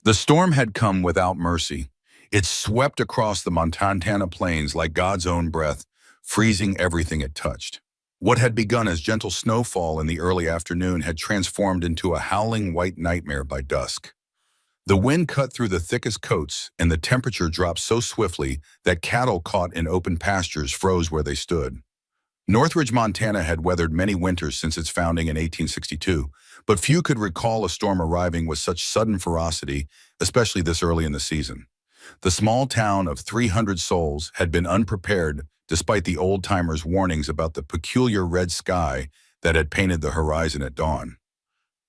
The storm had come without mercy. It swept across the Montana plains like God's own breath, freezing everything it touched. What had begun as gentle snowfall in the early afternoon had transformed into a howling white nightmare by dusk. The wind cut through the thickest coats, and the temperature dropped so swiftly that cattle caught in open pastures froze where they stood. Northridge, Montana had weathered many winters since its founding in 1862, but few could recall a storm arriving with such sudden ferocity, especially this early in the season. The small town of 300 souls had been unprepared despite the old-timers' warnings about the peculiar red sky that had painted the horizon at dawn.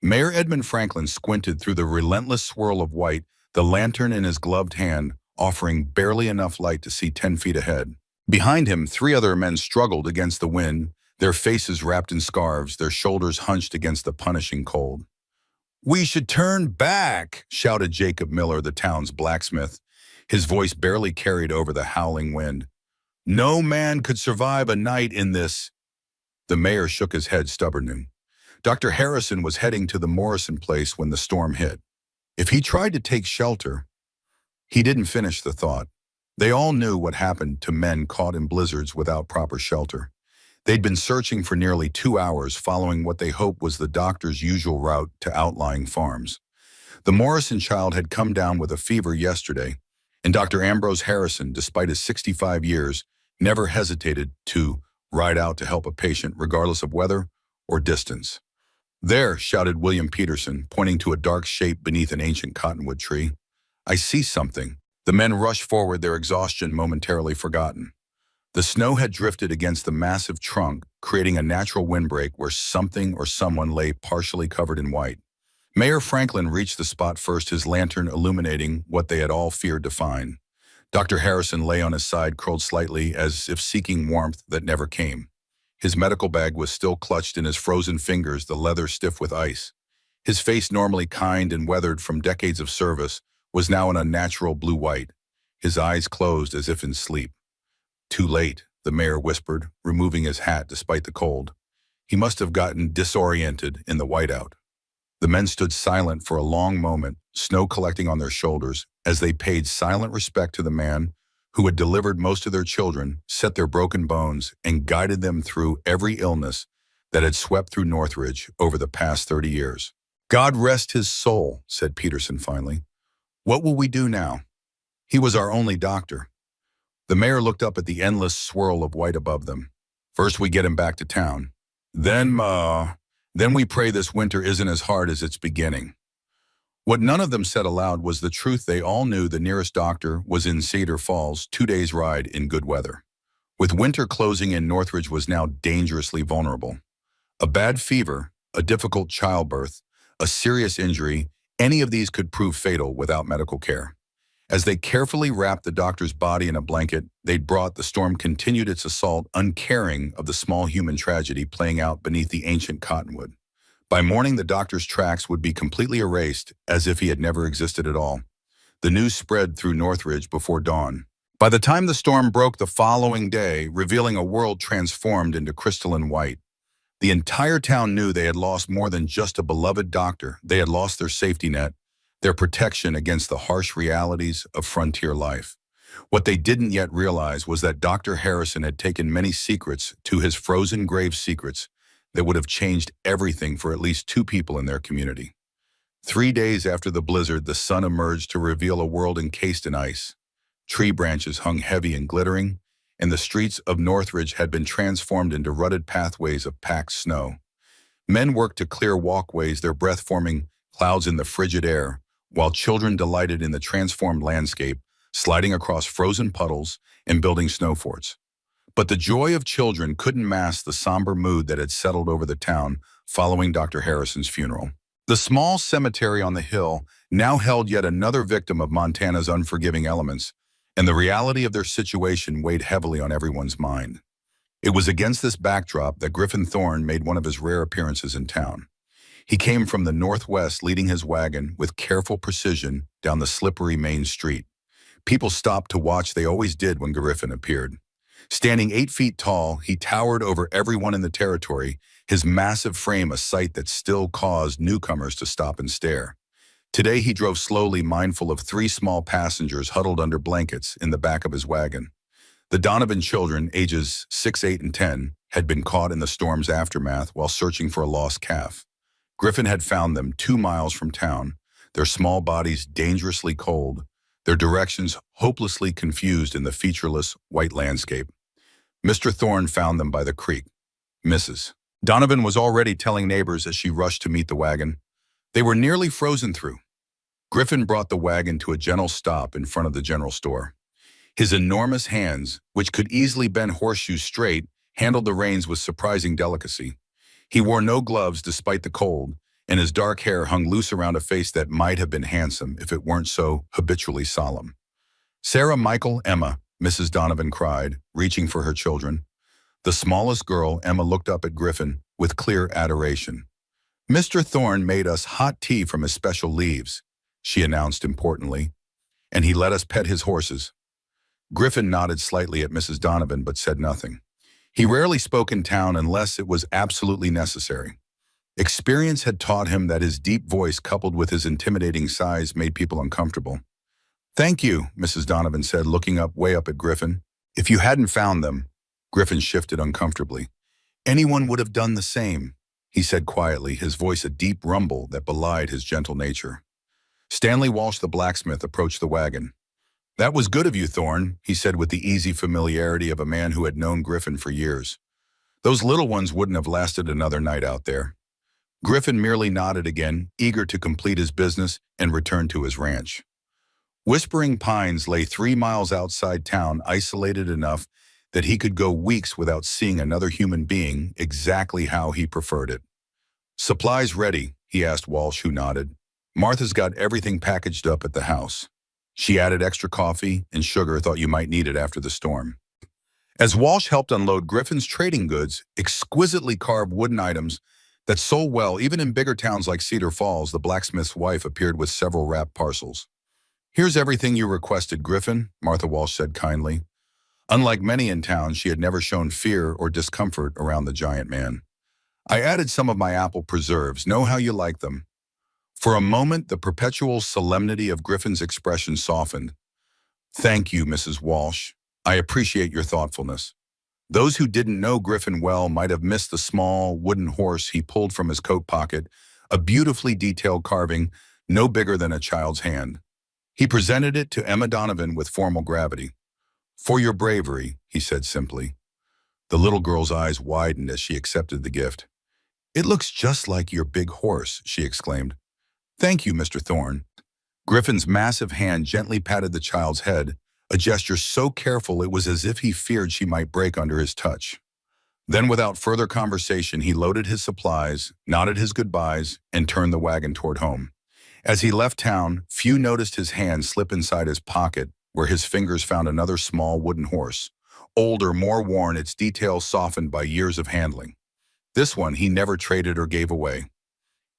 Mayor Edmund Franklin squinted through the relentless swirl of white, the lantern in his gloved hand offering barely enough light to see 10 feet ahead. Behind him, 3 other men struggled against the wind, their faces wrapped in scarves, their shoulders hunched against the punishing cold. "We should turn back," shouted Jacob Miller, the town's blacksmith, his voice barely carried over the howling wind. "No man could survive a night in this." The mayor shook his head stubbornly. Dr. Harrison was heading to the Morrison place when the storm hit. If he tried to take shelter, he didn't finish the thought. They all knew what happened to men caught in blizzards without proper shelter. They'd been searching for nearly 2 hours, following what they hoped was the doctor's usual route to outlying farms. The Morrison child had come down with a fever yesterday, and Dr. Ambrose Harrison, despite his 65 years, never hesitated to ride out to help a patient regardless of weather or distance. "There," shouted William Peterson, pointing to a dark shape beneath an ancient cottonwood tree. "I see something." The men rushed forward, their exhaustion momentarily forgotten. The snow had drifted against the massive trunk, creating a natural windbreak where something or someone lay partially covered in white. Mayor Franklin reached the spot first, his lantern illuminating what they had all feared to find. Dr. Harrison lay on his side, curled slightly as if seeking warmth that never came. His medical bag was still clutched in his frozen fingers, the leather stiff with ice. His face, normally kind and weathered from decades of service, was now an unnatural blue-white, his eyes closed as if in sleep. "Too late," the mayor whispered, removing his hat despite the cold. He must have gotten disoriented in the whiteout. The men stood silent for a long moment, snow collecting on their shoulders, as they paid silent respect to the man who had delivered most of their children, set their broken bones, and guided them through every illness that had swept through Northridge over the past 30 years. "God rest his soul," said Peterson finally. "What will we do now? He was our only doctor." The mayor looked up at the endless swirl of white above them. "First we get him back to town. Then we pray this winter isn't as hard as its beginning." What none of them said aloud was the truth. They all knew the nearest doctor was in Cedar Falls, 2 days' ride in good weather. With winter closing in, Northridge was now dangerously vulnerable. A bad fever, a difficult childbirth, a serious injury, any of these could prove fatal without medical care. As they carefully wrapped the doctor's body in a blanket they'd brought, the storm continued its assault, uncaring of the small human tragedy playing out beneath the ancient cottonwood. By morning, the doctor's tracks would be completely erased, as if he had never existed at all. The news spread through Northridge before dawn. By the time the storm broke the following day, revealing a world transformed into crystalline white, the entire town knew they had lost more than just a beloved doctor. They had lost their safety net, their protection against the harsh realities of frontier life. What they didn't yet realize was that Dr. Harrison had taken many secrets to his frozen grave, secrets that would have changed everything for at least 2 people in their community. 3 days after the blizzard, the sun emerged to reveal a world encased in ice. Tree branches hung heavy and glittering, and the streets of Northridge had been transformed into rutted pathways of packed snow. Men worked to clear walkways, their breath forming clouds in the frigid air, while children delighted in the transformed landscape, sliding across frozen puddles and building snow forts. But the joy of children couldn't mask the somber mood that had settled over the town following Dr. Harrison's funeral. The small cemetery on the hill now held yet another victim of Montana's unforgiving elements, and the reality of their situation weighed heavily on everyone's mind. It was against this backdrop that Griffin Thorne made one of his rare appearances in town. He came from the northwest, leading his wagon with careful precision down the slippery main street. People stopped to watch. They always did when Griffin appeared. Standing 8 feet tall, he towered over everyone in the territory, his massive frame a sight that still caused newcomers to stop and stare. Today he drove slowly, mindful of three small passengers huddled under blankets in the back of his wagon. The Donovan children, ages 6, 8, and 10, had been caught in the storm's aftermath while searching for a lost calf. Griffin had found them 2 miles from town, their small bodies dangerously cold, their directions hopelessly confused in the featureless white landscape. Mr. Thorne found them by the creek. Mrs. Donovan was already telling neighbors as she rushed to meet the wagon. They were nearly frozen through. Griffin brought the wagon to a gentle stop in front of the general store. His enormous hands, which could easily bend horseshoes straight, handled the reins with surprising delicacy. He wore no gloves despite the cold, and his dark hair hung loose around a face that might have been handsome if it weren't so habitually solemn. "Sarah, Michael, Emma," Mrs. Donovan cried, reaching for her children. The smallest girl, Emma, looked up at Griffin with clear adoration. "Mr. Thorne made us hot tea from his special leaves," she announced importantly, "and he let us pet his horses." Griffin nodded slightly at Mrs. Donovan but said nothing. He rarely spoke in town unless it was absolutely necessary. Experience had taught him that his deep voice coupled with his intimidating size made people uncomfortable. "Thank you," Mrs. Donovan said, looking way up at Griffin. "If you hadn't found them," Griffin shifted uncomfortably. "Anyone would have done the same," he said quietly, his voice a deep rumble that belied his gentle nature. Stanley Walsh, the blacksmith, approached the wagon. "That was good of you, Thorne," he said with the easy familiarity of a man who had known Griffin for years. "Those little ones wouldn't have lasted another night out there." Griffin merely nodded again, eager to complete his business and return to his ranch. Whispering Pines lay 3 miles outside town, isolated enough that he could go weeks without seeing another human being exactly how he preferred it. "Supplies ready?" he asked Walsh, who nodded. "Martha's got everything packaged up at the house. She added extra coffee and sugar, thought you might need it after the storm." As Walsh helped unload Griffin's trading goods, exquisitely carved wooden items that sold well even in bigger towns like Cedar Falls, the blacksmith's wife appeared with several wrapped parcels. "Here's everything you requested, Griffin," Martha Walsh said kindly. Unlike many in town, she had never shown fear or discomfort around the giant man. "I added some of my apple preserves. Know how you like them." For a moment, the perpetual solemnity of Griffin's expression softened. "Thank you, Mrs. Walsh. I appreciate your thoughtfulness." Those who didn't know Griffin well might have missed the small wooden horse he pulled from his coat pocket, a beautifully detailed carving no bigger than a child's hand. He presented it to Emma Donovan with formal gravity. "For your bravery," he said simply. The little girl's eyes widened as she accepted the gift. "It looks just like your big horse," she exclaimed. "Thank you, Mr. Thorne." Griffin's massive hand gently patted the child's head, a gesture so careful it was as if he feared she might break under his touch. Then, without further conversation, he loaded his supplies, nodded his goodbyes, and turned the wagon toward home. As he left town, few noticed his hand slip inside his pocket, where his fingers found another small wooden horse. Older, more worn, its details softened by years of handling. This one he never traded or gave away.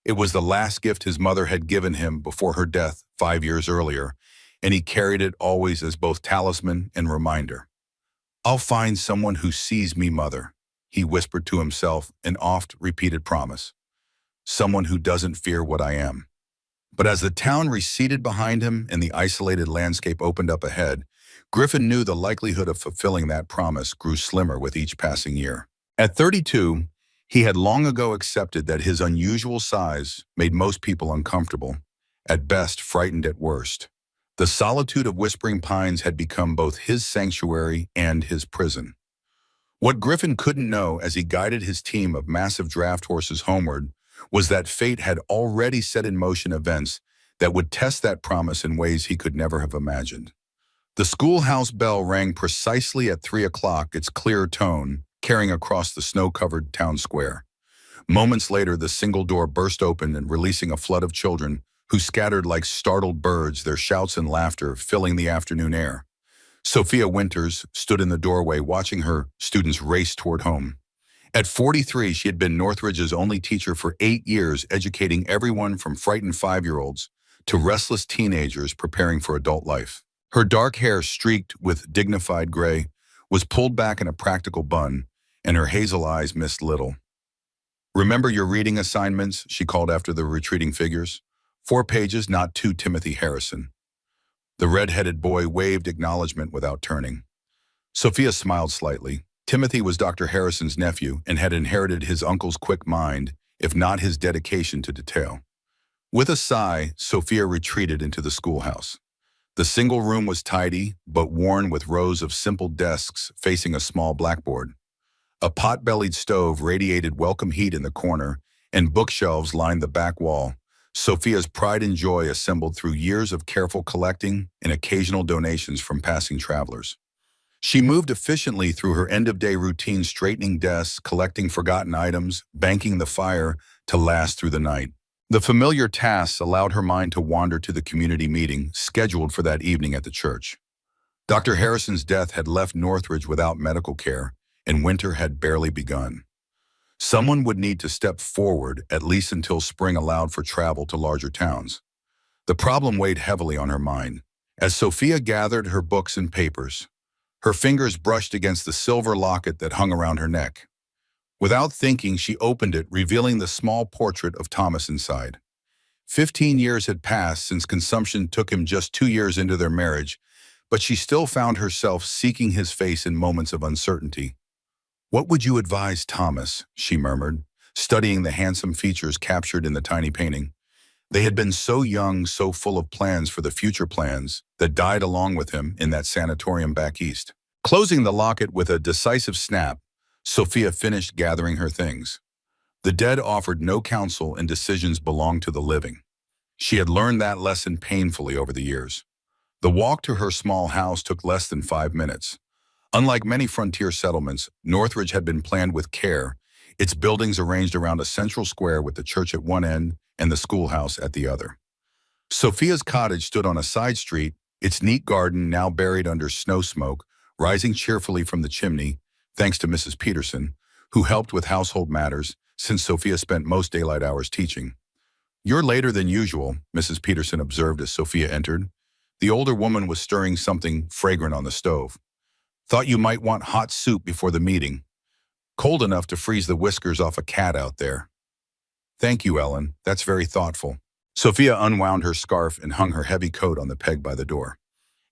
It was the last gift his mother had given him before her death 5 years earlier, and he carried it always as both talisman and reminder. "I'll find someone who sees me, Mother," he whispered to himself, an oft-repeated promise. "Someone who doesn't fear what I am." But as the town receded behind him and the isolated landscape opened up ahead, Griffin knew the likelihood of fulfilling that promise grew slimmer with each passing year. At 32, he had long ago accepted that his unusual size made most people uncomfortable, at best frightened at worst. The solitude of Whispering Pines had become both his sanctuary and his prison. What Griffin couldn't know as he guided his team of massive draft horses homeward was that fate had already set in motion events that would test that promise in ways he could never have imagined. The schoolhouse bell rang precisely at 3 o'clock, its clear tone carrying across the snow-covered town square. Moments later, the single door burst open and releasing a flood of children who scattered like startled birds, their shouts and laughter filling the afternoon air. Sophia Winters stood in the doorway watching her students race toward home. At 43, she had been Northridge's only teacher for 8 years, educating everyone from frightened 5-year-olds to restless teenagers preparing for adult life. Her dark hair, streaked with dignified gray, was pulled back in a practical bun, and her hazel eyes missed little. "Remember your reading assignments?" she called after the retreating figures. 4 pages, not 2, Timothy Harrison. The red-headed boy waved acknowledgement without turning. Sophia smiled slightly. Timothy was Dr. Harrison's nephew and had inherited his uncle's quick mind, if not his dedication to detail. With a sigh, Sophia retreated into the schoolhouse. The single room was tidy, but worn with rows of simple desks facing a small blackboard. A pot-bellied stove radiated welcome heat in the corner, and bookshelves lined the back wall. Sophia's pride and joy assembled through years of careful collecting and occasional donations from passing travelers. She moved efficiently through her end-of-day routine, straightening desks, collecting forgotten items, banking the fire to last through the night. The familiar tasks allowed her mind to wander to the community meeting scheduled for that evening at the church. Dr. Harrison's death had left Northridge without medical care, and winter had barely begun. Someone would need to step forward, at least until spring allowed for travel to larger towns. The problem weighed heavily on her mind. As Sophia gathered her books and papers, her fingers brushed against the silver locket that hung around her neck. Without thinking, she opened it, revealing the small portrait of Thomas inside. 15 years had passed since consumption took him just 2 years into their marriage, but she still found herself seeking his face in moments of uncertainty. "What would you advise Thomas?" she murmured, studying the handsome features captured in the tiny painting. They had been so young, so full of plans for the future plans that died along with him in that sanatorium back east. Closing the locket with a decisive snap, Sophia finished gathering her things. The dead offered no counsel and decisions belonged to the living. She had learned that lesson painfully over the years. The walk to her small house took less than 5 minutes. Unlike many frontier settlements, Northridge had been planned with care, its buildings arranged around a central square with the church at one end and the schoolhouse at the other. Sophia's cottage stood on a side street, its neat garden now buried under snow smoke, rising cheerfully from the chimney, thanks to Mrs. Peterson, who helped with household matters since Sophia spent most daylight hours teaching. "You're later than usual," Mrs. Peterson observed as Sophia entered. The older woman was stirring something fragrant on the stove. "Thought you might want hot soup before the meeting. Cold enough to freeze the whiskers off a cat out there." "Thank you, Ellen. That's very thoughtful." Sophia unwound her scarf and hung her heavy coat on the peg by the door.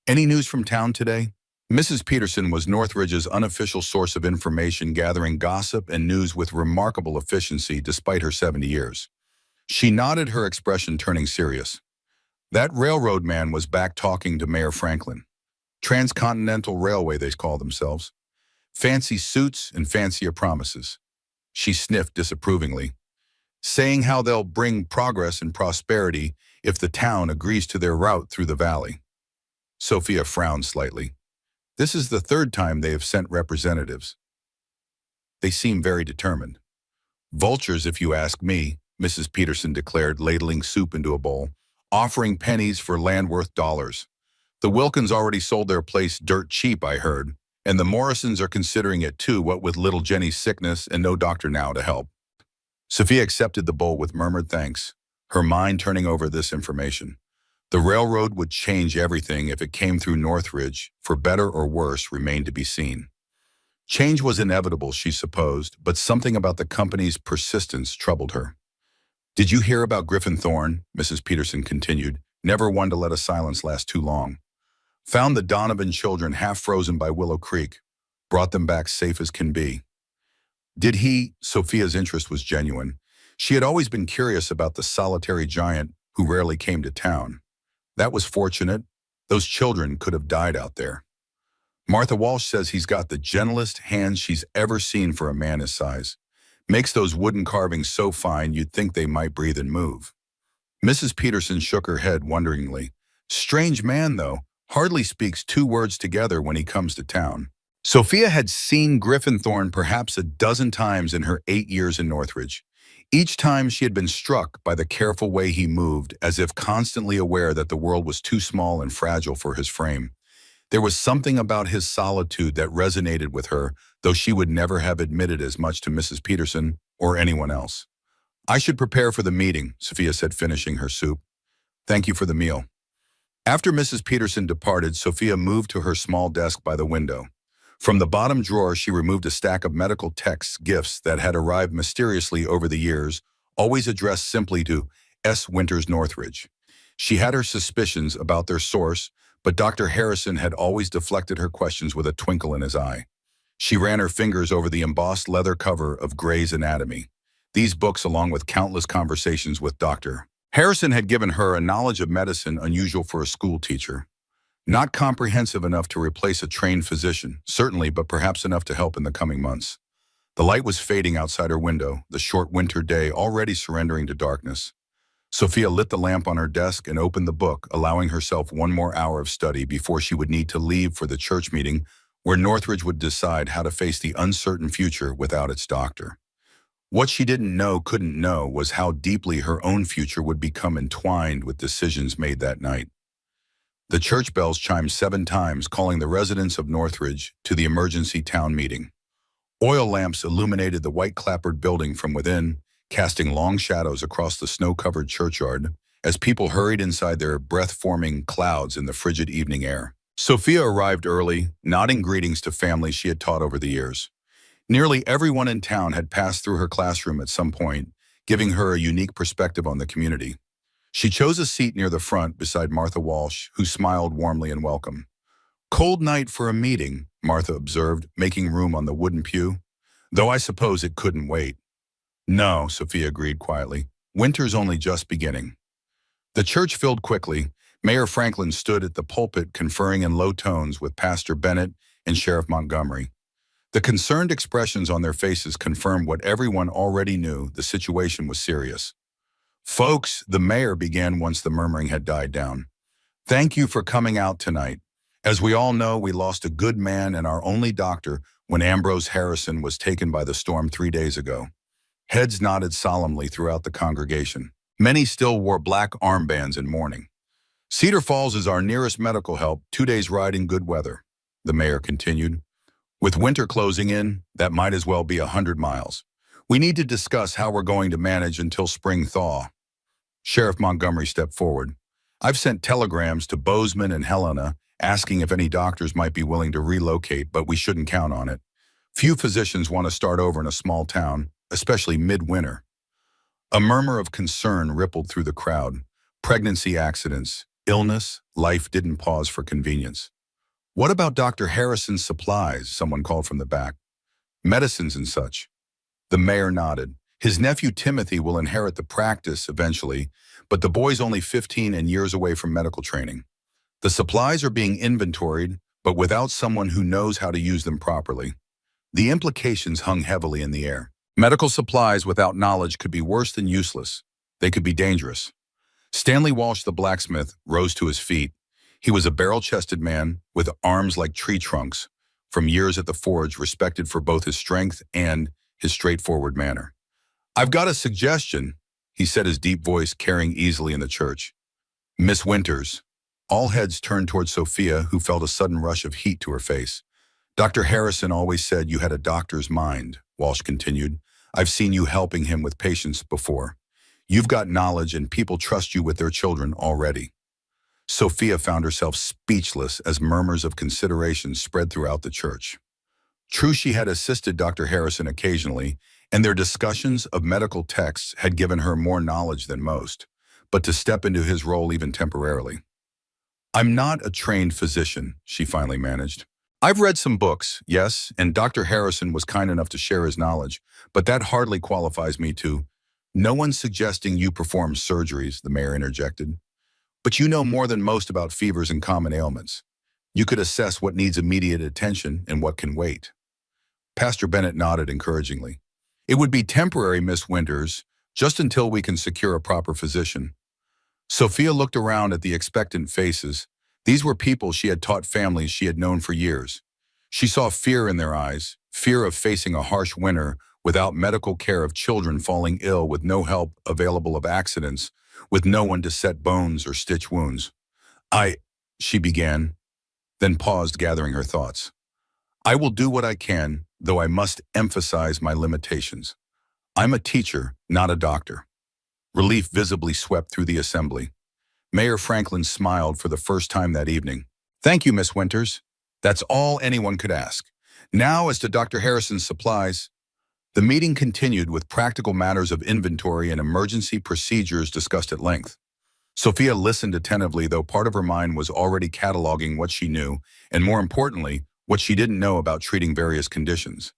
"Any news from town today?" Mrs. Peterson was Northridge's unofficial source of information, gathering gossip and news with remarkable efficiency despite her 70 years. She nodded, her expression turning serious. "That railroad man was back talking to Mayor Franklin. Transcontinental Railway, they call themselves. Fancy suits and fancier promises." She sniffed disapprovingly, "saying how they'll bring progress and prosperity if the town agrees to their route through the valley." Sophia frowned slightly. "This is the 3rd time they have sent representatives. They seem very determined." "Vultures, if you ask me," Mrs. Peterson declared, ladling soup into a bowl, "offering pennies for land worth dollars. The Wilkins already sold their place dirt cheap, I heard, and the Morrisons are considering it too, what with little Jenny's sickness and no doctor now to help." Sophia accepted the bowl with murmured thanks, her mind turning over this information. The railroad would change everything if it came through Northridge, for better or worse remained to be seen. Change was inevitable, she supposed, but something about the company's persistence troubled her. "Did you hear about Griffin Thorne?" Mrs. Peterson continued, never one to let a silence last too long. "Found the Donovan children half frozen by Willow Creek. Brought them back safe as can be." "Did he?" Sophia's interest was genuine. She had always been curious about the solitary giant who rarely came to town. "That was fortunate. Those children could have died out there. Martha Walsh says he's got the gentlest hands she's ever seen for a man his size. Makes those wooden carvings so fine you'd think they might breathe and move." Mrs. Peterson shook her head wonderingly. "Strange man, though. Hardly speaks 2 words together when he comes to town." Sophia had seen Griffin Thorne perhaps a dozen times in her 8 years in Northridge. Each time she had been struck by the careful way he moved, as if constantly aware that the world was too small and fragile for his frame. There was something about his solitude that resonated with her, though she would never have admitted as much to Mrs. Peterson or anyone else. "I should prepare for the meeting," Sophia said, finishing her soup. "Thank you for the meal." After Mrs. Peterson departed, Sophia moved to her small desk by the window. From the bottom drawer, she removed a stack of medical texts, gifts that had arrived mysteriously over the years, always addressed simply to S. Winters Northridge. She had her suspicions about their source, but Dr. Harrison had always deflected her questions with a twinkle in his eye. She ran her fingers over the embossed leather cover of Gray's Anatomy. These books, along with countless conversations with Dr. Harrison, had given her a knowledge of medicine unusual for a school teacher. Not comprehensive enough to replace a trained physician, certainly, but perhaps enough to help in the coming months. The light was fading outside her window, the short winter day already surrendering to darkness. Sophia lit the lamp on her desk and opened the book, allowing herself one more hour of study before she would need to leave for the church meeting where Northridge would decide how to face the uncertain future without its doctor. What she couldn't know, was how deeply her own future would become entwined with decisions made that night. The church bells chimed 7 times, calling the residents of Northridge to the emergency town meeting. Oil lamps illuminated the white-clappered building from within, casting long shadows across the snow-covered churchyard as people hurried inside their breath-forming clouds in the frigid evening air. Sophia arrived early, nodding greetings to families she had taught over the years. Nearly everyone in town had passed through her classroom at some point, giving her a unique perspective on the community. She chose a seat near the front beside Martha Walsh, who smiled warmly in welcome. "Cold night for a meeting," Martha observed, making room on the wooden pew. "Though I suppose it couldn't wait." "No," Sophia agreed quietly. "Winter's only just beginning." The church filled quickly. Mayor Franklin stood at the pulpit conferring in low tones with Pastor Bennett and Sheriff Montgomery. The concerned expressions on their faces confirmed what everyone already knew: the situation was serious. "Folks," the mayor began once the murmuring had died down, "thank you for coming out tonight. As we all know, we lost a good man and our only doctor when Ambrose Harrison was taken by the storm 3 days ago." Heads nodded solemnly throughout the congregation. Many still wore black armbands in mourning. "Cedar Falls is our nearest medical help, 2 days' ride in good weather," the mayor continued. "With winter closing in, that might as well be 100 miles. We need to discuss how we're going to manage until spring thaw." Sheriff Montgomery stepped forward. "I've sent telegrams to Bozeman and Helena asking if any doctors might be willing to relocate, but we shouldn't count on it. Few physicians want to start over in a small town, especially midwinter." A murmur of concern rippled through the crowd. Pregnancy accidents, illness, life didn't pause for convenience. "What about Dr. Harrison's supplies?" someone called from the back. "Medicines and such." The mayor nodded. "His nephew Timothy will inherit the practice eventually, but the boy's only 15 and years away from medical training. The supplies are being inventoried, but without someone who knows how to use them properly." The implications hung heavily in the air. Medical supplies without knowledge could be worse than useless. They could be dangerous. Stanley Walsh, the blacksmith, rose to his feet. He was a barrel-chested man with arms like tree trunks, from years at the forge, respected for both his strength and his straightforward manner. "I've got a suggestion," he said, his deep voice carrying easily in the church. "Miss Winters." All heads turned toward Sophia, who felt a sudden rush of heat to her face. "Dr. Harrison always said you had a doctor's mind," Walsh continued. "I've seen you helping him with patients before. You've got knowledge and people trust you with their children already." Sophia found herself speechless as murmurs of consideration spread throughout the church. True, she had assisted Dr. Harrison occasionally, and their discussions of medical texts had given her more knowledge than most, but to step into his role even temporarily. "I'm not a trained physician," she finally managed. "I've read some books, yes, and Dr. Harrison was kind enough to share his knowledge, but that hardly qualifies me to—" "No one's suggesting you perform surgeries," the mayor interjected. "But you know more than most about fevers and common ailments. You could assess what needs immediate attention and what can wait." Pastor Bennett nodded encouragingly. "It would be temporary, Miss Winters, just until we can secure a proper physician." Sophia looked around at the expectant faces. These were people she had taught, families she had known for years. She saw fear in their eyes, fear of facing a harsh winter without medical care, of children falling ill with no help available, of accidents, with no one to set bones or stitch wounds. She began, then paused, gathering her thoughts. "I will do what I can, though I must emphasize my limitations. I'm a teacher, not a doctor." Relief visibly swept through the assembly. Mayor Franklin smiled for the first time that evening. "Thank you, Miss Winters. That's all anyone could ask. Now, as to Dr. Harrison's supplies." The meeting continued with practical matters of inventory and emergency procedures discussed at length. Sophia listened attentively, though part of her mind was already cataloging what she knew, and more importantly, what she didn't know about treating various conditions.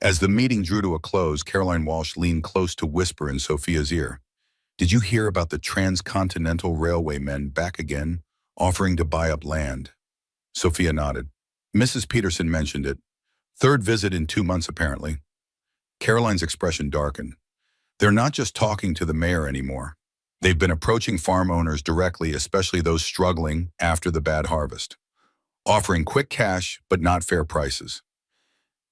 As the meeting drew to a close, Caroline Walsh leaned close to whisper in Sophia's ear. Did you hear about the transcontinental railway men back again, offering to buy up land? Sophia nodded. Mrs. Peterson mentioned it. Third visit in 2 months, apparently. Caroline's expression darkened. They're not just talking to the mayor anymore. They've been approaching farm owners directly, especially those struggling after the bad harvest, offering quick cash but not fair prices.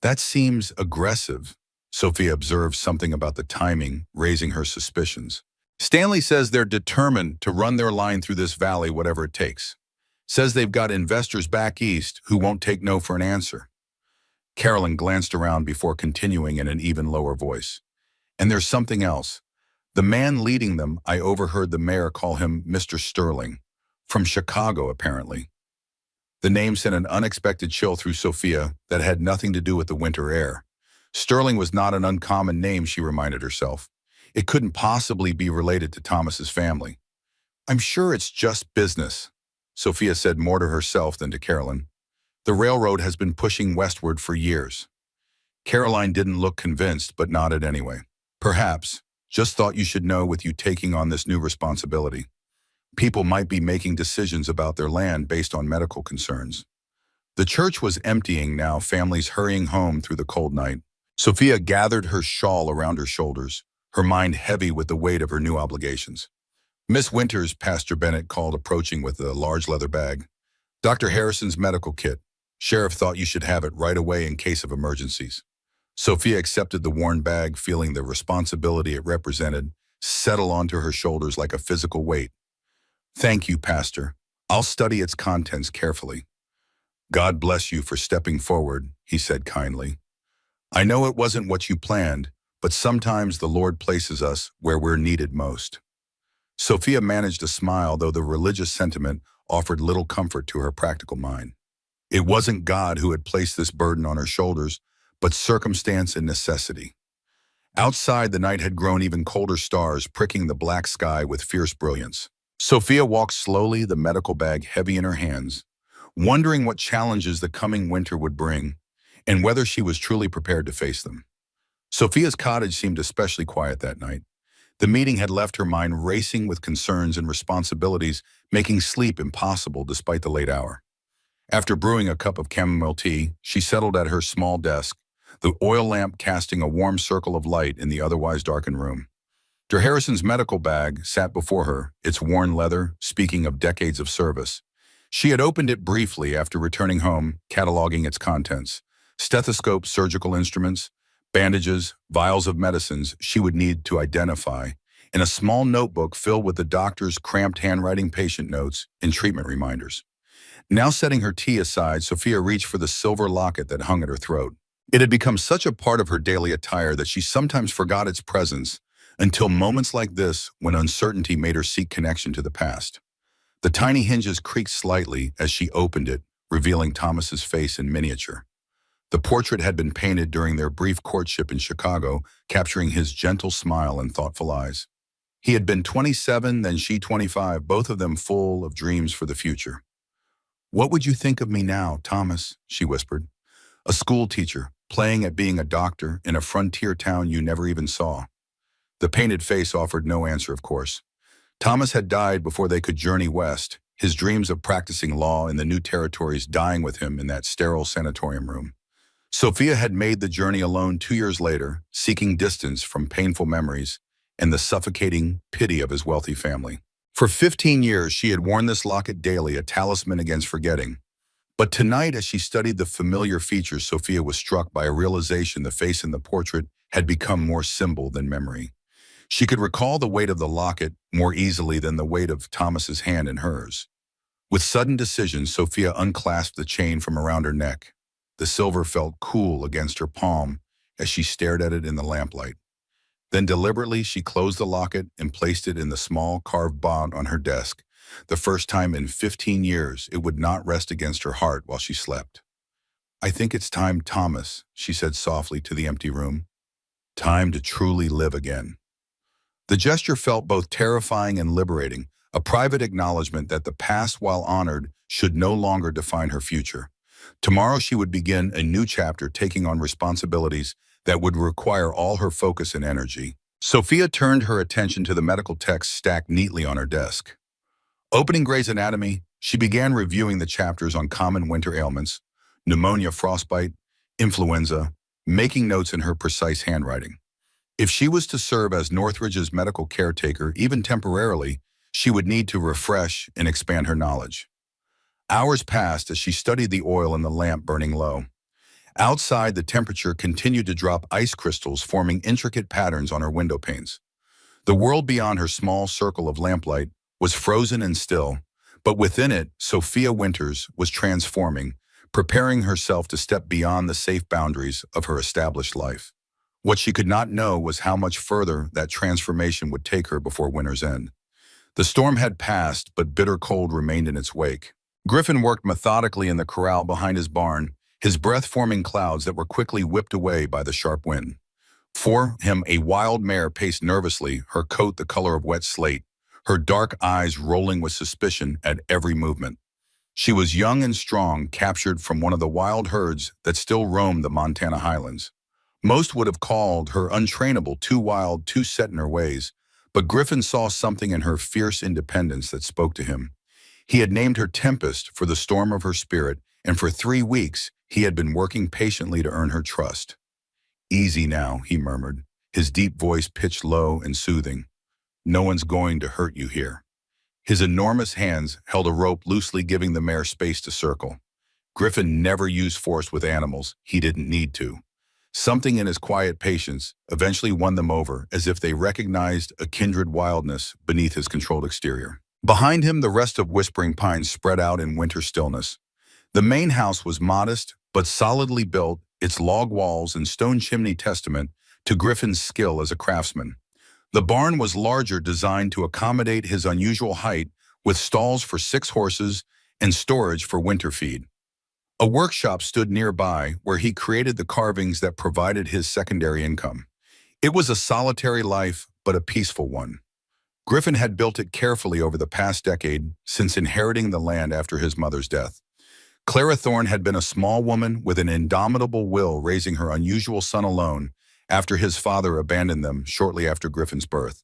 That seems aggressive. Sophia observed something about the timing, raising her suspicions. Stanley says they're determined to run their line through this valley whatever it takes. Says they've got investors back east who won't take no for an answer. Carolyn glanced around before continuing in an even lower voice. And there's something else. The man leading them, I overheard the mayor call him Mr. Sterling. From Chicago, apparently. The name sent an unexpected chill through Sophia that had nothing to do with the winter air. Sterling was not an uncommon name, she reminded herself. It couldn't possibly be related to Thomas's family. I'm sure it's just business, Sophia said more to herself than to Carolyn. The railroad has been pushing westward for years. Caroline didn't look convinced, but nodded anyway. Perhaps. Just thought you should know with you taking on this new responsibility. People might be making decisions about their land based on medical concerns. The church was emptying now, families hurrying home through the cold night. Sophia gathered her shawl around her shoulders, her mind heavy with the weight of her new obligations. Miss Winters, Pastor Bennett called, approaching with a large leather bag. Dr. Harrison's medical kit. Sheriff thought you should have it right away in case of emergencies. Sophia accepted the worn bag, feeling the responsibility it represented settle onto her shoulders like a physical weight. Thank you, Pastor. I'll study its contents carefully. God bless you for stepping forward, he said kindly. I know it wasn't what you planned, but sometimes the Lord places us where we're needed most. Sophia managed a smile, though the religious sentiment offered little comfort to her practical mind. It wasn't God who had placed this burden on her shoulders, but circumstance and necessity. Outside, the night had grown even colder, stars pricking the black sky with fierce brilliance. Sophia walked slowly, the medical bag heavy in her hands, wondering what challenges the coming winter would bring, and whether she was truly prepared to face them. Sophia's cottage seemed especially quiet that night. The meeting had left her mind racing with concerns and responsibilities, making sleep impossible despite the late hour. After brewing a cup of chamomile tea, she settled at her small desk, the oil lamp casting a warm circle of light in the otherwise darkened room. Dr. Harrison's medical bag sat before her, its worn leather speaking of decades of service. She had opened it briefly after returning home, cataloging its contents. Stethoscopes, surgical instruments, bandages, vials of medicines she would need to identify, and a small notebook filled with the doctor's cramped handwriting patient notes and treatment reminders. Now setting her tea aside, Sophia reached for the silver locket that hung at her throat. It had become such a part of her daily attire that she sometimes forgot its presence until moments like this when uncertainty made her seek connection to the past. The tiny hinges creaked slightly as she opened it, revealing Thomas's face in miniature. The portrait had been painted during their brief courtship in Chicago, capturing his gentle smile and thoughtful eyes. He had been 27, then she 25, both of them full of dreams for the future. What would you think of me now, Thomas? She whispered. A school teacher, playing at being a doctor in a frontier town you never even saw. The painted face offered no answer, of course. Thomas had died before they could journey west, his dreams of practicing law in the new territories dying with him in that sterile sanatorium room. Sophia had made the journey alone 2 years later, seeking distance from painful memories and the suffocating pity of his wealthy family. For 15 years, she had worn this locket daily, a talisman against forgetting. But tonight, as she studied the familiar features, Sophia was struck by a realization the face in the portrait had become more symbol than memory. She could recall the weight of the locket more easily than the weight of Thomas's hand in hers. With sudden decision, Sophia unclasped the chain from around her neck. The silver felt cool against her palm as she stared at it in the lamplight. Then deliberately, she closed the locket and placed it in the small carved bond on her desk. The first time in 15 years, it would not rest against her heart while she slept. I think it's time, Thomas, she said softly to the empty room. Time to truly live again. The gesture felt both terrifying and liberating, a private acknowledgement that the past, while honored, should no longer define her future. Tomorrow she would begin a new chapter, taking on responsibilities that would require all her focus and energy. Sophia turned her attention to the medical texts stacked neatly on her desk. Opening Gray's Anatomy, she began reviewing the chapters on common winter ailments, pneumonia, frostbite, influenza, making notes in her precise handwriting. If she was to serve as Northridge's medical caretaker, even temporarily, she would need to refresh and expand her knowledge. Hours passed as she studied the oil in the lamp burning low. Outside, the temperature continued to drop, ice crystals forming intricate patterns on her window panes. The world beyond her small circle of lamplight was frozen and still, but within it, Sophia Winters was transforming, preparing herself to step beyond the safe boundaries of her established life. What she could not know was how much further that transformation would take her before winter's end. The storm had passed, but bitter cold remained in its wake. Griffin worked methodically in the corral behind his barn, his breath forming clouds that were quickly whipped away by the sharp wind. For him, a wild mare paced nervously, her coat the color of wet slate, her dark eyes rolling with suspicion at every movement. She was young and strong, captured from one of the wild herds that still roamed the Montana highlands. Most would have called her untrainable, too wild, too set in her ways, but Griffin saw something in her fierce independence that spoke to him. He had named her Tempest for the storm of her spirit, and for 3 weeks he had been working patiently to earn her trust. "Easy now," he murmured, his deep voice pitched low and soothing. "No one's going to hurt you here." His enormous hands held a rope loosely, giving the mare space to circle. Griffin never used force with animals. He didn't need to. Something in his quiet patience eventually won them over, as if they recognized a kindred wildness beneath his controlled exterior. Behind him, the rest of Whispering Pines spread out in winter stillness. The main house was modest, but solidly built, its log walls and stone chimney testament to Griffin's skill as a craftsman. The barn was larger, designed to accommodate his unusual height, with stalls for 6 horses and storage for winter feed. A workshop stood nearby where he created the carvings that provided his secondary income. It was a solitary life, but a peaceful one. Griffin had built it carefully over the past decade, since inheriting the land after his mother's death. Clara Thorne had been a small woman with an indomitable will, raising her unusual son alone after his father abandoned them shortly after Griffin's birth.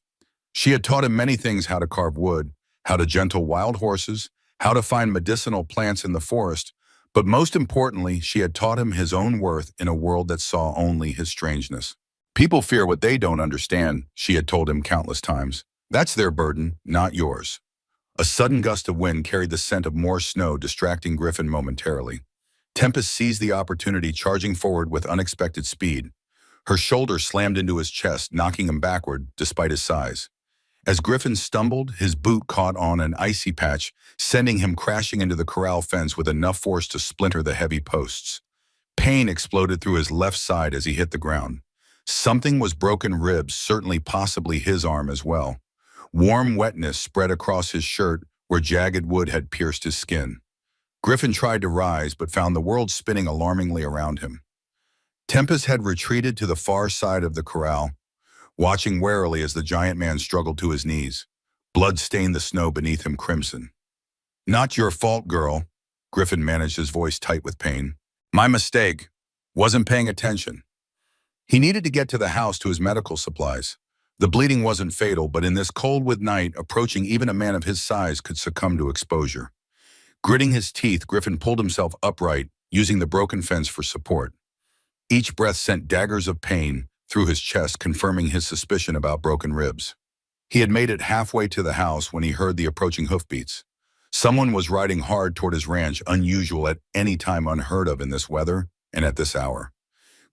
She had taught him many things: how to carve wood, how to gentle wild horses, how to find medicinal plants in the forest, but most importantly, she had taught him his own worth in a world that saw only his strangeness. "People fear what they don't understand," she had told him countless times. "That's their burden, not yours." A sudden gust of wind carried the scent of more snow, distracting Griffin momentarily. Tempest seized the opportunity, charging forward with unexpected speed. Her shoulder slammed into his chest, knocking him backward despite his size. As Griffin stumbled, his boot caught on an icy patch, sending him crashing into the corral fence with enough force to splinter the heavy posts. Pain exploded through his left side as he hit the ground. Something was broken: ribs, certainly, possibly his arm as well. Warm wetness spread across his shirt where jagged wood had pierced his skin. Griffin tried to rise, but found the world spinning alarmingly around him. Tempest had retreated to the far side of the corral, watching warily as the giant man struggled to his knees. Blood stained the snow beneath him crimson. "Not your fault, girl," Griffin managed, his voice tight with pain. "My mistake. Wasn't paying attention." He needed to get to the house, to his medical supplies. The bleeding wasn't fatal, but in this cold with night approaching, even a man of his size could succumb to exposure. Gritting his teeth, Griffin pulled himself upright, using the broken fence for support. Each breath sent daggers of pain through his chest, confirming his suspicion about broken ribs. He had made it halfway to the house when he heard the approaching hoofbeats. Someone was riding hard toward his ranch, unusual at any time, unheard of in this weather and at this hour.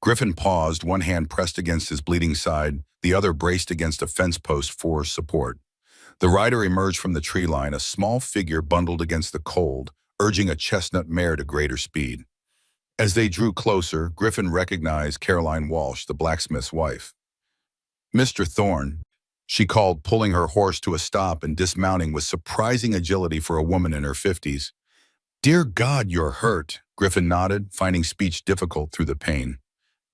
Griffin paused, one hand pressed against his bleeding side, the other braced against a fence post for support. The rider emerged from the tree line, a small figure bundled against the cold, urging a chestnut mare to greater speed. As they drew closer, Griffin recognized Caroline Walsh, the blacksmith's wife. "Mr. Thorne," she called, pulling her horse to a stop and dismounting with surprising agility for a woman in her 50s. "Dear God, you're hurt," Griffin nodded, finding speech difficult through the pain.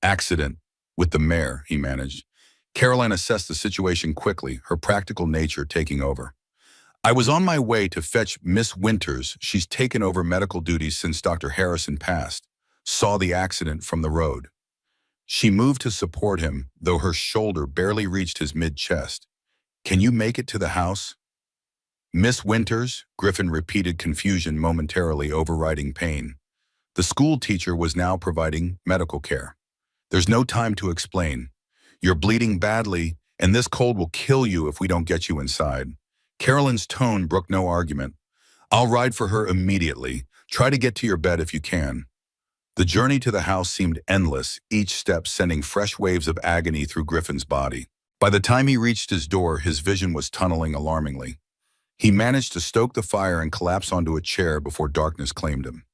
"Accident. With the mare, he managed. Caroline assessed the situation quickly, her practical nature taking over. I was on my way to fetch Miss Winters. She's taken over medical duties since Dr. Harrison passed. Saw the accident from the road. She moved to support him, though her shoulder barely reached his mid-chest. Can you make it to the house? Miss Winters, Griffin repeated, confusion momentarily overriding pain. The school teacher was now providing medical care. There's no time to explain. You're bleeding badly, and this cold will kill you if we don't get you inside. Carolyn's tone brooked no argument. I'll ride for her immediately. Try to get to your bed if you can. The journey to the house seemed endless, each step sending fresh waves of agony through Griffin's body. By the time he reached his door, his vision was tunneling alarmingly. He managed to stoke the fire and collapse onto a chair before darkness claimed him.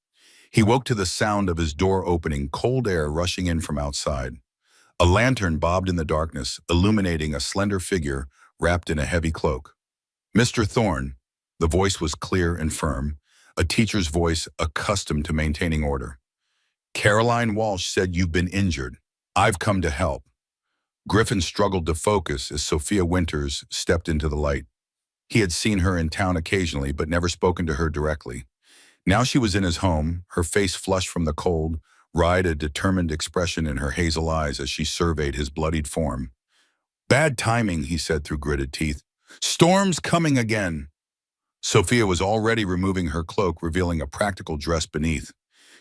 He woke to the sound of his door opening, cold air rushing in from outside. A lantern bobbed in the darkness, illuminating a slender figure wrapped in a heavy cloak. Mr. Thorne, the voice was clear and firm, a teacher's voice accustomed to maintaining order. Caroline Walsh said you've been injured. I've come to help. Griffin struggled to focus as Sophia Winters stepped into the light. He had seen her in town occasionally, but never spoken to her directly. Now she was in his home, her face flushed from the cold, a determined expression in her hazel eyes as she surveyed his bloodied form. Bad timing, he said through gritted teeth. Storm's coming again. Sophia was already removing her cloak, revealing a practical dress beneath.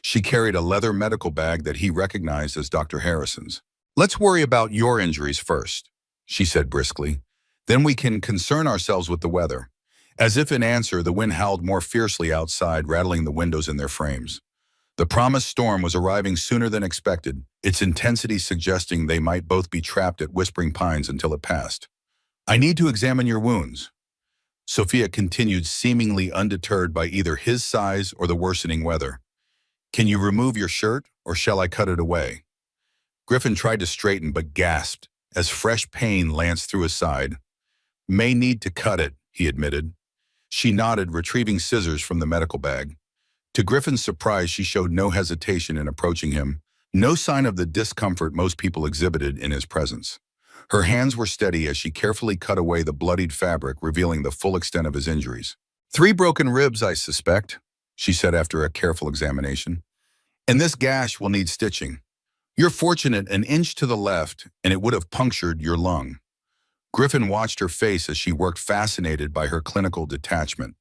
She carried a leather medical bag that he recognized as Dr. Harrison's. Let's worry about your injuries first, she said briskly. Then we can concern ourselves with the weather. As if in answer, the wind howled more fiercely outside, rattling the windows in their frames. The promised storm was arriving sooner than expected, its intensity suggesting they might both be trapped at Whispering Pines until it passed. I need to examine your wounds. Sophia continued, seemingly undeterred by either his size or the worsening weather. Can you remove your shirt, or shall I cut it away? Griffin tried to straighten but gasped as fresh pain lanced through his side. May need to cut it, he admitted. She nodded, retrieving scissors from the medical bag. To Griffin's surprise, she showed no hesitation in approaching him, no sign of the discomfort most people exhibited in his presence. Her hands were steady as she carefully cut away the bloodied fabric, revealing the full extent of his injuries. 3 broken ribs, I suspect, she said after a careful examination. And this gash will need stitching. You're fortunate, an inch to the left, and it would have punctured your lung. Griffin watched her face as she worked, fascinated by her clinical detachment.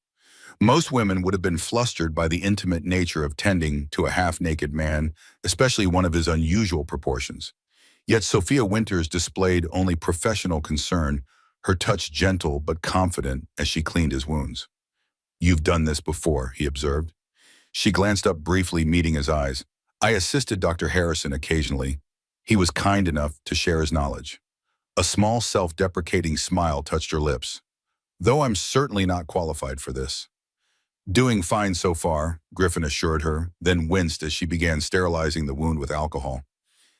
Most women would have been flustered by the intimate nature of tending to a half-naked man, especially one of his unusual proportions. Yet Sophia Winters displayed only professional concern, her touch gentle but confident as she cleaned his wounds. You've done this before, he observed. She glanced up briefly, meeting his eyes. I assisted Dr. Harrison occasionally. He was kind enough to share his knowledge. A small self-deprecating smile touched her lips. Though I'm certainly not qualified for this. Doing fine so far, Griffin assured her, then winced as she began sterilizing the wound with alcohol.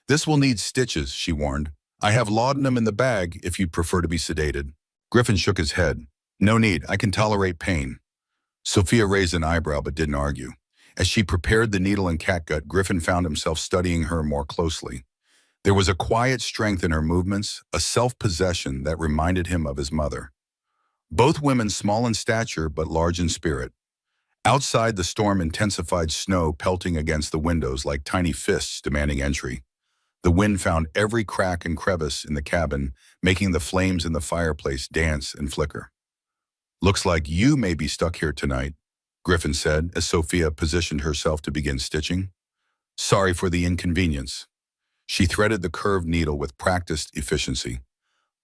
This will need stitches, she warned. I have laudanum in the bag if you'd prefer to be sedated. Griffin shook his head. No need, I can tolerate pain. Sophia raised an eyebrow but didn't argue. As she prepared the needle and catgut, Griffin found himself studying her more closely. There was a quiet strength in her movements, a self-possession that reminded him of his mother. Both women small in stature but large in spirit. Outside, the storm intensified, snow pelting against the windows like tiny fists demanding entry. The wind found every crack and crevice in the cabin, making the flames in the fireplace dance and flicker. Looks like you may be stuck here tonight, Griffin said as Sophia positioned herself to begin stitching. Sorry for the inconvenience. She threaded the curved needle with practiced efficiency.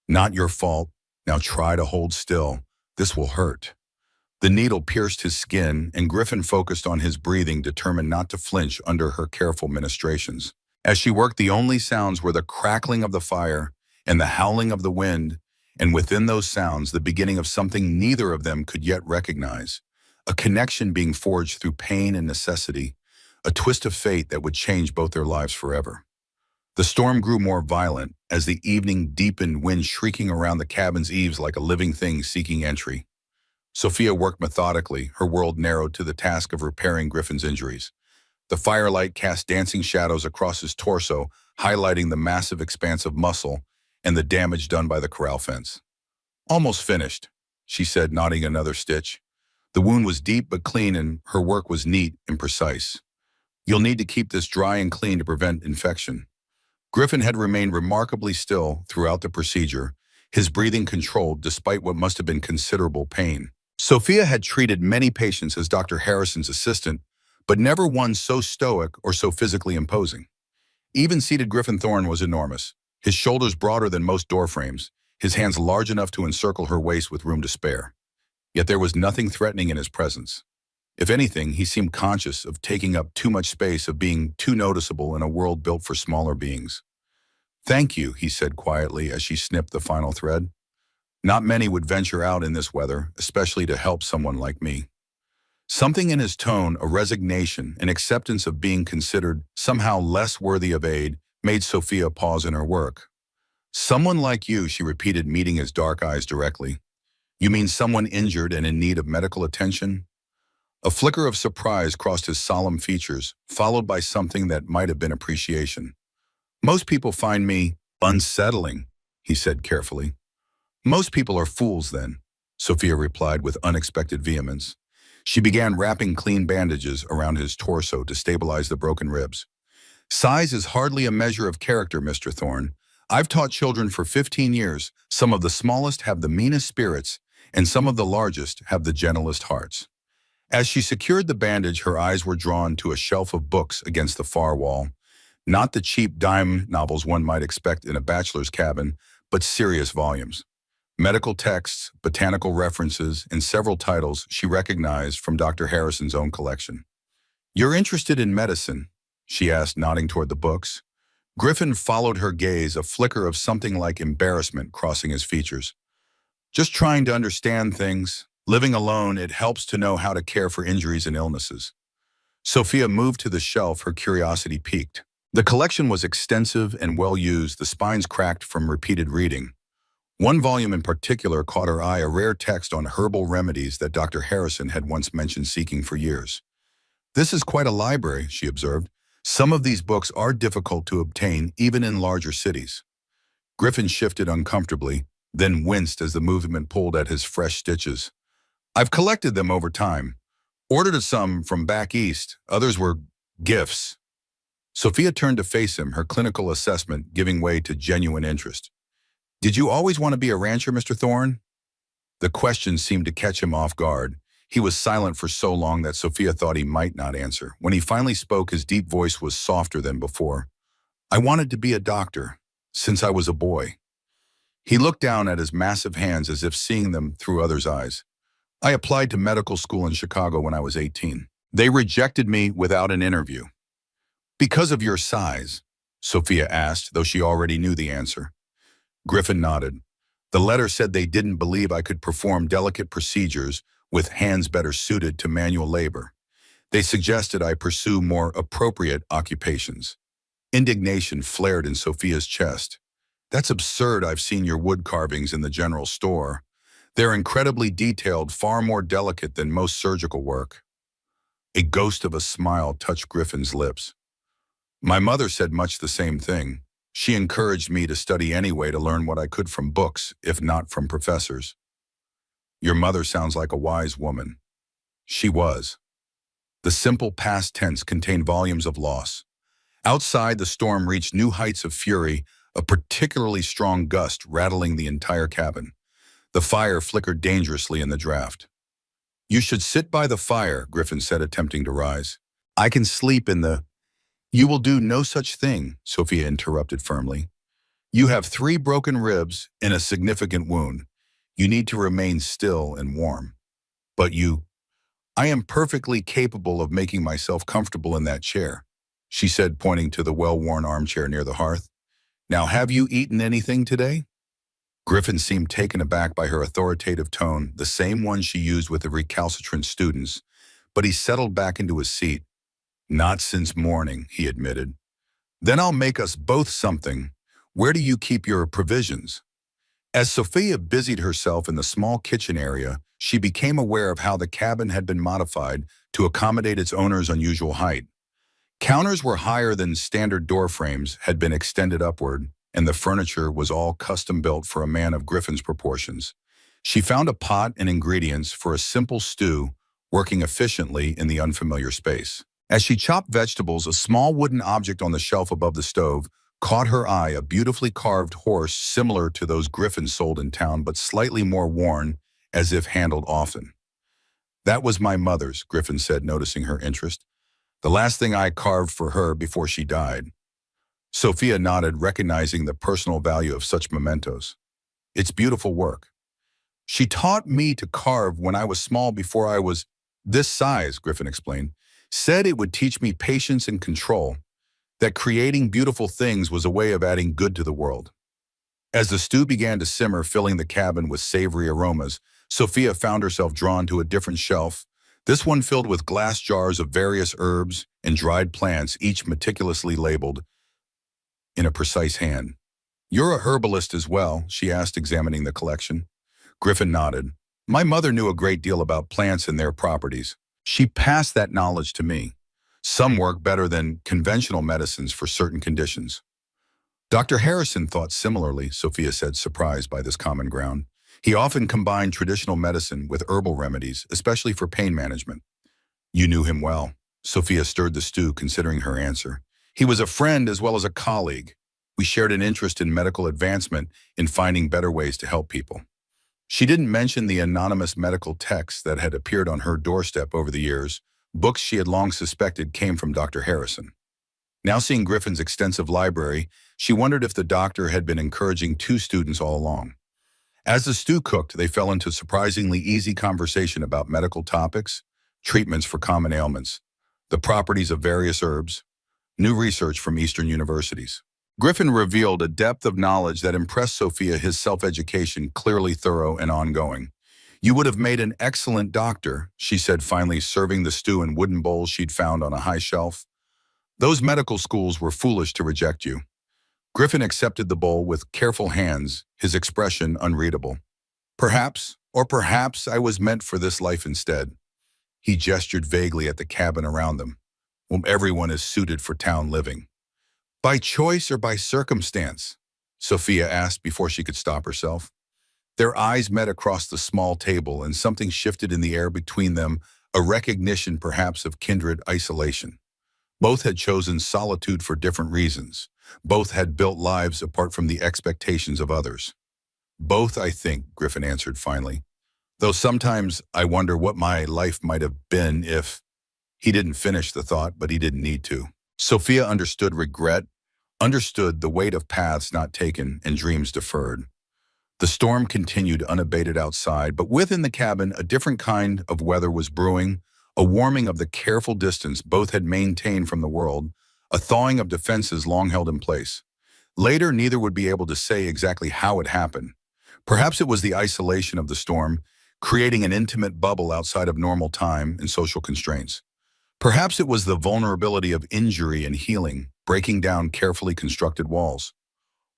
Not your fault. Now try to hold still. This will hurt. The needle pierced his skin, and Griffin focused on his breathing, determined not to flinch under her careful ministrations. As she worked, the only sounds were the crackling of the fire and the howling of the wind, and within those sounds, the beginning of something neither of them could yet recognize. A connection being forged through pain and necessity, a twist of fate that would change both their lives forever. The storm grew more violent as the evening deepened, wind shrieking around the cabin's eaves like a living thing seeking entry. Sophia worked methodically, her world narrowed to the task of repairing Griffin's injuries. The firelight cast dancing shadows across his torso, highlighting the massive expanse of muscle and the damage done by the corral fence. "Almost finished," she said, knotting another stitch. The wound was deep but clean, and her work was neat and precise. "You'll need to keep this dry and clean to prevent infection." Griffin had remained remarkably still throughout the procedure, his breathing controlled despite what must have been considerable pain. Sophia had treated many patients as Dr. Harrison's assistant, but never one so stoic or so physically imposing. Even-seated Griffin Thorne was enormous, his shoulders broader than most door frames, his hands large enough to encircle her waist with room to spare. Yet there was nothing threatening in his presence. If anything, he seemed conscious of taking up too much space, of being too noticeable in a world built for smaller beings. "Thank you," he said quietly as she snipped the final thread. "Not many would venture out in this weather, especially to help someone like me." Something in his tone, a resignation, an acceptance of being considered somehow less worthy of aid, made Sophia pause in her work. "Someone like you," she repeated, meeting his dark eyes directly. "You mean someone injured and in need of medical attention?" A flicker of surprise crossed his solemn features, followed by something that might have been appreciation. "Most people find me unsettling," he said carefully. "Most people are fools, then," Sophia replied with unexpected vehemence. She began wrapping clean bandages around his torso to stabilize the broken ribs. "Size is hardly a measure of character, Mr. Thorne. I've taught children for 15 years. Some of the smallest have the meanest spirits, and some of the largest have the gentlest hearts." As she secured the bandage, her eyes were drawn to a shelf of books against the far wall. Not the cheap dime novels one might expect in a bachelor's cabin, but serious volumes. Medical texts, botanical references, and several titles she recognized from Dr. Harrison's own collection. "You're interested in medicine?" she asked, nodding toward the books. Griffin followed her gaze, a flicker of something like embarrassment crossing his features. "Just trying to understand things. Living alone, it helps to know how to care for injuries and illnesses." Sophia moved to the shelf, her curiosity piqued. The collection was extensive and well used, the spines cracked from repeated reading. One volume in particular caught her eye, a rare text on herbal remedies that Dr. Harrison had once mentioned seeking for years. "This is quite a library," she observed. "Some of these books are difficult to obtain, even in larger cities." Griffin shifted uncomfortably, then winced as the movement pulled at his fresh stitches. "I've collected them over time. Ordered some from back east, others were gifts." Sophia turned to face him, her clinical assessment giving way to genuine interest. "Did you always want to be a rancher, Mr. Thorne?" The question seemed to catch him off guard. He was silent for so long that Sophia thought he might not answer. When he finally spoke, his deep voice was softer than before. "I wanted to be a doctor, since I was a boy." He looked down at his massive hands as if seeing them through others' eyes. "I applied to medical school in Chicago when I was 18. They rejected me without an interview." "Because of your size?" Sophia asked, though she already knew the answer. Griffin nodded. "The letter said they didn't believe I could perform delicate procedures with hands better suited to manual labor. They suggested I pursue more appropriate occupations." Indignation flared in Sophia's chest. "That's absurd. I've seen your wood carvings in the general store. They're incredibly detailed, far more delicate than most surgical work." A ghost of a smile touched Griffin's lips. "My mother said much the same thing. She encouraged me to study anyway, to learn what I could from books, if not from professors." "Your mother sounds like a wise woman." She was. The simple past tense contained volumes of loss. Outside, the storm reached new heights of fury, a particularly strong gust rattling the entire cabin. The fire flickered dangerously in the draft. "You should sit by the fire," Griffin said, attempting to rise. "I can sleep in the—" "You will do no such thing," Sophia interrupted firmly. "You have 3 broken ribs and a significant wound. You need to remain still and warm." "But you—" "I am perfectly capable of making myself comfortable in that chair," she said, pointing to the well-worn armchair near the hearth. "Now, have you eaten anything today?" Griffin seemed taken aback by her authoritative tone, the same one she used with the recalcitrant students, but he settled back into his seat. "Not since morning," he admitted. "Then I'll make us both something. Where do you keep your provisions?" As Sophia busied herself in the small kitchen area, she became aware of how the cabin had been modified to accommodate its owner's unusual height. Counters were higher than standard door frames, had been extended upward, and the furniture was all custom-built for a man of Griffin's proportions. She found a pot and ingredients for a simple stew, working efficiently in the unfamiliar space. As she chopped vegetables, a small wooden object on the shelf above the stove caught her eye, a beautifully carved horse similar to those Griffin sold in town, but slightly more worn, as if handled often. "That was my mother's," Griffin said, noticing her interest. "The last thing I carved for her before she died." Sophia nodded, recognizing the personal value of such mementos. "It's beautiful work. She taught me to carve when I was small before I was this size," Griffin explained. "Said it would teach me patience and control, that creating beautiful things was a way of adding good to the world." As the stew began to simmer, filling the cabin with savory aromas, Sophia found herself drawn to a different shelf, this one filled with glass jars of various herbs and dried plants, each meticulously labeled in a precise hand. "You're a herbalist as well?" she asked, examining the collection. Griffin nodded. "My mother knew a great deal about plants and their properties. She passed that knowledge to me. Some work better than conventional medicines for certain conditions." Dr. Harrison thought similarly, Sophia said, surprised by this common ground. "He often combined traditional medicine with herbal remedies, especially for pain management." "You knew him well." Sophia stirred the stew, considering her answer. "He was a friend as well as a colleague. We shared an interest in medical advancement, in finding better ways to help people." She didn't mention the anonymous medical texts that had appeared on her doorstep over the years, books she had long suspected came from Dr. Harrison. Now seeing Griffin's extensive library, she wondered if the doctor had been encouraging two students all along. As the stew cooked, they fell into surprisingly easy conversation about medical topics, treatments for common ailments, the properties of various herbs, new research from Eastern universities. Griffin revealed a depth of knowledge that impressed Sophia, his self-education clearly thorough and ongoing. "You would have made an excellent doctor," she said, finally serving the stew in wooden bowls she'd found on a high shelf. "Those medical schools were foolish to reject you." Griffin accepted the bowl with careful hands, his expression unreadable. "Perhaps, or perhaps I was meant for this life instead." He gestured vaguely at the cabin around them. "Well, everyone is suited for town living." "By choice or by circumstance?" Sophia asked before she could stop herself. Their eyes met across the small table, and something shifted in the air between them, a recognition perhaps of kindred isolation. Both had chosen solitude for different reasons. Both had built lives apart from the expectations of others. "Both, I think," Griffin answered finally. "Though sometimes I wonder what my life might have been if—" He didn't finish the thought, but he didn't need to. Sophia understood regret, understood the weight of paths not taken and dreams deferred. The storm continued unabated outside, but within the cabin a different kind of weather was brewing, a warming of the careful distance both had maintained from the world, a thawing of defenses long held in place. Later, neither would be able to say exactly how it happened. Perhaps it was the isolation of the storm, creating an intimate bubble outside of normal time and social constraints. Perhaps it was the vulnerability of injury and healing, breaking down carefully constructed walls.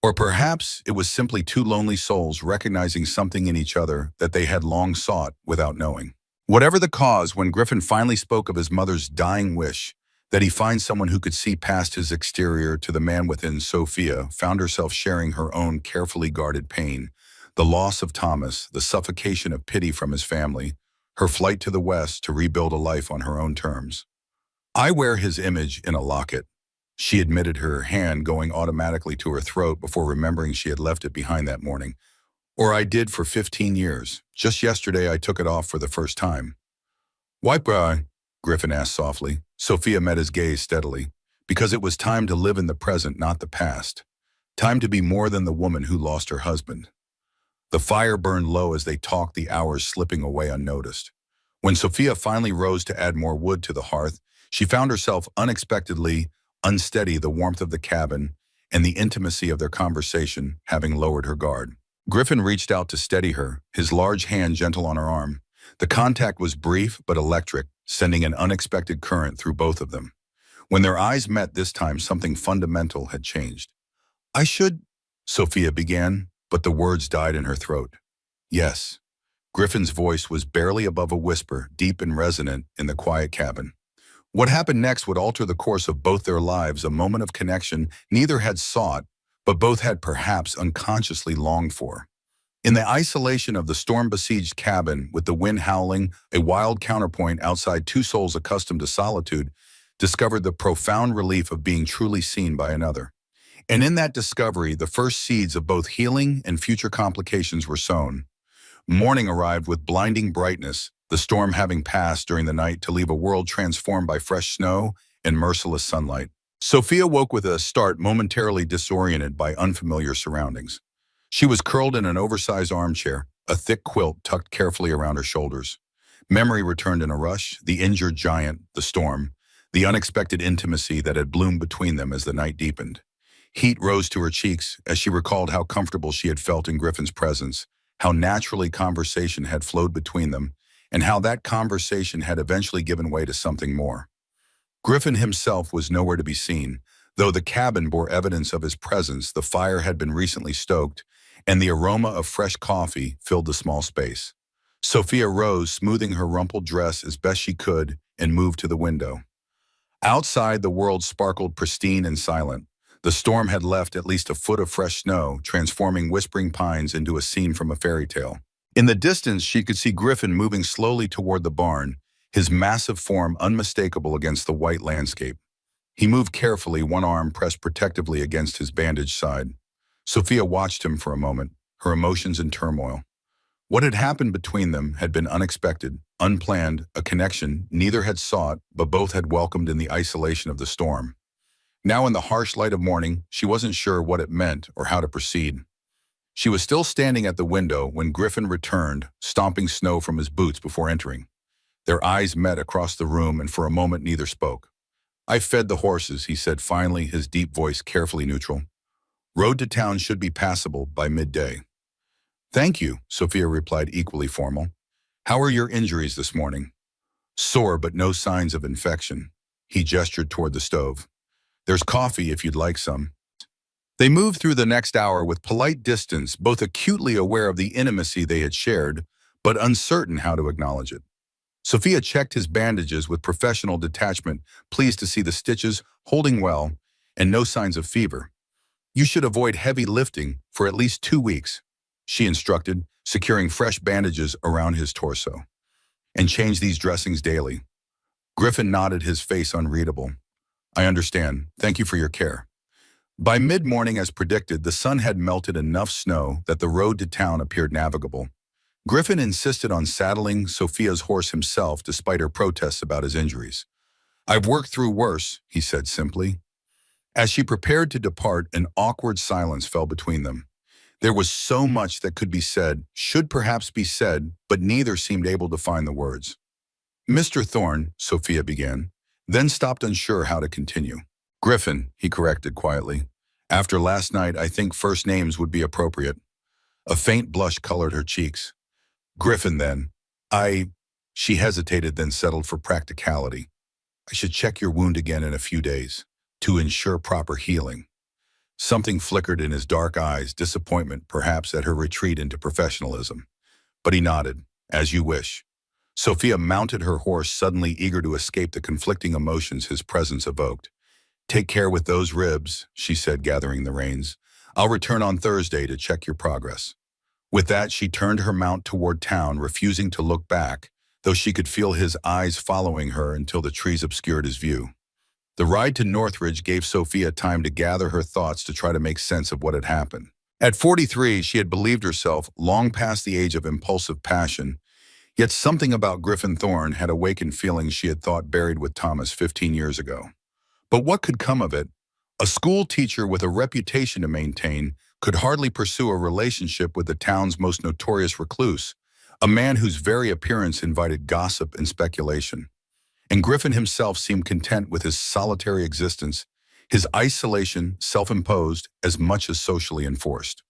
Or perhaps it was simply two lonely souls recognizing something in each other that they had long sought without knowing. Whatever the cause, when Griffin finally spoke of his mother's dying wish, that he find someone who could see past his exterior to the man within, Sophia found herself sharing her own carefully guarded pain, the loss of Thomas, the suffocation of pity from his family, her flight to the West to rebuild a life on her own terms. "I wear his image in a locket," she admitted, her hand going automatically to her throat before remembering she had left it behind that morning. "Or I did for 15 years. Just yesterday I took it off for the first time." "Why, bro?" Griffin asked softly. Sophia met his gaze steadily. "Because it was time to live in the present, not the past. Time to be more than the woman who lost her husband." The fire burned low as they talked, the hours slipping away unnoticed. When Sophia finally rose to add more wood to the hearth, she found herself unexpectedly unsteady, the warmth of the cabin and the intimacy of their conversation having lowered her guard. Griffin reached out to steady her, his large hand gentle on her arm. The contact was brief but electric, sending an unexpected current through both of them. When their eyes met this time, something fundamental had changed. "I should—" Sophia began, but the words died in her throat. "Yes." Griffin's voice was barely above a whisper, deep and resonant in the quiet cabin. What happened next would alter the course of both their lives, a moment of connection neither had sought, but both had perhaps unconsciously longed for. In the isolation of the storm-besieged cabin, with the wind howling, a wild counterpoint outside, two souls accustomed to solitude discovered the profound relief of being truly seen by another. And in that discovery, the first seeds of both healing and future complications were sown. Morning arrived with blinding brightness, the storm having passed during the night to leave a world transformed by fresh snow and merciless sunlight. Sophia woke with a start, momentarily disoriented by unfamiliar surroundings. She was curled in an oversized armchair, a thick quilt tucked carefully around her shoulders. Memory returned in a rush, the injured giant, the storm, the unexpected intimacy that had bloomed between them as the night deepened. Heat rose to her cheeks as she recalled how comfortable she had felt in Griffin's presence, how naturally conversation had flowed between them, and how that conversation had eventually given way to something more. Griffin himself was nowhere to be seen, though the cabin bore evidence of his presence. The fire had been recently stoked, and the aroma of fresh coffee filled the small space. Sophia rose, smoothing her rumpled dress as best she could, and moved to the window. Outside, the world sparkled pristine and silent. The storm had left at least a foot of fresh snow, transforming whispering pines into a scene from a fairy tale. In the distance, she could see Griffin moving slowly toward the barn, his massive form unmistakable against the white landscape. He moved carefully, one arm pressed protectively against his bandaged side. Sophia watched him for a moment, her emotions in turmoil. What had happened between them had been unexpected, unplanned, a connection neither had sought, but both had welcomed in the isolation of the storm. Now, in the harsh light of morning, she wasn't sure what it meant or how to proceed. She was still standing at the window when Griffin returned, stomping snow from his boots before entering. Their eyes met across the room, and for a moment neither spoke. "I fed the horses," he said finally, his deep voice carefully neutral. "Road to town should be passable by midday." "Thank you," Sophia replied, equally formal. "How are your injuries this morning?" "Sore, but no signs of infection." He gestured toward the stove. "There's coffee if you'd like some." They moved through the next hour with polite distance, both acutely aware of the intimacy they had shared, but uncertain how to acknowledge it. Sophia checked his bandages with professional detachment, pleased to see the stitches holding well and no signs of fever. "You should avoid heavy lifting for at least 2 weeks," she instructed, securing fresh bandages around his torso. "And change these dressings daily." Griffin nodded, his face unreadable. "I understand. Thank you for your care." By mid-morning, as predicted, the sun had melted enough snow that the road to town appeared navigable. Griffin insisted on saddling Sophia's horse himself despite her protests about his injuries. "I've worked through worse," he said simply. As she prepared to depart, an awkward silence fell between them. There was so much that could be said, should perhaps be said, but neither seemed able to find the words. "Mr. Thorne," Sophia began, then stopped, unsure how to continue. "Griffin," he corrected quietly. "After last night, I think first names would be appropriate." A faint blush colored her cheeks. "Griffin, then. She hesitated, then settled for practicality. "I should check your wound again in a few days, to ensure proper healing." Something flickered in his dark eyes, disappointment perhaps at her retreat into professionalism. But he nodded. "As you wish." Sophia mounted her horse, suddenly eager to escape the conflicting emotions his presence evoked. "Take care with those ribs," she said, gathering the reins. "I'll return on Thursday to check your progress." With that, she turned her mount toward town, refusing to look back, though she could feel his eyes following her until the trees obscured his view. The ride to Northridge gave Sophia time to gather her thoughts, to try to make sense of what had happened. At 43, she had believed herself long past the age of impulsive passion, yet something about Griffin Thorne had awakened feelings she had thought buried with Thomas 15 years ago. But what could come of it? A school teacher with a reputation to maintain could hardly pursue a relationship with the town's most notorious recluse, a man whose very appearance invited gossip and speculation. And Griffin himself seemed content with his solitary existence, his isolation self-imposed as much as socially enforced.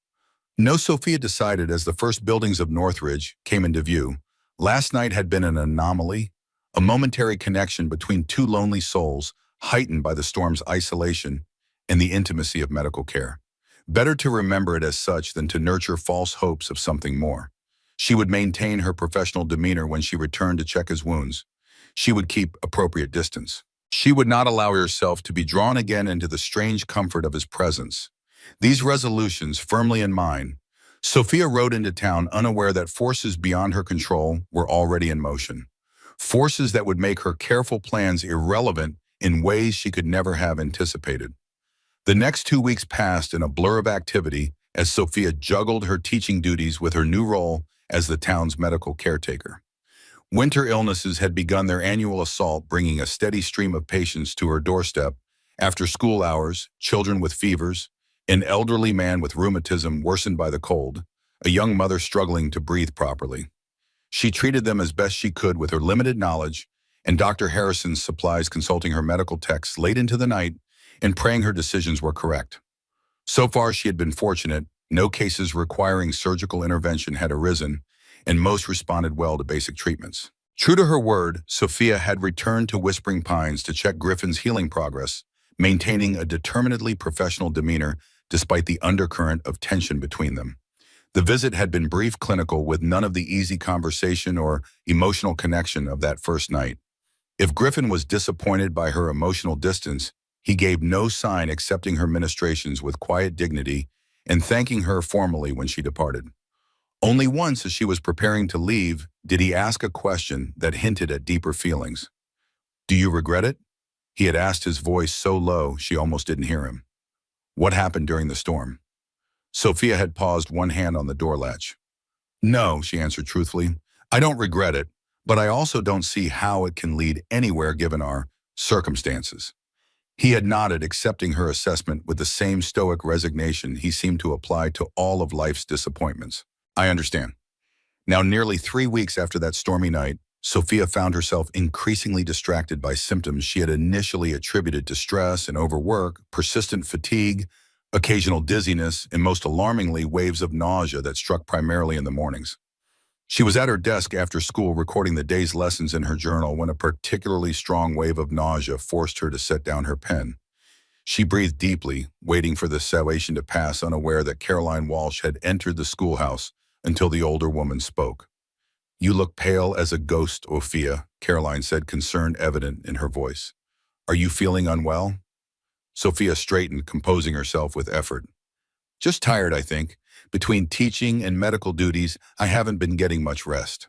No, Sophia decided as the first buildings of Northridge came into view. Last night had been an anomaly, a momentary connection between two lonely souls, heightened by the storm's isolation and the intimacy of medical care. Better to remember it as such than to nurture false hopes of something more. She would maintain her professional demeanor when she returned to check his wounds. She would keep appropriate distance. She would not allow herself to be drawn again into the strange comfort of his presence. These resolutions firmly in mind, Sophia rode into town unaware that forces beyond her control were already in motion. Forces that would make her careful plans irrelevant in ways she could never have anticipated. The next 2 weeks passed in a blur of activity as Sophia juggled her teaching duties with her new role as the town's medical caretaker. Winter illnesses had begun their annual assault, bringing a steady stream of patients to her doorstep. After school hours, children with fevers, an elderly man with rheumatism worsened by the cold, a young mother struggling to breathe properly. She treated them as best she could with her limited knowledge, and Dr. Harrison's supplies consulting her medical texts late into the night and praying her decisions were correct. So far, she had been fortunate. No cases requiring surgical intervention had arisen, and most responded well to basic treatments. True to her word, Sophia had returned to Whispering Pines to check Griffin's healing progress, maintaining a determinedly professional demeanor despite the undercurrent of tension between them. The visit had been brief, clinical, with none of the easy conversation or emotional connection of that first night. If Griffin was disappointed by her emotional distance, he gave no sign, accepting her ministrations with quiet dignity and thanking her formally when she departed. Only once, as she was preparing to leave, did he ask a question that hinted at deeper feelings. "Do you regret it?" He had asked, his voice so low she almost didn't hear him. "What happened during the storm?" Sophia had paused, one hand on the door latch. "No," she answered truthfully. "I don't regret it, but I also don't see how it can lead anywhere given our circumstances." He had nodded, accepting her assessment with the same stoic resignation he seemed to apply to all of life's disappointments. "I understand." Now, nearly 3 weeks after that stormy night, Sophia found herself increasingly distracted by symptoms she had initially attributed to stress and overwork, persistent fatigue, occasional dizziness, and most alarmingly, waves of nausea that struck primarily in the mornings. She was at her desk after school recording the day's lessons in her journal when a particularly strong wave of nausea forced her to set down her pen. She breathed deeply, waiting for the sensation to pass, unaware that Caroline Walsh had entered the schoolhouse until the older woman spoke. "You look pale as a ghost, Sophia," Caroline said, concern evident in her voice. "Are you feeling unwell?" Sophia straightened, composing herself with effort. "Just tired, I think. Between teaching and medical duties, I haven't been getting much rest."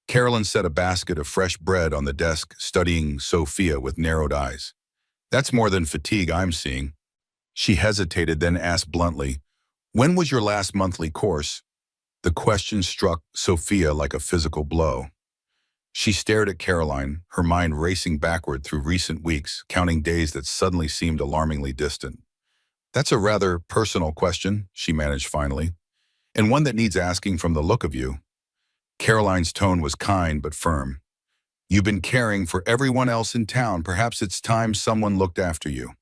Carolyn set a basket of fresh bread on the desk, studying Sophia with narrowed eyes. "That's more than fatigue I'm seeing." She hesitated, then asked bluntly, "When was your last monthly course?" The question struck Sophia like a physical blow. She stared at Caroline, her mind racing backward through recent weeks, counting days that suddenly seemed alarmingly distant. "That's a rather personal question," she managed finally, "and one that needs asking from the look of you." Caroline's tone was kind but firm. "You've been caring for everyone else in town. Perhaps it's time someone looked after you."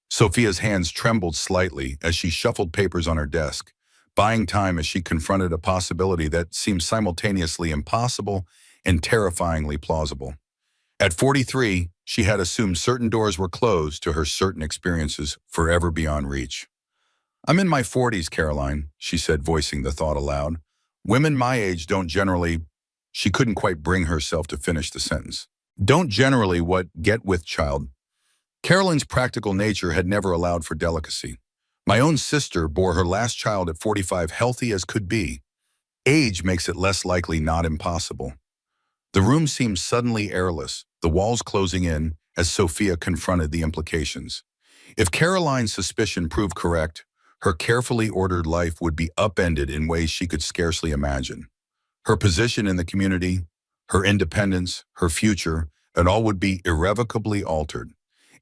Sophia's hands trembled slightly as she shuffled papers on her desk, buying time as she confronted a possibility that seemed simultaneously impossible and terrifyingly plausible. At 43, she had assumed certain doors were closed to her, certain experiences forever beyond reach. "I'm in my 40s, Caroline," she said, voicing the thought aloud. "Women my age don't generally—" She couldn't quite bring herself to finish the sentence. "Don't generally what? Get with child." Caroline's practical nature had never allowed for delicacy. "My own sister bore her last child at 45, healthy as could be. Age makes it less likely, not impossible." The room seemed suddenly airless, the walls closing in as Sophia confronted the implications. If Caroline's suspicion proved correct, her carefully ordered life would be upended in ways she could scarcely imagine. Her position in the community, her independence, her future, it all would be irrevocably altered.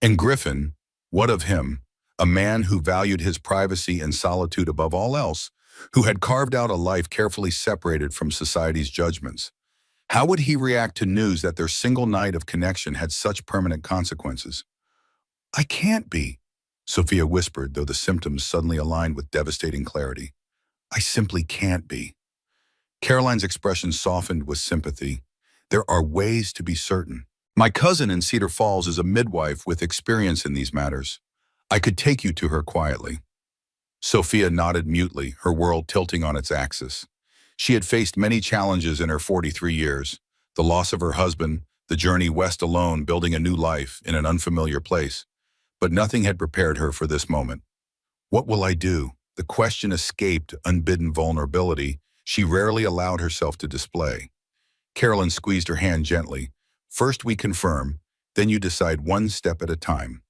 And Griffin, what of him? A man who valued his privacy and solitude above all else, who had carved out a life carefully separated from society's judgments. How would he react to news that their single night of connection had such permanent consequences? "I can't be," Sophia whispered, though the symptoms suddenly aligned with devastating clarity. "I simply can't be." Caroline's expression softened with sympathy. "There are ways to be certain. My cousin in Cedar Falls is a midwife with experience in these matters. I could take you to her quietly." Sophia nodded mutely, her world tilting on its axis. She had faced many challenges in her 43 years: the loss of her husband, the journey west alone, building a new life in an unfamiliar place. But nothing had prepared her for this moment. What will I do? The question escaped unbidden vulnerability she rarely allowed herself to display. Carolyn squeezed her hand gently. First we confirm, then you decide one step at a time.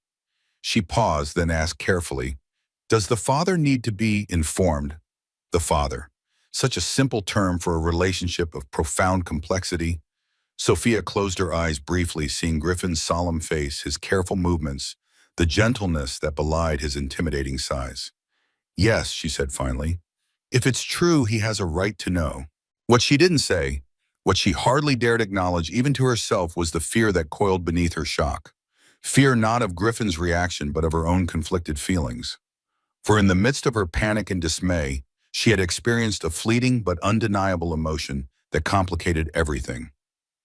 She paused, then asked carefully, does the father need to be informed? The father. Such a simple term for a relationship of profound complexity. Sophia closed her eyes briefly, seeing Griffin's solemn face, his careful movements, the gentleness that belied his intimidating size. Yes, she said finally. If it's true, he has a right to know. What she didn't say, what she hardly dared acknowledge even to herself, was the fear that coiled beneath her shock. Fear not of Griffin's reaction, but of her own conflicted feelings. For in the midst of her panic and dismay, she had experienced a fleeting but undeniable emotion that complicated everything.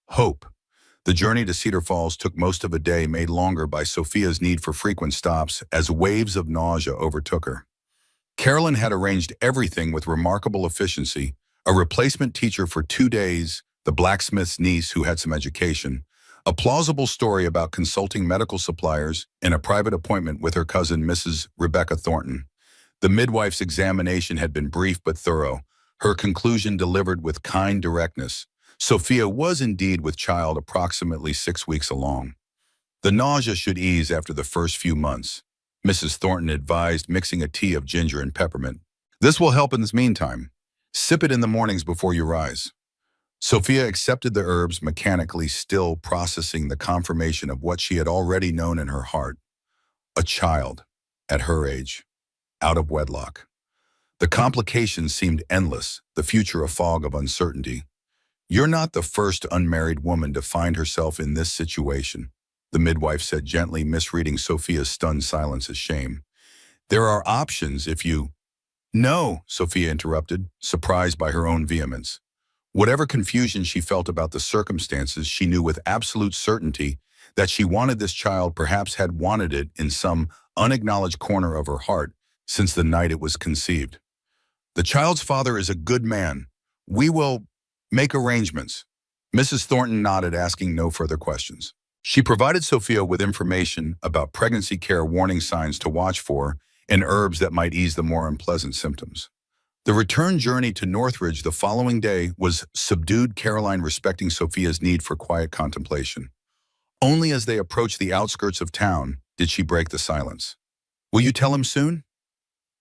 Hope. The journey to Cedar Falls took most of a day, made longer by Sophia's need for frequent stops as waves of nausea overtook her. Carolyn had arranged everything with remarkable efficiency: a replacement teacher for 2 days, the blacksmith's niece who had some education, a plausible story about consulting medical suppliers, and a private appointment with her cousin, Mrs. Rebecca Thornton. The midwife's examination had been brief but thorough, her conclusion delivered with kind directness. Sophia was indeed with child approximately 6 weeks along. The nausea should ease after the first few months. Mrs. Thornton advised mixing a tea of ginger and peppermint. This will help in the meantime. Sip it in the mornings before you rise. Sophia accepted the herbs mechanically, still processing the confirmation of what she had already known in her heart. A child, at her age, out of wedlock. The complications seemed endless, the future a fog of uncertainty. You're not the first unmarried woman to find herself in this situation, the midwife said gently, misreading Sophia's stunned silence as shame. There are options if you— No, Sophia interrupted, surprised by her own vehemence. Whatever confusion she felt about the circumstances, she knew with absolute certainty that she wanted this child, perhaps had wanted it in some unacknowledged corner of her heart since the night it was conceived. The child's father is a good man. We will make arrangements. Mrs. Thornton nodded, asking no further questions. She provided Sophia with information about pregnancy care, warning signs to watch for, and herbs that might ease the more unpleasant symptoms. The return journey to Northridge the following day was subdued, Caroline respecting Sophia's need for quiet contemplation. Only as they approached the outskirts of town did she break the silence. Will you tell him soon?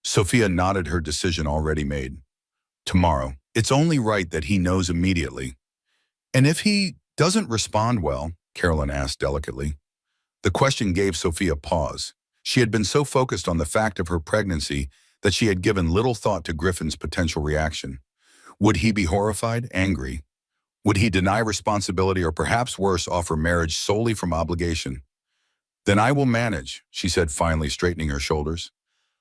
Sophia nodded, her decision already made. Tomorrow. It's only right that he knows immediately. And if he doesn't respond well? Caroline asked delicately. The question gave Sophia pause. She had been so focused on the fact of her pregnancy that she had given little thought to Griffin's potential reaction. Would he be horrified, angry? Would he deny responsibility, or perhaps worse, offer marriage solely from obligation? Then I will manage, she said finally, straightening her shoulders.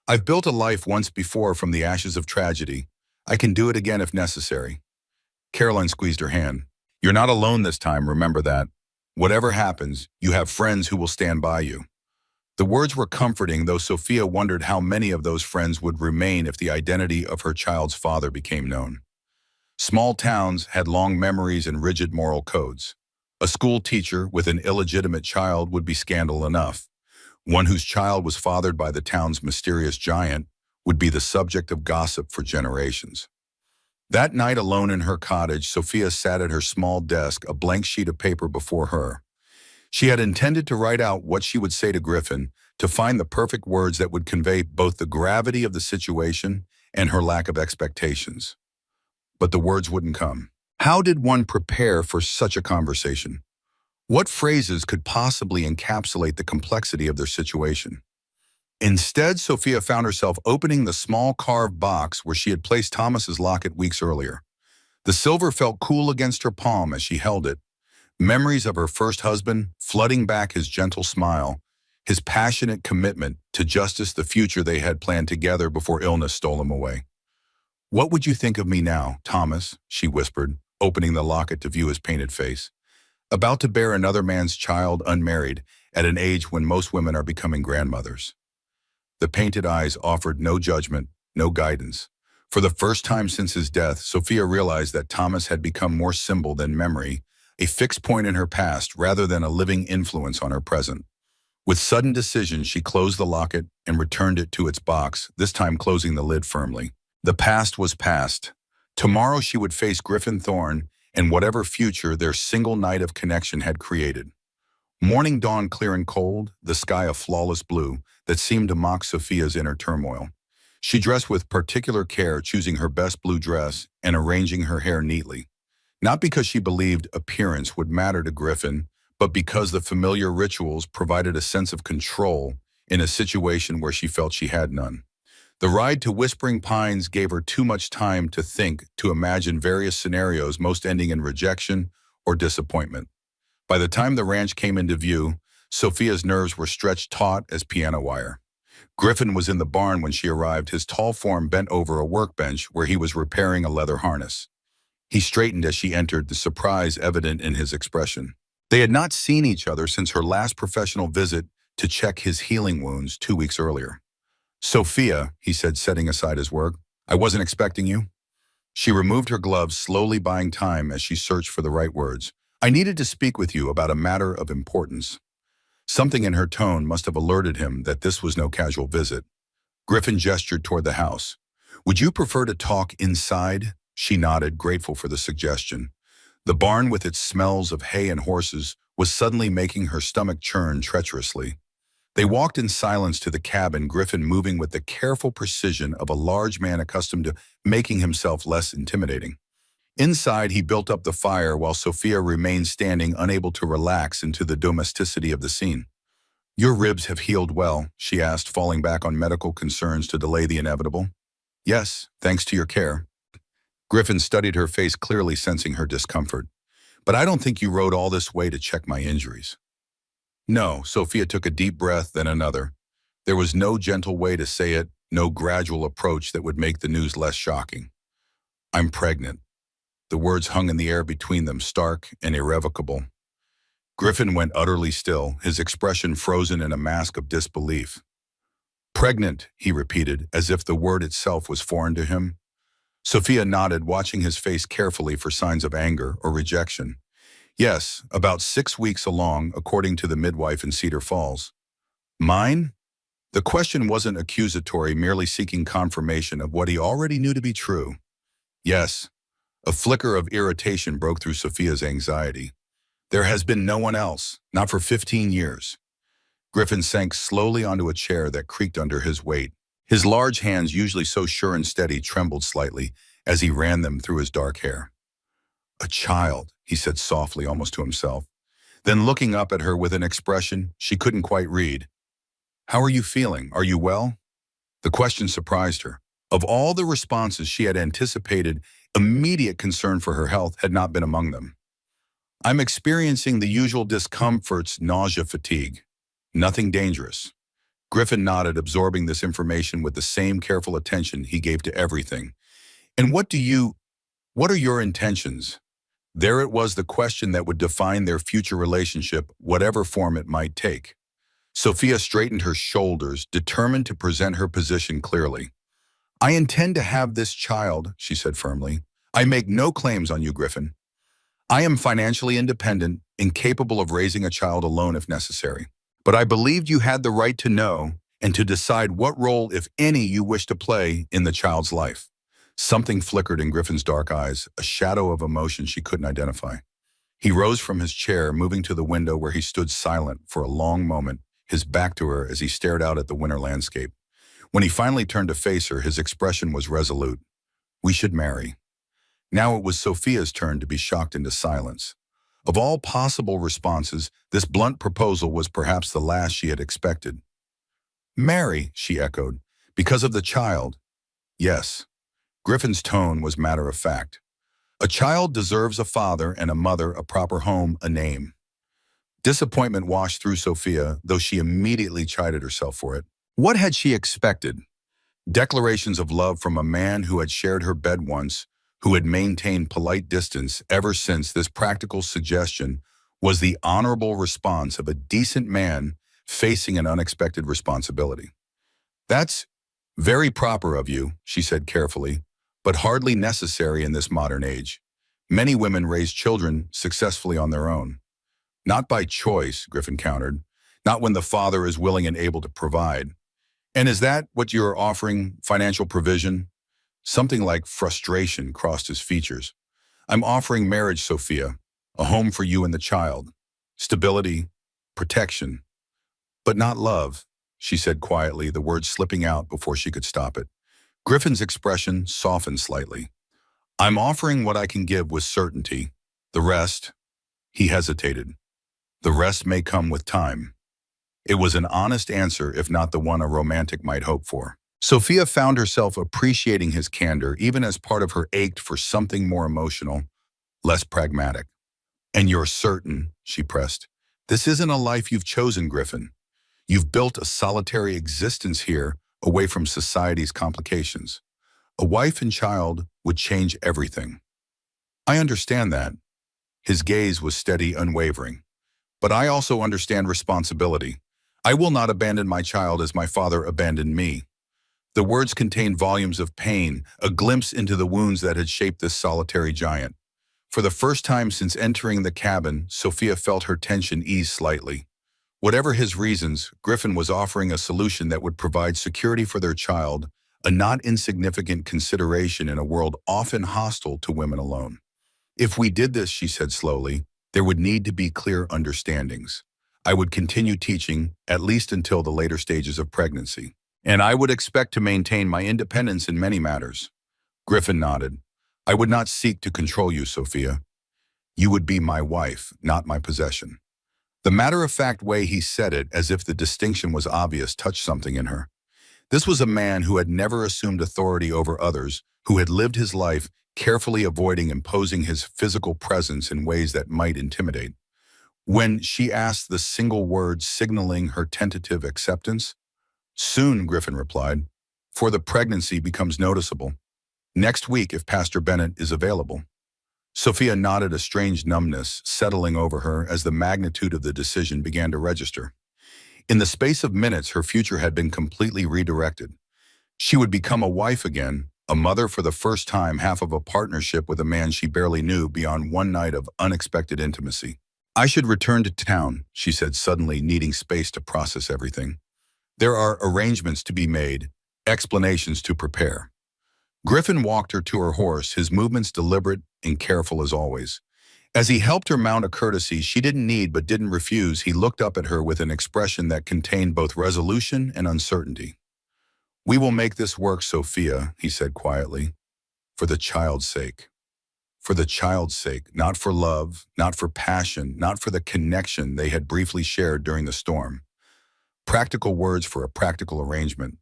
I've built a life once before from the ashes of tragedy. I can do it again if necessary. Caroline squeezed her hand. You're not alone this time, remember that. Whatever happens, you have friends who will stand by you. The words were comforting, though Sophia wondered how many of those friends would remain if the identity of her child's father became known. Small towns had long memories and rigid moral codes. A school teacher with an illegitimate child would be scandal enough. One whose child was fathered by the town's mysterious giant would be the subject of gossip for generations. That night, alone in her cottage, Sophia sat at her small desk, a blank sheet of paper before her. She had intended to write out what she would say to Griffin, to find the perfect words that would convey both the gravity of the situation and her lack of expectations. But the words wouldn't come. How did one prepare for such a conversation? What phrases could possibly encapsulate the complexity of their situation? Instead, Sophia found herself opening the small carved box where she had placed Thomas's locket weeks earlier. The silver felt cool against her palm as she held it. Memories of her first husband flooding back, his gentle smile, his passionate commitment to justice, the future they had planned together before illness stole him away. What would you think of me now, Thomas? She whispered, opening the locket to view his painted face. About to bear another man's child, unmarried, at an age when most women are becoming grandmothers. The painted eyes offered no judgment, no guidance. For the first time since his death, Sophia realized that Thomas had become more symbol than memory, a fixed point in her past rather than a living influence on her present. With sudden decision, she closed the locket and returned it to its box, this time closing the lid firmly. The past was past. Tomorrow she would face Griffin Thorne and whatever future their single night of connection had created. Morning dawned clear and cold, the sky a flawless blue that seemed to mock Sophia's inner turmoil. She dressed with particular care, choosing her best blue dress and arranging her hair neatly. Not because she believed appearance would matter to Griffin, but because the familiar rituals provided a sense of control in a situation where she felt she had none. The ride to Whispering Pines gave her too much time to think, to imagine various scenarios, most ending in rejection or disappointment. By the time the ranch came into view, Sophia's nerves were stretched taut as piano wire. Griffin was in the barn when she arrived, his tall form bent over a workbench where he was repairing a leather harness. He straightened as she entered, the surprise evident in his expression. They had not seen each other since her last professional visit to check his healing wounds 2 weeks earlier. "Sophia," he said, setting aside his work, "I wasn't expecting you." She removed her gloves, slowly buying time as she searched for the right words. "I needed to speak with you about a matter of importance." Something in her tone must have alerted him that this was no casual visit. Griffin gestured toward the house. "Would you prefer to talk inside?" She nodded, grateful for the suggestion. The barn, with its smells of hay and horses, was suddenly making her stomach churn treacherously. They walked in silence to the cabin, Griffin moving with the careful precision of a large man accustomed to making himself less intimidating. Inside, he built up the fire while Sophia remained standing, unable to relax into the domesticity of the scene. "Your ribs have healed well?" she asked, falling back on medical concerns to delay the inevitable. "Yes, thanks to your care." Griffin studied her face, clearly sensing her discomfort. "But I don't think you rode all this way to check my injuries." "No," Sophia took a deep breath, then another. There was no gentle way to say it, no gradual approach that would make the news less shocking. "I'm pregnant." The words hung in the air between them, stark and irrevocable. Griffin went utterly still, his expression frozen in a mask of disbelief. "Pregnant," he repeated, as if the word itself was foreign to him. Sophia nodded, watching his face carefully for signs of anger or rejection. "Yes, about 6 weeks along, according to the midwife in Cedar Falls." "Mine?" The question wasn't accusatory, merely seeking confirmation of what he already knew to be true. "Yes." A flicker of irritation broke through Sophia's anxiety. "There has been no one else, not for 15 years. Griffin sank slowly onto a chair that creaked under his weight. His large hands, usually so sure and steady, trembled slightly as he ran them through his dark hair. "A child," he said softly, almost to himself. Then, looking up at her with an expression she couldn't quite read. "How are you feeling? Are you well?" The question surprised her. Of all the responses she had anticipated, immediate concern for her health had not been among them. "I'm experiencing the usual discomforts, nausea, fatigue. Nothing dangerous." Griffin nodded, absorbing this information with the same careful attention he gave to everything. "And what are your intentions?" There it was, the question that would define their future relationship, whatever form it might take. Sophia straightened her shoulders, determined to present her position clearly. "I intend to have this child," she said firmly. "I make no claims on you, Griffin. I am financially independent and capable of raising a child alone if necessary. But I believed you had the right to know and to decide what role, if any, you wish to play in the child's life." Something flickered in Griffin's dark eyes, a shadow of emotion she couldn't identify. He rose from his chair, moving to the window where he stood silent for a long moment, his back to her as he stared out at the winter landscape. When he finally turned to face her, his expression was resolute. "We should marry." Now it was Sophia's turn to be shocked into silence. Of all possible responses, this blunt proposal was perhaps the last she had expected. "Marry," she echoed. "Because of the child?" "Yes." Griffin's tone was matter of fact. "A child deserves a father and a mother, a proper home, a name." Disappointment washed through Sophia, though she immediately chided herself for it. What had she expected? Declarations of love from a man who had shared her bed once, who had maintained polite distance ever since. This practical suggestion was the honorable response of a decent man facing an unexpected responsibility. "That's very proper of you," she said carefully, "but hardly necessary in this modern age. Many women raise children successfully on their own. Not by choice, Griffin countered. Not when the father is willing and able to provide. And is that what you're offering, financial provision? Something like frustration crossed his features. I'm offering marriage, Sophia, a home for you and the child, stability, protection, but not love, she said quietly, the words slipping out before she could stop it. Griffin's expression softened slightly. I'm offering what I can give with certainty. The rest, he hesitated. The rest may come with time. It was an honest answer, if not the one a romantic might hope for. Sophia found herself appreciating his candor, even as part of her ached for something more emotional, less pragmatic. And you're certain, she pressed. This isn't a life you've chosen, Griffin. You've built a solitary existence here, away from society's complications. A wife and child would change everything. I understand that. His gaze was steady, unwavering. But I also understand responsibility. I will not abandon my child as my father abandoned me. The words contained volumes of pain, a glimpse into the wounds that had shaped this solitary giant. For the first time since entering the cabin, Sophia felt her tension ease slightly. Whatever his reasons, Griffin was offering a solution that would provide security for their child, a not insignificant consideration in a world often hostile to women alone. If we did this, she said slowly, there would need to be clear understandings. I would continue teaching, at least until the later stages of pregnancy. And I would expect to maintain my independence in many matters. Griffin nodded. I would not seek to control you, Sophia. You would be my wife, not my possession. The matter-of-fact way he said it, as if the distinction was obvious, touched something in her. This was a man who had never assumed authority over others, who had lived his life carefully avoiding imposing his physical presence in ways that might intimidate. When she asked the single word signaling her tentative acceptance, soon, Griffin replied, for the pregnancy becomes noticeable. Next week, if Pastor Bennett is available. Sophia nodded, a strange numbness settling over her as the magnitude of the decision began to register. In the space of minutes, her future had been completely redirected. She would become a wife again, a mother for the first time, half of a partnership with a man she barely knew beyond one night of unexpected intimacy. I should return to town, she said, suddenly needing space to process everything. There are arrangements to be made, explanations to prepare. Griffin walked her to her horse, his movements deliberate and careful as always. As he helped her mount a courtesy she didn't need but didn't refuse, he looked up at her with an expression that contained both resolution and uncertainty. We will make this work, Sophia, he said quietly, for the child's sake. For the child's sake, not for love, not for passion, not for the connection they had briefly shared during the storm. Practical words for a practical arrangement.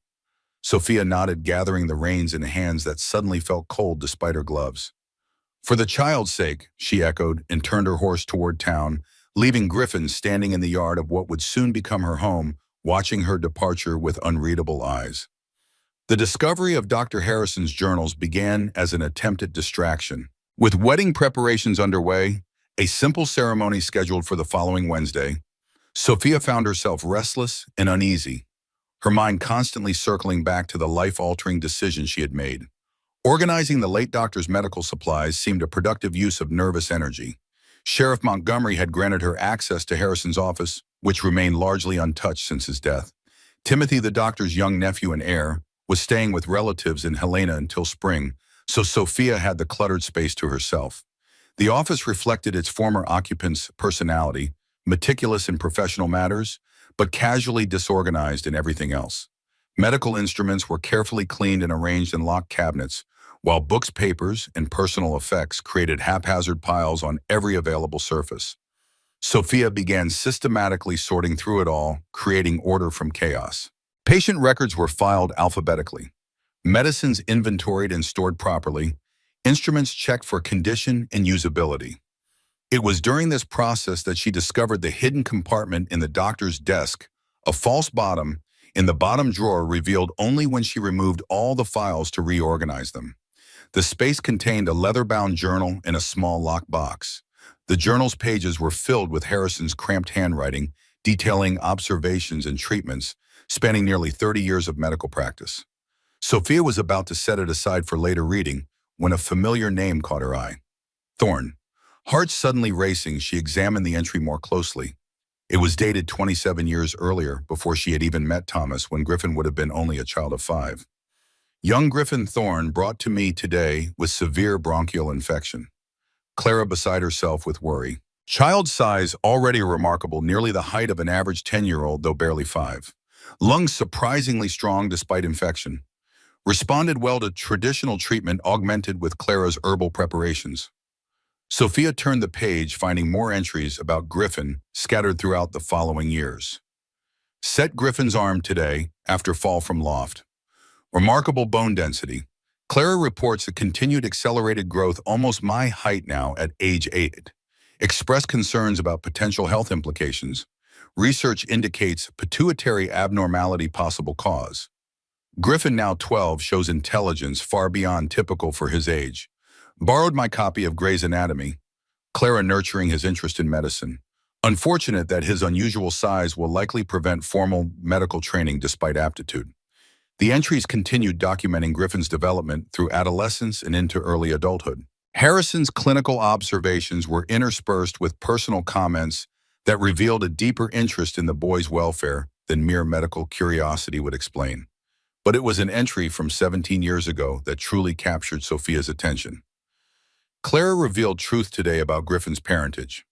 Sophia nodded, gathering the reins in hands that suddenly felt cold despite her gloves. For the child's sake, she echoed, and turned her horse toward town, leaving Griffin standing in the yard of what would soon become her home, watching her departure with unreadable eyes. The discovery of Dr. Harrison's journals began as an attempt at distraction. With wedding preparations underway, a simple ceremony scheduled for the following Wednesday, Sophia found herself restless and uneasy, her mind constantly circling back to the life-altering decision she had made. Organizing the late doctor's medical supplies seemed a productive use of nervous energy. Sheriff Montgomery had granted her access to Harrison's office, which remained largely untouched since his death. Timothy, the doctor's young nephew and heir, was staying with relatives in Helena until spring, so Sophia had the cluttered space to herself. The office reflected its former occupant's personality, meticulous in professional matters, but casually disorganized in everything else. Medical instruments were carefully cleaned and arranged in locked cabinets, while books, papers, and personal effects created haphazard piles on every available surface. Sophia began systematically sorting through it all, creating order from chaos. Patient records were filed alphabetically, medicines inventoried and stored properly, instruments checked for condition and usability. It was during this process that she discovered the hidden compartment in the doctor's desk, a false bottom in the bottom drawer revealed only when she removed all the files to reorganize them. The space contained a leather-bound journal and a small locked box. The journal's pages were filled with Harrison's cramped handwriting, detailing observations and treatments, spanning nearly 30 years of medical practice. Sophia was about to set it aside for later reading when a familiar name caught her eye. Thorne. Heart suddenly racing, she examined the entry more closely. It was dated 27 years earlier, before she had even met Thomas, when Griffin would have been only a child of 5. Young Griffin Thorne brought to me today with severe bronchial infection. Clara beside herself with worry. Child size already remarkable, nearly the height of an average 10-year-old, though barely 5. Lungs surprisingly strong despite infection. Responded well to traditional treatment augmented with Clara's herbal preparations. Sophia turned the page, finding more entries about Griffin scattered throughout the following years. Set Griffin's arm today after fall from loft. Remarkable bone density. Clara reports a continued accelerated growth, almost my height now at age 8. Expressed concerns about potential health implications. Research indicates pituitary abnormality possible cause. Griffin, now 12, shows intelligence far beyond typical for his age. Borrowed my copy of Gray's Anatomy. Clara nurturing his interest in medicine. Unfortunate that his unusual size will likely prevent formal medical training despite aptitude. The entries continued documenting Griffin's development through adolescence and into early adulthood. Harrison's clinical observations were interspersed with personal comments that revealed a deeper interest in the boy's welfare than mere medical curiosity would explain. But it was an entry from 17 years ago that truly captured Sophia's attention. Clara revealed truth today about Griffin's parentage.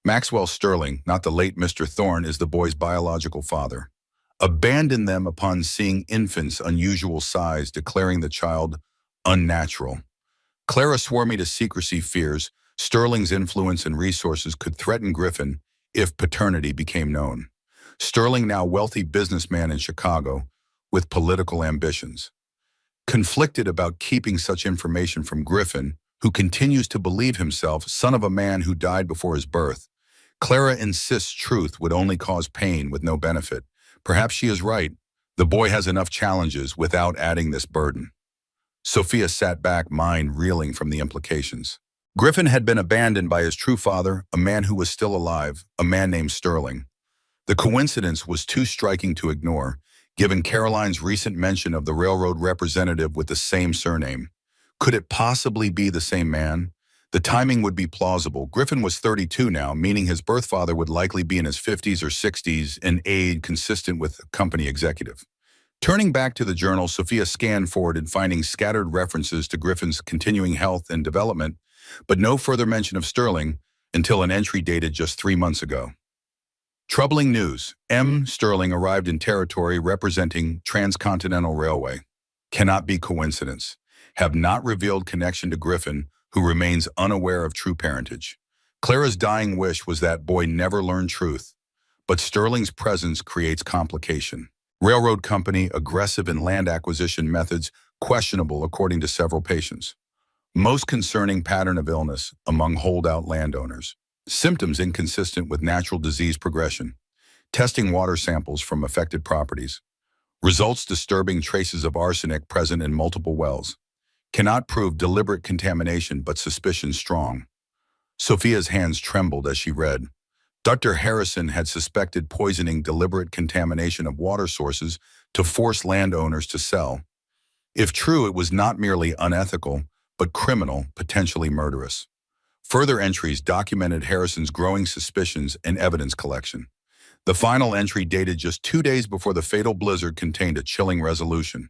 Maxwell Sterling, not the late Mr. Thorne, is the boy's biological father. Abandoned them upon seeing infant's unusual size, declaring the child unnatural. Clara swore me to secrecy, fears Sterling's influence and resources could threaten Griffin if paternity became known. Sterling, now wealthy businessman in Chicago, with political ambitions. Conflicted about keeping such information from Griffin, who continues to believe himself son of a man who died before his birth, Clara insists truth would only cause pain with no benefit. Perhaps she is right. The boy has enough challenges without adding this burden. Sophia sat back, mind reeling from the implications. Griffin had been abandoned by his true father, a man who was still alive, a man named Sterling. The coincidence was too striking to ignore, given Caroline's recent mention of the railroad representative with the same surname. Could it possibly be the same man? The timing would be plausible. Griffin was 32 now, meaning his birth father would likely be in his 50s or 60s, an age consistent with a company executive. Turning back to the journal, Sophia scanned forward and finding scattered references to Griffin's continuing health and development, but no further mention of Sterling until an entry dated just 3 months ago. Troubling news. M. Sterling arrived in territory representing Transcontinental Railway. Cannot be coincidence. Have not revealed connection to Griffin, who remains unaware of true parentage. Clara's dying wish was that boy never learn truth, but Sterling's presence creates complication. Railroad company aggressive in land acquisition methods, questionable according to several patients. Most concerning pattern of illness among holdout landowners. Symptoms inconsistent with natural disease progression. Testing water samples from affected properties. Results disturbing traces of arsenic present in multiple wells. Cannot prove deliberate contamination, but suspicion strong. Sophia's hands trembled as she read. Dr. Harrison had suspected poisoning, deliberate contamination of water sources to force landowners to sell. If true, it was not merely unethical, but criminal, potentially murderous. Further entries documented Harrison's growing suspicions and evidence collection. The final entry, dated just 2 days before the fatal blizzard, contained a chilling resolution.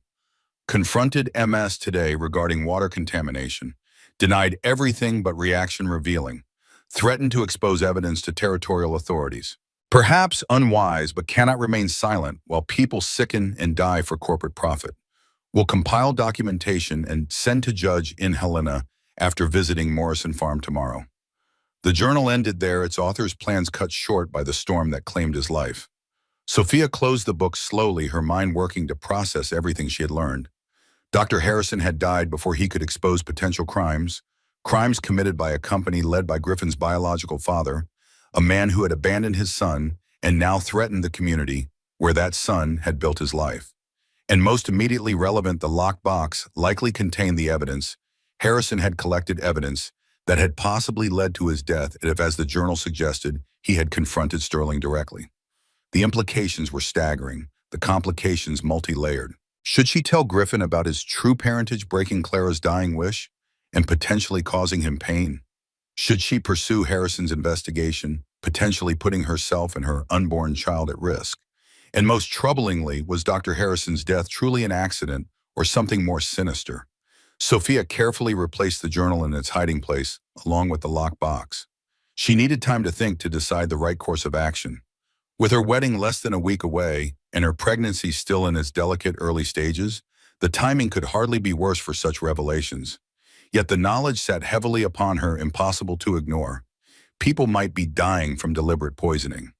Confronted MS today regarding water contamination. Denied everything but reaction revealing. Threatened to expose evidence to territorial authorities. Perhaps unwise, but cannot remain silent while people sicken and die for corporate profit. Will compile documentation and send to judge in Helena after visiting Morrison Farm tomorrow. The journal ended there, its author's plans cut short by the storm that claimed his life. Sophia closed the book slowly, her mind working to process everything she had learned. Dr. Harrison had died before he could expose potential crimes committed by a company led by Griffin's biological father, a man who had abandoned his son and now threatened the community where that son had built his life. And most immediately relevant, the locked box likely contained the evidence. Harrison had collected evidence that had possibly led to his death if, as the journal suggested, he had confronted Sterling directly. The implications were staggering, the complications multi-layered. Should she tell Griffin about his true parentage, breaking Clara's dying wish and potentially causing him pain? Should she pursue Harrison's investigation, potentially putting herself and her unborn child at risk? And most troublingly, was Dr. Harrison's death truly an accident or something more sinister? Sophia carefully replaced the journal in its hiding place, along with the locked box. She needed time to think to decide the right course of action. With her wedding less than a week away and her pregnancy still in its delicate early stages, the timing could hardly be worse for such revelations. Yet the knowledge sat heavily upon her, impossible to ignore. People might be dying from deliberate poisoning.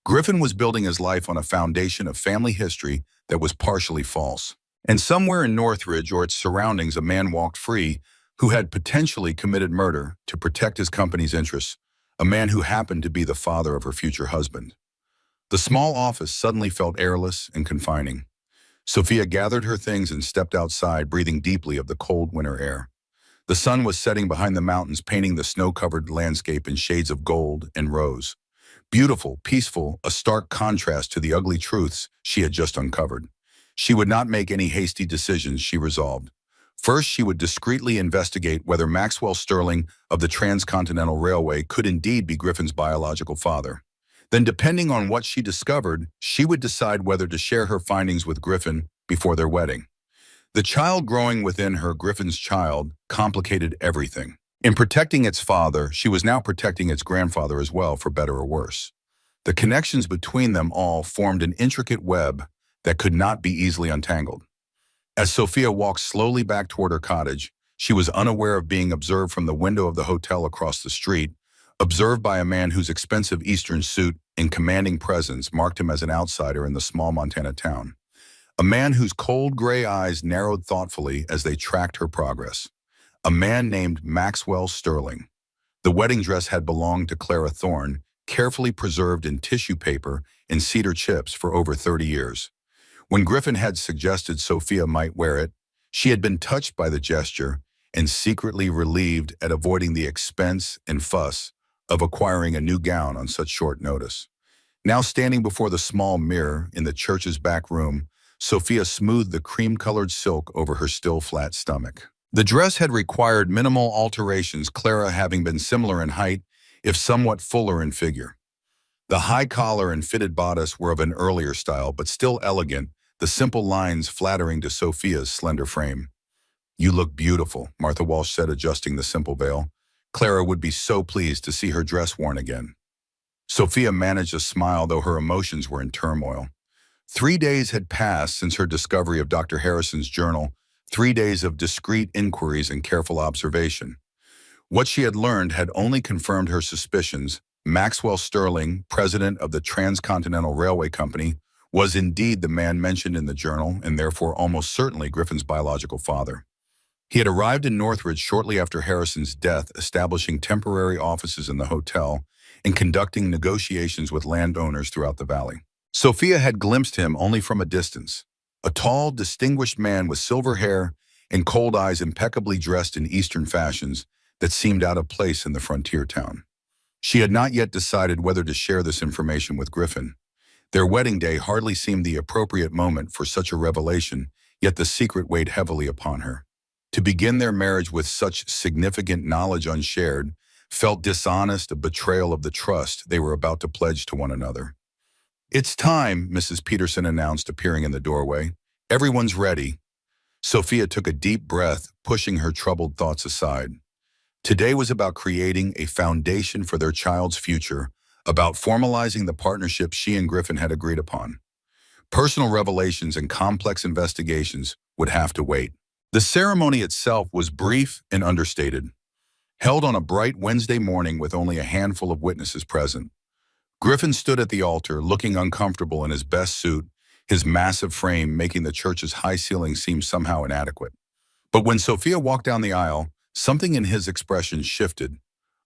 Griffin was building his life on a foundation of family history that was partially false. And somewhere in Northridge or its surroundings, a man walked free who had potentially committed murder to protect his company's interests, a man who happened to be the father of her future husband. The small office suddenly felt airless and confining. Sophia gathered her things and stepped outside, breathing deeply of the cold winter air. The sun was setting behind the mountains, painting the snow-covered landscape in shades of gold and rose. Beautiful, peaceful, a stark contrast to the ugly truths she had just uncovered. She would not make any hasty decisions, she resolved. First, she would discreetly investigate whether Maxwell Sterling of the Transcontinental Railway could indeed be Griffin's biological father. Then, depending on what she discovered, she would decide whether to share her findings with Griffin before their wedding. The child growing within her, Griffin's child, complicated everything. In protecting its father, she was now protecting its grandfather as well, for better or worse. The connections between them all formed an intricate web that could not be easily untangled. As Sophia walked slowly back toward her cottage, she was unaware of being observed from the window of the hotel across the street, observed by a man whose expensive Eastern suit and commanding presence marked him as an outsider in the small Montana town. A man whose cold gray eyes narrowed thoughtfully as they tracked her progress. A man named Maxwell Sterling. The wedding dress had belonged to Clara Thorne, carefully preserved in tissue paper and cedar chips for over 30 years. When Griffin had suggested Sophia might wear it, she had been touched by the gesture and secretly relieved at avoiding the expense and fuss of acquiring a new gown on such short notice. Now standing before the small mirror in the church's back room, Sophia smoothed the cream-colored silk over her still flat stomach. The dress had required minimal alterations, Clara having been similar in height, if somewhat fuller in figure. The high collar and fitted bodice were of an earlier style, but still elegant, the simple lines flattering to Sophia's slender frame. "You look beautiful," Martha Walsh said, adjusting the simple veil. Clara would be so pleased to see her dress worn again. Sophia managed a smile, though her emotions were in turmoil. 3 days had passed since her discovery of Dr. Harrison's journal, 3 days of discreet inquiries and careful observation. What she had learned had only confirmed her suspicions. Maxwell Sterling, president of the Transcontinental Railway Company, was indeed the man mentioned in the journal, and therefore almost certainly Griffin's biological father. He had arrived in Northridge shortly after Harrison's death, establishing temporary offices in the hotel and conducting negotiations with landowners throughout the valley. Sophia had glimpsed him only from a distance, a tall, distinguished man with silver hair and cold eyes, impeccably dressed in Eastern fashions that seemed out of place in the frontier town. She had not yet decided whether to share this information with Griffin. Their wedding day hardly seemed the appropriate moment for such a revelation, yet the secret weighed heavily upon her. To begin their marriage with such significant knowledge unshared felt dishonest, a betrayal of the trust they were about to pledge to one another. "It's time," Mrs. Peterson announced, appearing in the doorway. "Everyone's ready." Sophia took a deep breath, pushing her troubled thoughts aside. Today was about creating a foundation for their child's future, about formalizing the partnership she and Griffin had agreed upon. Personal revelations and complex investigations would have to wait. The ceremony itself was brief and understated. Held on a bright Wednesday morning with only a handful of witnesses present. Griffin stood at the altar, looking uncomfortable in his best suit, his massive frame making the church's high ceiling seem somehow inadequate. But when Sophia walked down the aisle, something in his expression shifted,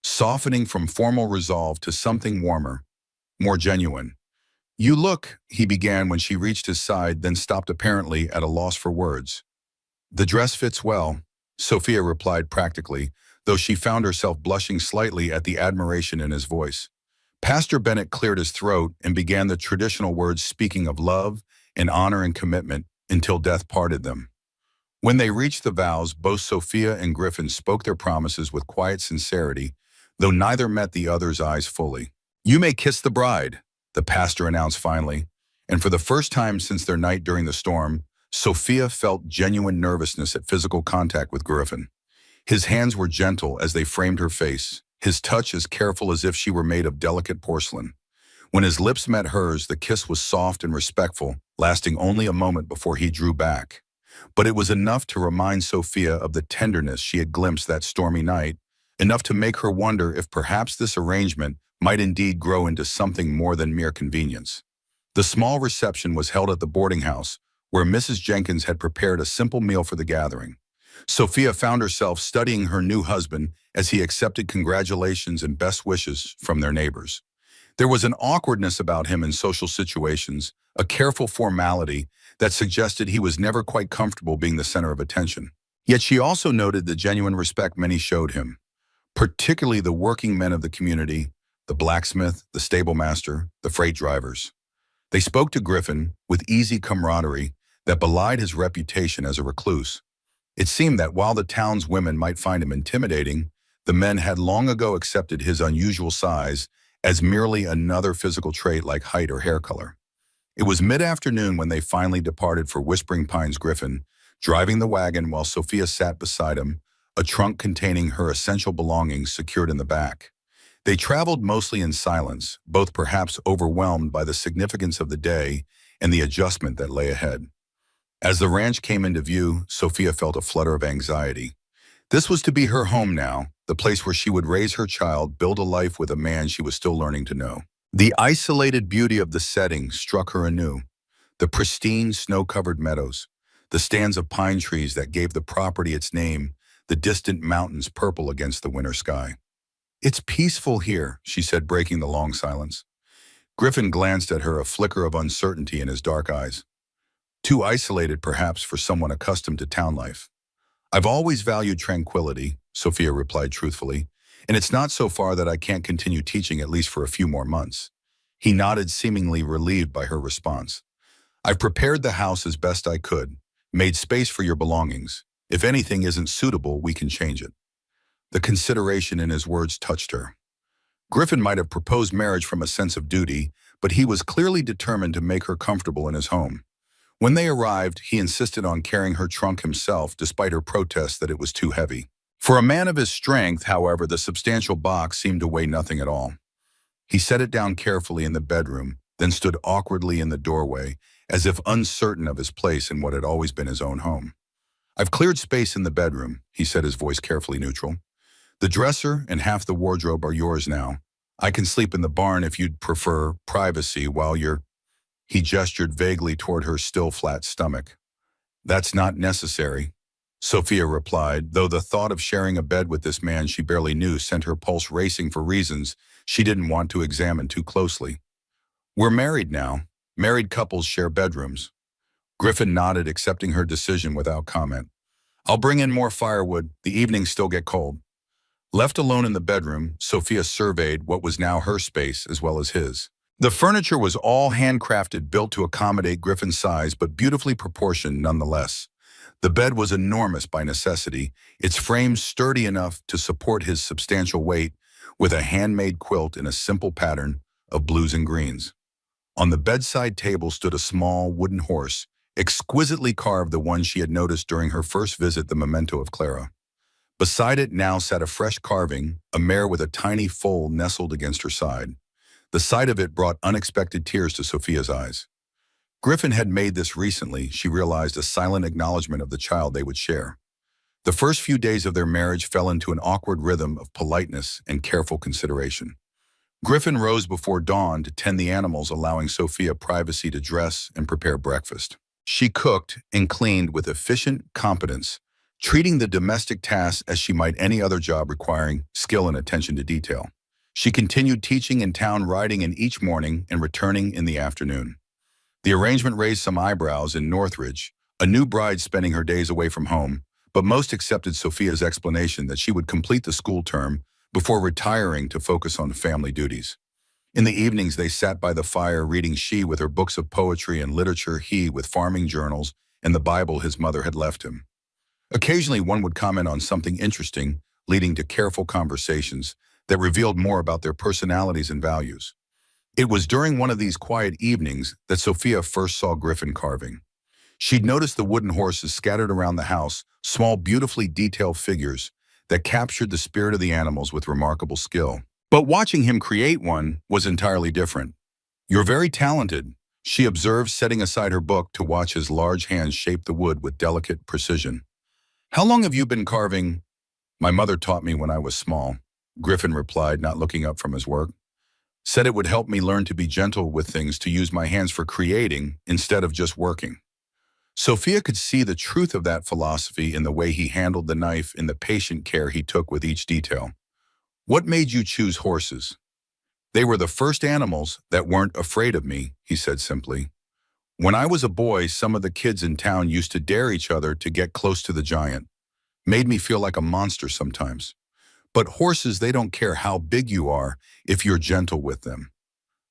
softening from formal resolve to something warmer, more genuine. "You look," he began when she reached his side, then stopped, apparently at a loss for words. "The dress fits well," Sophia replied practically, though she found herself blushing slightly at the admiration in his voice. Pastor Bennett cleared his throat and began the traditional words, speaking of love and honor and commitment until death parted them. When they reached the vows, both Sophia and Griffin spoke their promises with quiet sincerity, though neither met the other's eyes fully. "You may kiss the bride," the pastor announced finally, and for the first time since their night during the storm, Sophia felt genuine nervousness at physical contact with Griffin. His hands were gentle as they framed her face, his touch as careful as if she were made of delicate porcelain. When his lips met hers, the kiss was soft and respectful, lasting only a moment before he drew back. But it was enough to remind Sophia of the tenderness she had glimpsed that stormy night, enough to make her wonder if perhaps this arrangement might indeed grow into something more than mere convenience. The small reception was held at the boarding house, where Mrs. Jenkins had prepared a simple meal for the gathering. Sophia found herself studying her new husband as he accepted congratulations and best wishes from their neighbors. There was an awkwardness about him in social situations, a careful formality that suggested he was never quite comfortable being the center of attention. Yet she also noted the genuine respect many showed him, particularly the working men of the community, the blacksmith, the stable master, the freight drivers. They spoke to Griffin with easy camaraderie that belied his reputation as a recluse. It seemed that while the town's women might find him intimidating, the men had long ago accepted his unusual size as merely another physical trait like height or hair color. It was mid-afternoon when they finally departed for Whispering Pines. Griffin, driving the wagon while Sophia sat beside him, a trunk containing her essential belongings secured in the back. They traveled mostly in silence, both perhaps overwhelmed by the significance of the day and the adjustment that lay ahead. As the ranch came into view, Sophia felt a flutter of anxiety. This was to be her home now, the place where she would raise her child, build a life with a man she was still learning to know. The isolated beauty of the setting struck her anew. The pristine, snow-covered meadows, the stands of pine trees that gave the property its name, the distant mountains purple against the winter sky. "It's peaceful here," she said, breaking the long silence. Griffin glanced at her, a flicker of uncertainty in his dark eyes. "Too isolated, perhaps, for someone accustomed to town life." "I've always valued tranquility," Sophia replied truthfully, "and it's not so far that I can't continue teaching at least for a few more months." He nodded, seemingly relieved by her response. "I've prepared the house as best I could, made space for your belongings. If anything isn't suitable, we can change it." The consideration in his words touched her. Griffin might have proposed marriage from a sense of duty, but he was clearly determined to make her comfortable in his home. When they arrived, he insisted on carrying her trunk himself, despite her protests that it was too heavy. For a man of his strength, however, the substantial box seemed to weigh nothing at all. He set it down carefully in the bedroom, then stood awkwardly in the doorway, as if uncertain of his place in what had always been his own home. "I've cleared space in the bedroom," he said, his voice carefully neutral. "The dresser and half the wardrobe are yours now. I can sleep in the barn if you'd prefer privacy while you're—" He gestured vaguely toward her still flat stomach. "That's not necessary," Sophia replied, though the thought of sharing a bed with this man she barely knew sent her pulse racing for reasons she didn't want to examine too closely. "We're married now. Married couples share bedrooms." Griffin nodded, accepting her decision without comment. "I'll bring in more firewood. The evenings still get cold." Left alone in the bedroom, Sophia surveyed what was now her space as well as his. The furniture was all handcrafted, built to accommodate Griffin's size, but beautifully proportioned nonetheless. The bed was enormous by necessity, its frame sturdy enough to support his substantial weight, with a handmade quilt in a simple pattern of blues and greens. On the bedside table stood a small wooden horse, exquisitely carved, the one she had noticed during her first visit, the memento of Clara. Beside it now sat a fresh carving, a mare with a tiny foal nestled against her side. The sight of it brought unexpected tears to Sophia's eyes. Griffin had made this recently, she realized, a silent acknowledgement of the child they would share. The first few days of their marriage fell into an awkward rhythm of politeness and careful consideration. Griffin rose before dawn to tend the animals, allowing Sophia privacy to dress and prepare breakfast. She cooked and cleaned with efficient competence, treating the domestic tasks as she might any other job requiring skill and attention to detail. She continued teaching in town, riding in each morning and returning in the afternoon. The arrangement raised some eyebrows in Northridge, a new bride spending her days away from home, but most accepted Sophia's explanation that she would complete the school term before retiring to focus on family duties. In the evenings, they sat by the fire, reading, she with her books of poetry and literature, he with farming journals and the Bible his mother had left him. Occasionally, one would comment on something interesting, leading to careful conversations that revealed more about their personalities and values. It was during one of these quiet evenings that Sophia first saw Griffin carving. She'd noticed the wooden horses scattered around the house, small, beautifully detailed figures that captured the spirit of the animals with remarkable skill. But watching him create one was entirely different. "You're very talented," she observed, setting aside her book to watch his large hands shape the wood with delicate precision. "How long have you been carving?" "My mother taught me when I was small," Griffin replied, not looking up from his work. "Said it would help me learn to be gentle with things, to use my hands for creating instead of just working." Sophia could see the truth of that philosophy in the way he handled the knife and the patient care he took with each detail. "What made you choose horses?" "They were the first animals that weren't afraid of me," he said simply. "When I was a boy, some of the kids in town used to dare each other to get close to the giant. Made me feel like a monster sometimes. But horses, they don't care how big you are if you're gentle with them."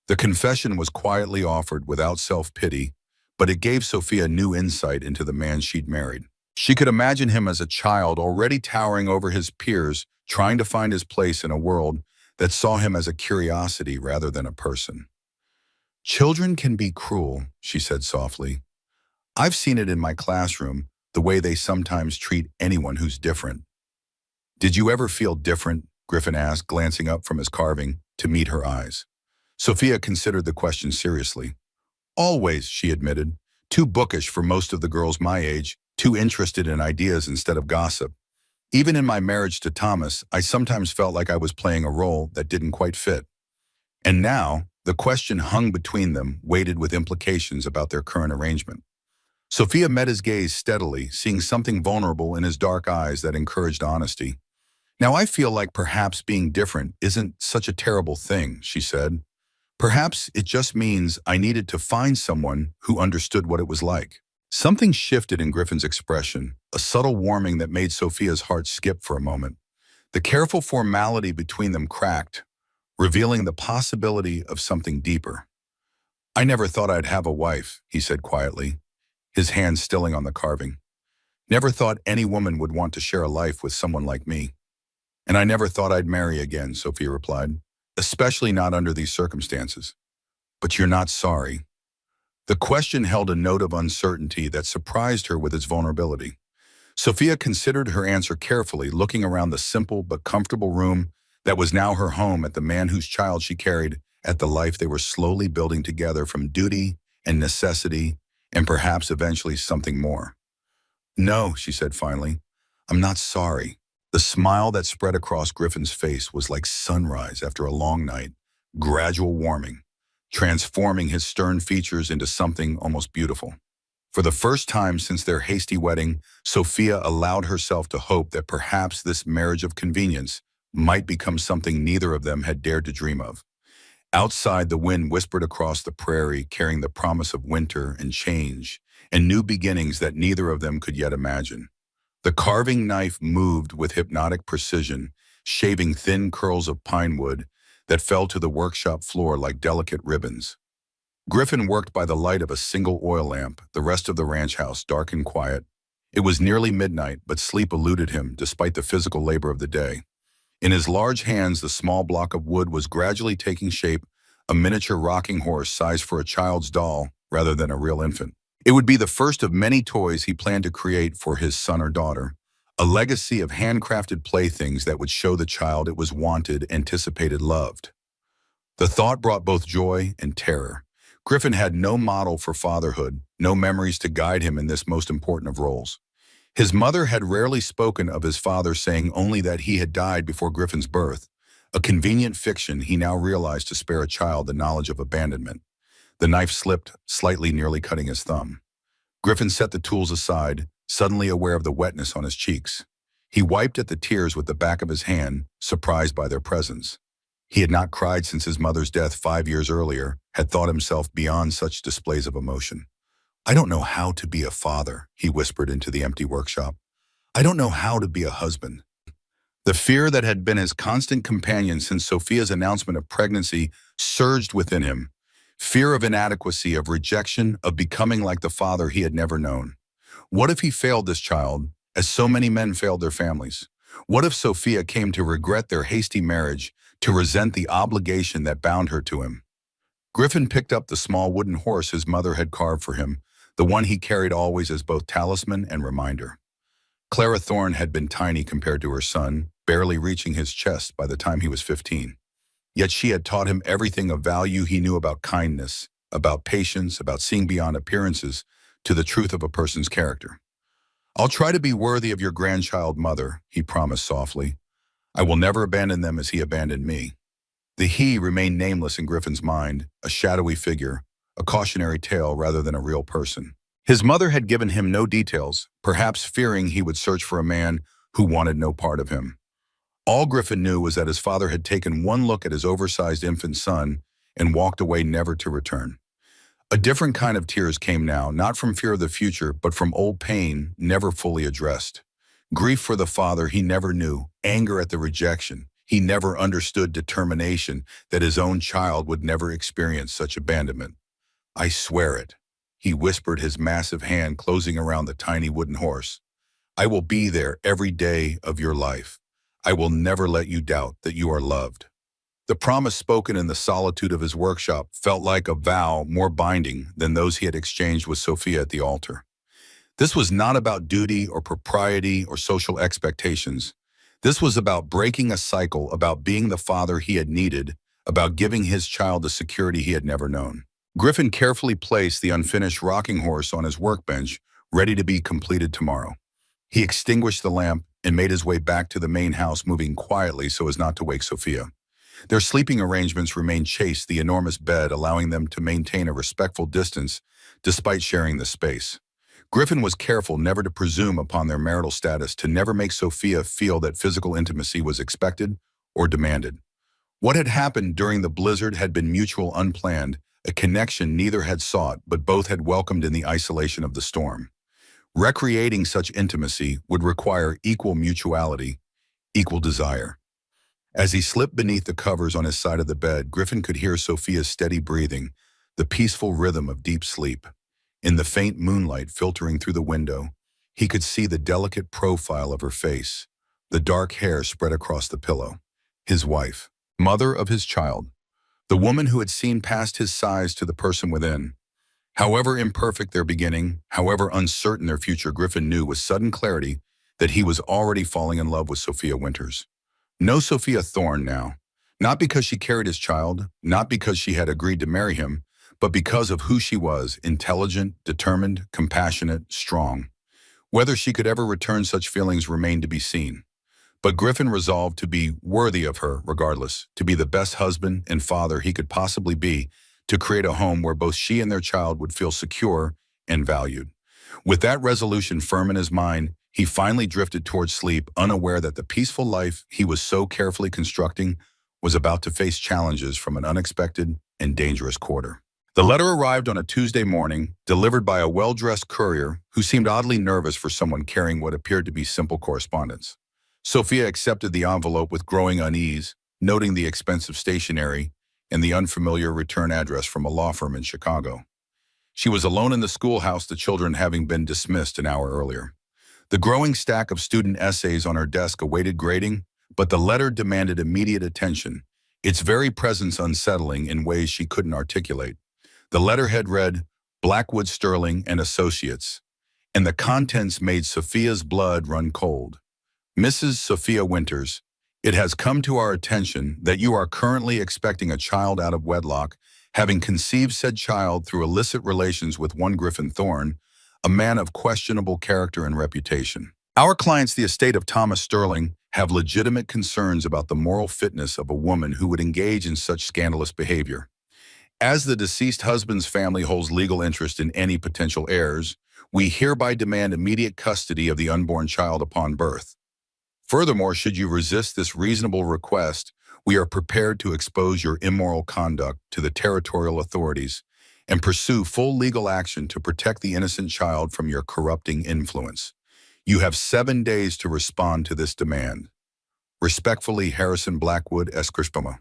The confession was quietly offered without self-pity, but it gave Sophia new insight into the man she'd married. She could imagine him as a child, already towering over his peers, trying to find his place in a world that saw him as a curiosity rather than a person. "Children can be cruel," she said softly. "I've seen it in my classroom, the way they sometimes treat anyone who's different." "Did you ever feel different?" Griffin asked, glancing up from his carving to meet her eyes. Sophia considered the question seriously. "Always," she admitted. "Too bookish for most of the girls my age, too interested in ideas instead of gossip. Even in my marriage to Thomas, I sometimes felt like I was playing a role that didn't quite fit." And now, the question hung between them, weighted with implications about their current arrangement. Sophia met his gaze steadily, seeing something vulnerable in his dark eyes that encouraged honesty. "Now I feel like perhaps being different isn't such a terrible thing," she said. "Perhaps it just means I needed to find someone who understood what it was like." Something shifted in Griffin's expression, a subtle warming that made Sophia's heart skip for a moment. The careful formality between them cracked, revealing the possibility of something deeper. "I never thought I'd have a wife," he said quietly, his hand stilling on the carving. "Never thought any woman would want to share a life with someone like me." "And I never thought I'd marry again," Sophia replied, "especially not under these circumstances." "But you're not sorry?" The question held a note of uncertainty that surprised her with its vulnerability. Sophia considered her answer carefully, looking around the simple but comfortable room that was now her home, at the man whose child she carried, at the life they were slowly building together from duty and necessity and perhaps eventually something more. "No," she said finally, "I'm not sorry." The smile that spread across Griffin's face was like sunrise after a long night, gradual warming, transforming his stern features into something almost beautiful. For the first time since their hasty wedding, Sophia allowed herself to hope that perhaps this marriage of convenience might become something neither of them had dared to dream of. Outside, the wind whispered across the prairie, carrying the promise of winter and change and new beginnings that neither of them could yet imagine. The carving knife moved with hypnotic precision, shaving thin curls of pine wood that fell to the workshop floor like delicate ribbons. Griffin worked by the light of a single oil lamp, the rest of the ranch house dark and quiet. It was nearly midnight, but sleep eluded him despite the physical labor of the day. In his large hands, the small block of wood was gradually taking shape, a miniature rocking horse sized for a child's doll rather than a real infant. It would be the first of many toys he planned to create for his son or daughter, a legacy of handcrafted playthings that would show the child it was wanted, anticipated, loved. The thought brought both joy and terror. Griffin had no model for fatherhood, no memories to guide him in this most important of roles. His mother had rarely spoken of his father, saying only that he had died before Griffin's birth, a convenient fiction he now realized to spare a child the knowledge of abandonment. The knife slipped, slightly, nearly cutting his thumb. Griffin set the tools aside, suddenly aware of the wetness on his cheeks. He wiped at the tears with the back of his hand, surprised by their presence. He had not cried since his mother's death 5 years earlier, had thought himself beyond such displays of emotion. "I don't know how to be a father," he whispered into the empty workshop. "I don't know how to be a husband." The fear that had been his constant companion since Sophia's announcement of pregnancy surged within him. Fear of inadequacy, of rejection, of becoming like the father he had never known. What if he failed this child, as so many men failed their families? What if Sophia came to regret their hasty marriage, to resent the obligation that bound her to him. Griffin picked up the small wooden horse his mother had carved for him, the one he carried always as both talisman and reminder. Clara Thorne had been tiny compared to her son, barely reaching his chest by the time he was 15. Yet she had taught him everything of value he knew about kindness, about patience, about seeing beyond appearances to the truth of a person's character. "I'll try to be worthy of your grandchild, mother," he promised softly. "I will never abandon them as he abandoned me." The he remained nameless in Griffin's mind, a shadowy figure, a cautionary tale rather than a real person. His mother had given him no details, perhaps fearing he would search for a man who wanted no part of him. All Griffin knew was that his father had taken one look at his oversized infant son and walked away never to return. A different kind of tears came now, not from fear of the future, but from old pain never fully addressed. Grief for the father he never knew, anger at the rejection. He never understood determination that his own child would never experience such abandonment. "I swear it," he whispered, his massive hand closing around the tiny wooden horse. "I will be there every day of your life. I will never let you doubt that you are loved." The promise spoken in the solitude of his workshop felt like a vow more binding than those he had exchanged with Sophia at the altar. This was not about duty or propriety or social expectations. This was about breaking a cycle, about being the father he had needed, about giving his child the security he had never known. Griffin carefully placed the unfinished rocking horse on his workbench, ready to be completed tomorrow. He extinguished the lamp and made his way back to the main house, moving quietly so as not to wake Sophia. Their sleeping arrangements remained chaste, the enormous bed allowing them to maintain a respectful distance despite sharing the space. Griffin was careful never to presume upon their marital status, to never make Sophia feel that physical intimacy was expected or demanded. What had happened during the blizzard had been mutual, unplanned, a connection neither had sought but both had welcomed in the isolation of the storm. Recreating such intimacy would require equal mutuality, equal desire. As he slipped beneath the covers on his side of the bed, Griffin could hear Sophia's steady breathing, the peaceful rhythm of deep sleep. In the faint moonlight filtering through the window, he could see the delicate profile of her face, the dark hair spread across the pillow. His wife, mother of his child, the woman who had seen past his size to the person within. However imperfect their beginning, however uncertain their future, Griffin knew with sudden clarity that he was already falling in love with Sophia Winters. No Sophia Thorne now, not because she carried his child, not because she had agreed to marry him, but because of who she was: intelligent, determined, compassionate, strong. Whether she could ever return such feelings remained to be seen. But Griffin resolved to be worthy of her regardless, to be the best husband and father he could possibly be, to create a home where both she and their child would feel secure and valued. With that resolution firm in his mind, he finally drifted towards sleep, unaware that the peaceful life he was so carefully constructing was about to face challenges from an unexpected and dangerous quarter. The letter arrived on a Tuesday morning, delivered by a well-dressed courier who seemed oddly nervous for someone carrying what appeared to be simple correspondence. Sophia accepted the envelope with growing unease, noting the expensive stationery and the unfamiliar return address from a law firm in Chicago. She was alone in the schoolhouse, the children having been dismissed an hour earlier. The growing stack of student essays on her desk awaited grading, but the letter demanded immediate attention, its very presence unsettling in ways she couldn't articulate. The letterhead read, "Blackwood Sterling and Associates," and the contents made Sophia's blood run cold. "Mrs. Sophia Winters, it has come to our attention that you are currently expecting a child out of wedlock, having conceived said child through illicit relations with one Griffin Thorne, a man of questionable character and reputation. Our clients, the estate of Thomas Sterling, have legitimate concerns about the moral fitness of a woman who would engage in such scandalous behavior. As the deceased husband's family holds legal interest in any potential heirs, we hereby demand immediate custody of the unborn child upon birth. Furthermore, should you resist this reasonable request, we are prepared to expose your immoral conduct to the territorial authorities and pursue full legal action to protect the innocent child from your corrupting influence. You have 7 days to respond to this demand. Respectfully, Harrison Blackwood, Escrispama."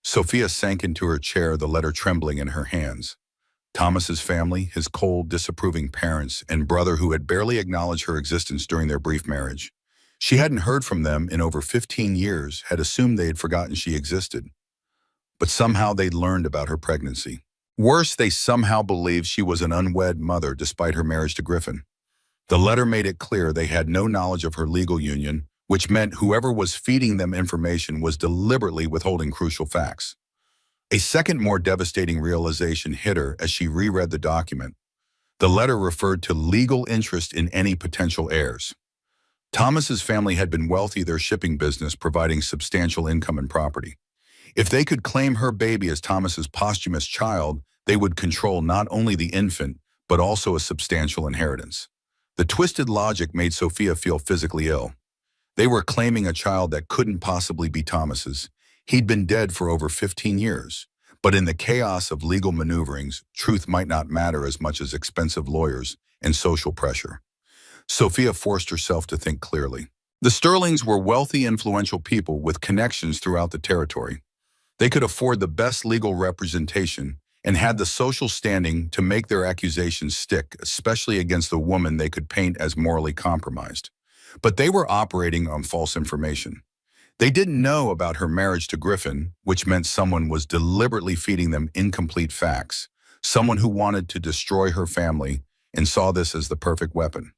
Sophia sank into her chair, the letter trembling in her hands. Thomas's family, his cold, disapproving parents, and brother who had barely acknowledged her existence during their brief marriage. She hadn't heard from them in over 15 years, had assumed they had forgotten she existed. But somehow they'd learned about her pregnancy. Worse, they somehow believed she was an unwed mother despite her marriage to Griffin. The letter made it clear they had no knowledge of her legal union, which meant whoever was feeding them information was deliberately withholding crucial facts. A second, more devastating realization hit her as she reread the document. The letter referred to legal interest in any potential heirs. Thomas's family had been wealthy, their shipping business providing substantial income and property. If they could claim her baby as Thomas's posthumous child, they would control not only the infant, but also a substantial inheritance. The twisted logic made Sophia feel physically ill. They were claiming a child that couldn't possibly be Thomas's. He'd been dead for over 15 years. But in the chaos of legal maneuverings, truth might not matter as much as expensive lawyers and social pressure. Sophia forced herself to think clearly. The Sterlings were wealthy, influential people with connections throughout the territory. They could afford the best legal representation and had the social standing to make their accusations stick, especially against a woman they could paint as morally compromised. But they were operating on false information. They didn't know about her marriage to Griffin, which meant someone was deliberately feeding them incomplete facts, someone who wanted to destroy her family and saw this as the perfect weapon.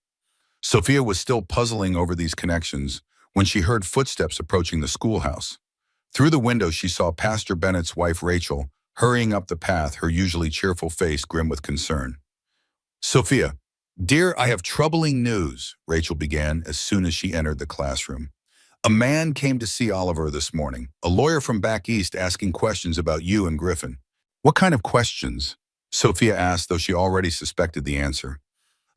Sophia was still puzzling over these connections when she heard footsteps approaching the schoolhouse. Through the window, she saw Pastor Bennett's wife, Rachel, hurrying up the path, her usually cheerful face grim with concern. "Sophia, dear, I have troubling news," Rachel began as soon as she entered the classroom. "A man came to see Oliver this morning, a lawyer from back east asking questions about you and Griffin." "What kind of questions?" Sophia asked, though she already suspected the answer.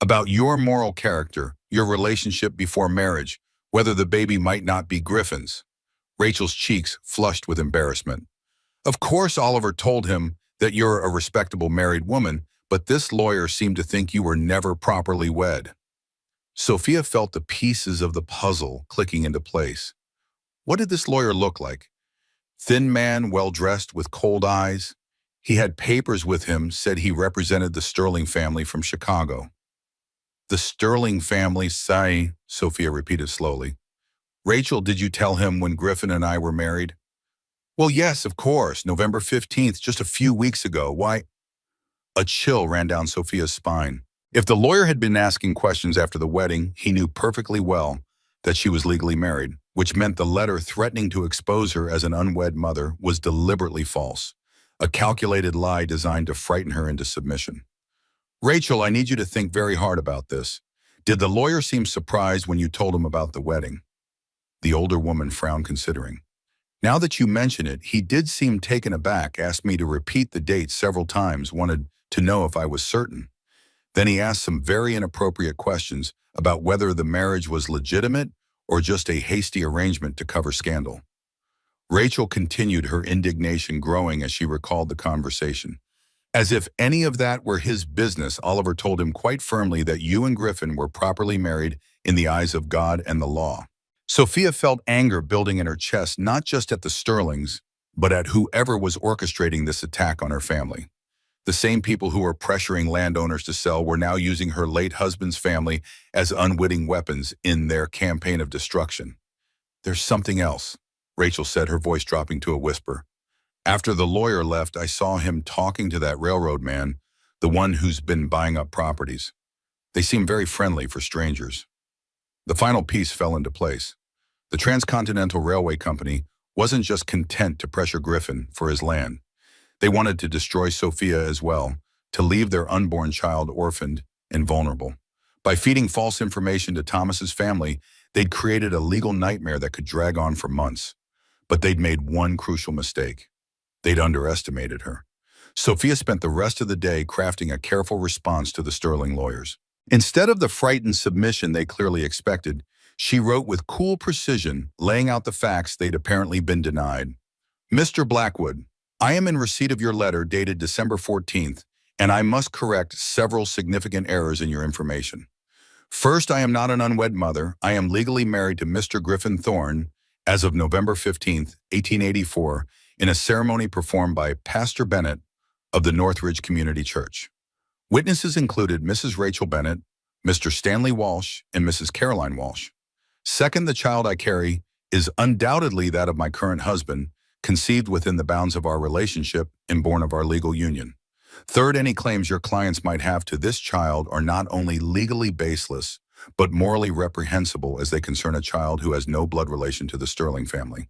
"About your moral character, your relationship before marriage, whether the baby might not be Griffin's." Rachel's cheeks flushed with embarrassment. "Of course Oliver told him that you're a respectable married woman, but this lawyer seemed to think you were never properly wed." Sophia felt the pieces of the puzzle clicking into place. What did this lawyer look like? Thin man, well-dressed, with cold eyes. He had papers with him, said he represented the Sterling family from Chicago. "The Sterling family, sigh," Sophia repeated slowly. "Rachel, did you tell him when Griffin and I were married?" "Well, yes, of course, November 15th, just a few weeks ago. Why?" A chill ran down Sophia's spine. If the lawyer had been asking questions after the wedding, he knew perfectly well that she was legally married, which meant the letter threatening to expose her as an unwed mother was deliberately false, a calculated lie designed to frighten her into submission. "Rachel, I need you to think very hard about this. Did the lawyer seem surprised when you told him about the wedding?" The older woman frowned, considering. "Now that you mention it, he did seem taken aback, asked me to repeat the date several times, wanted to know if I was certain. Then he asked some very inappropriate questions about whether the marriage was legitimate or just a hasty arrangement to cover scandal." Rachel continued, her indignation growing as she recalled the conversation. "As if any of that were his business, Oliver told him quite firmly that you and Griffin were properly married in the eyes of God and the law." Sophia felt anger building in her chest, not just at the Sterlings, but at whoever was orchestrating this attack on her family. The same people who were pressuring landowners to sell were now using her late husband's family as unwitting weapons in their campaign of destruction. "There's something else," Rachel said, her voice dropping to a whisper. "After the lawyer left, I saw him talking to that railroad man, the one who's been buying up properties. They seem very friendly for strangers." The final piece fell into place. The Transcontinental Railway Company wasn't just content to pressure Griffin for his land. They wanted to destroy Sophia as well, to leave their unborn child orphaned and vulnerable. By feeding false information to Thomas's family, they'd created a legal nightmare that could drag on for months. But they'd made one crucial mistake. They'd underestimated her. Sophia spent the rest of the day crafting a careful response to the Sterling lawyers. Instead of the frightened submission they clearly expected, she wrote with cool precision, laying out the facts they'd apparently been denied. "Mr. Blackwood, I am in receipt of your letter dated December 14th, and I must correct several significant errors in your information. First, I am not an unwed mother. I am legally married to Mr. Griffin Thorne as of November 15th, 1884, in a ceremony performed by Pastor Bennett of the Northridge Community Church. Witnesses included Mrs. Rachel Bennett, Mr. Stanley Walsh, and Mrs. Caroline Walsh. Second, the child I carry is undoubtedly that of my current husband, conceived within the bounds of our relationship and born of our legal union. Third, any claims your clients might have to this child are not only legally baseless, but morally reprehensible as they concern a child who has no blood relation to the Sterling family.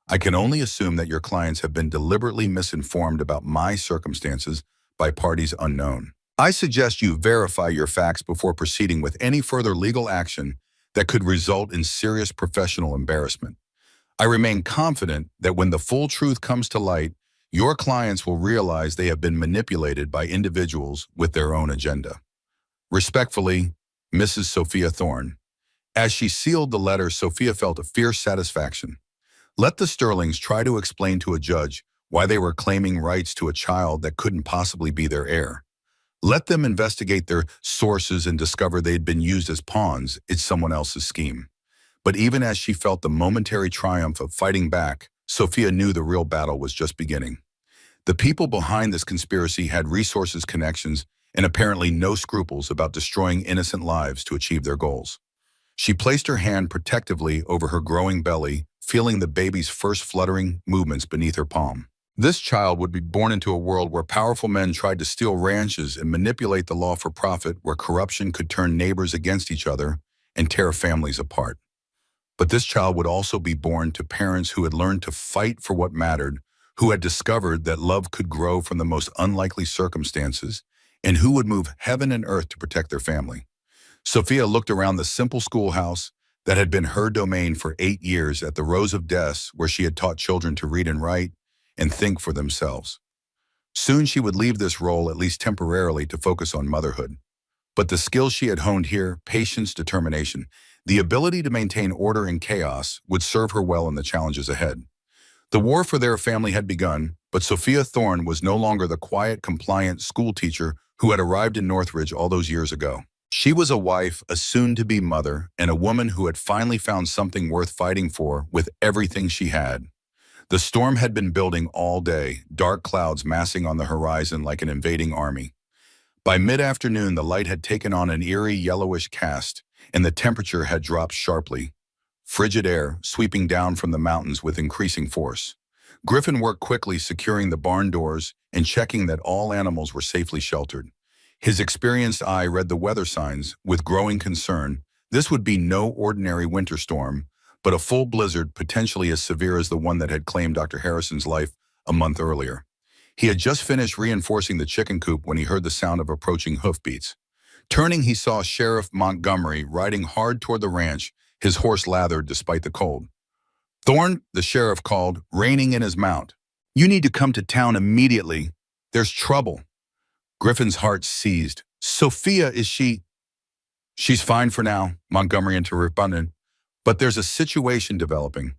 I can only assume that your clients have been deliberately misinformed about my circumstances by parties unknown. I suggest you verify your facts before proceeding with any further legal action that could result in serious professional embarrassment. I remain confident that when the full truth comes to light, your clients will realize they have been manipulated by individuals with their own agenda. Respectfully, Mrs. Sophia Thorne. As she sealed the letter, Sophia felt a fierce satisfaction. Let the Sterlings try to explain to a judge why they were claiming rights to a child that couldn't possibly be their heir. Let them investigate their sources and discover they'd been used as pawns in someone else's scheme. But even as she felt the momentary triumph of fighting back, Sophia knew the real battle was just beginning. The people behind this conspiracy had resources, connections, and apparently no scruples about destroying innocent lives to achieve their goals. She placed her hand protectively over her growing belly, feeling the baby's first fluttering movements beneath her palm. This child would be born into a world where powerful men tried to steal ranches and manipulate the law for profit, where corruption could turn neighbors against each other and tear families apart. But this child would also be born to parents who had learned to fight for what mattered, who had discovered that love could grow from the most unlikely circumstances, and who would move heaven and earth to protect their family. Sophia looked around the simple schoolhouse that had been her domain for 8 years at the rows of desks where she had taught children to read and write and think for themselves. Soon she would leave this role, at least temporarily, to focus on motherhood. But the skills she had honed here, patience, determination, the ability to maintain order in chaos, would serve her well in the challenges ahead. The war for their family had begun, but Sophia Thorne was no longer the quiet, compliant schoolteacher who had arrived in Northridge all those years ago. She was a wife, a soon-to-be mother, and a woman who had finally found something worth fighting for with everything she had. The storm had been building all day, dark clouds massing on the horizon like an invading army. By mid-afternoon, the light had taken on an eerie yellowish cast, and the temperature had dropped sharply. Frigid air sweeping down from the mountains with increasing force. Griffin worked quickly, securing the barn doors and checking that all animals were safely sheltered. His experienced eye read the weather signs with growing concern. This would be no ordinary winter storm, but a full blizzard potentially as severe as the one that had claimed Dr. Harrison's life a month earlier. He had just finished reinforcing the chicken coop when he heard the sound of approaching hoofbeats. Turning, he saw Sheriff Montgomery riding hard toward the ranch, his horse lathered despite the cold. "Thorne," the sheriff called, reining in his mount. "You need to come to town immediately. There's trouble." Griffin's heart seized. "Sophia, is she—" "She's fine for now," Montgomery interrupted, "but there's a situation developing.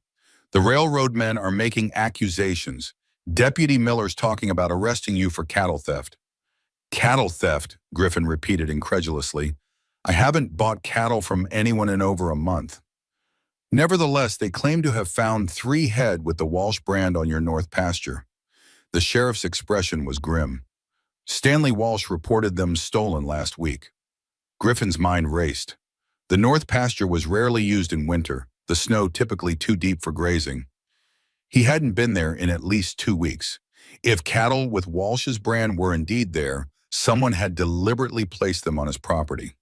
The railroad men are making accusations. Deputy Miller's talking about arresting you for cattle theft." "Cattle theft," Griffin repeated incredulously. "I haven't bought cattle from anyone in over a month." "Nevertheless, they claim to have found 3 head with the Walsh brand on your north pasture." The sheriff's expression was grim. "Stanley Walsh reported them stolen last week." Griffin's mind raced. The north pasture was rarely used in winter, the snow typically too deep for grazing. He hadn't been there in at least 2 weeks. If cattle with Walsh's brand were indeed there, someone had deliberately placed them on his property.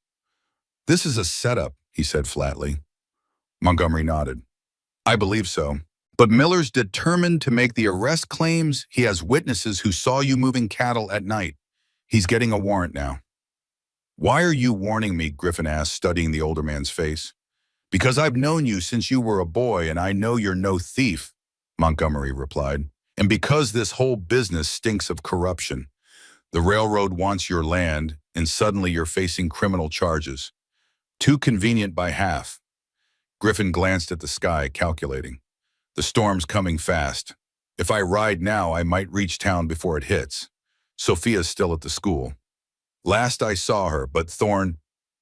"This is a setup," he said flatly. Montgomery nodded. "I believe so. But Miller's determined to make the arrest claims. He has witnesses who saw you moving cattle at night. He's getting a warrant now." "Why are you warning me?" Griffin asked, studying the older man's face. "Because I've known you since you were a boy, and I know you're no thief," Montgomery replied. "And because this whole business stinks of corruption. The railroad wants your land, and suddenly you're facing criminal charges. Too convenient by half." Griffin glanced at the sky, calculating. "The storm's coming fast. If I ride now, I might reach town before it hits. Sophia's still at the school. Last I saw her, but Thorne—"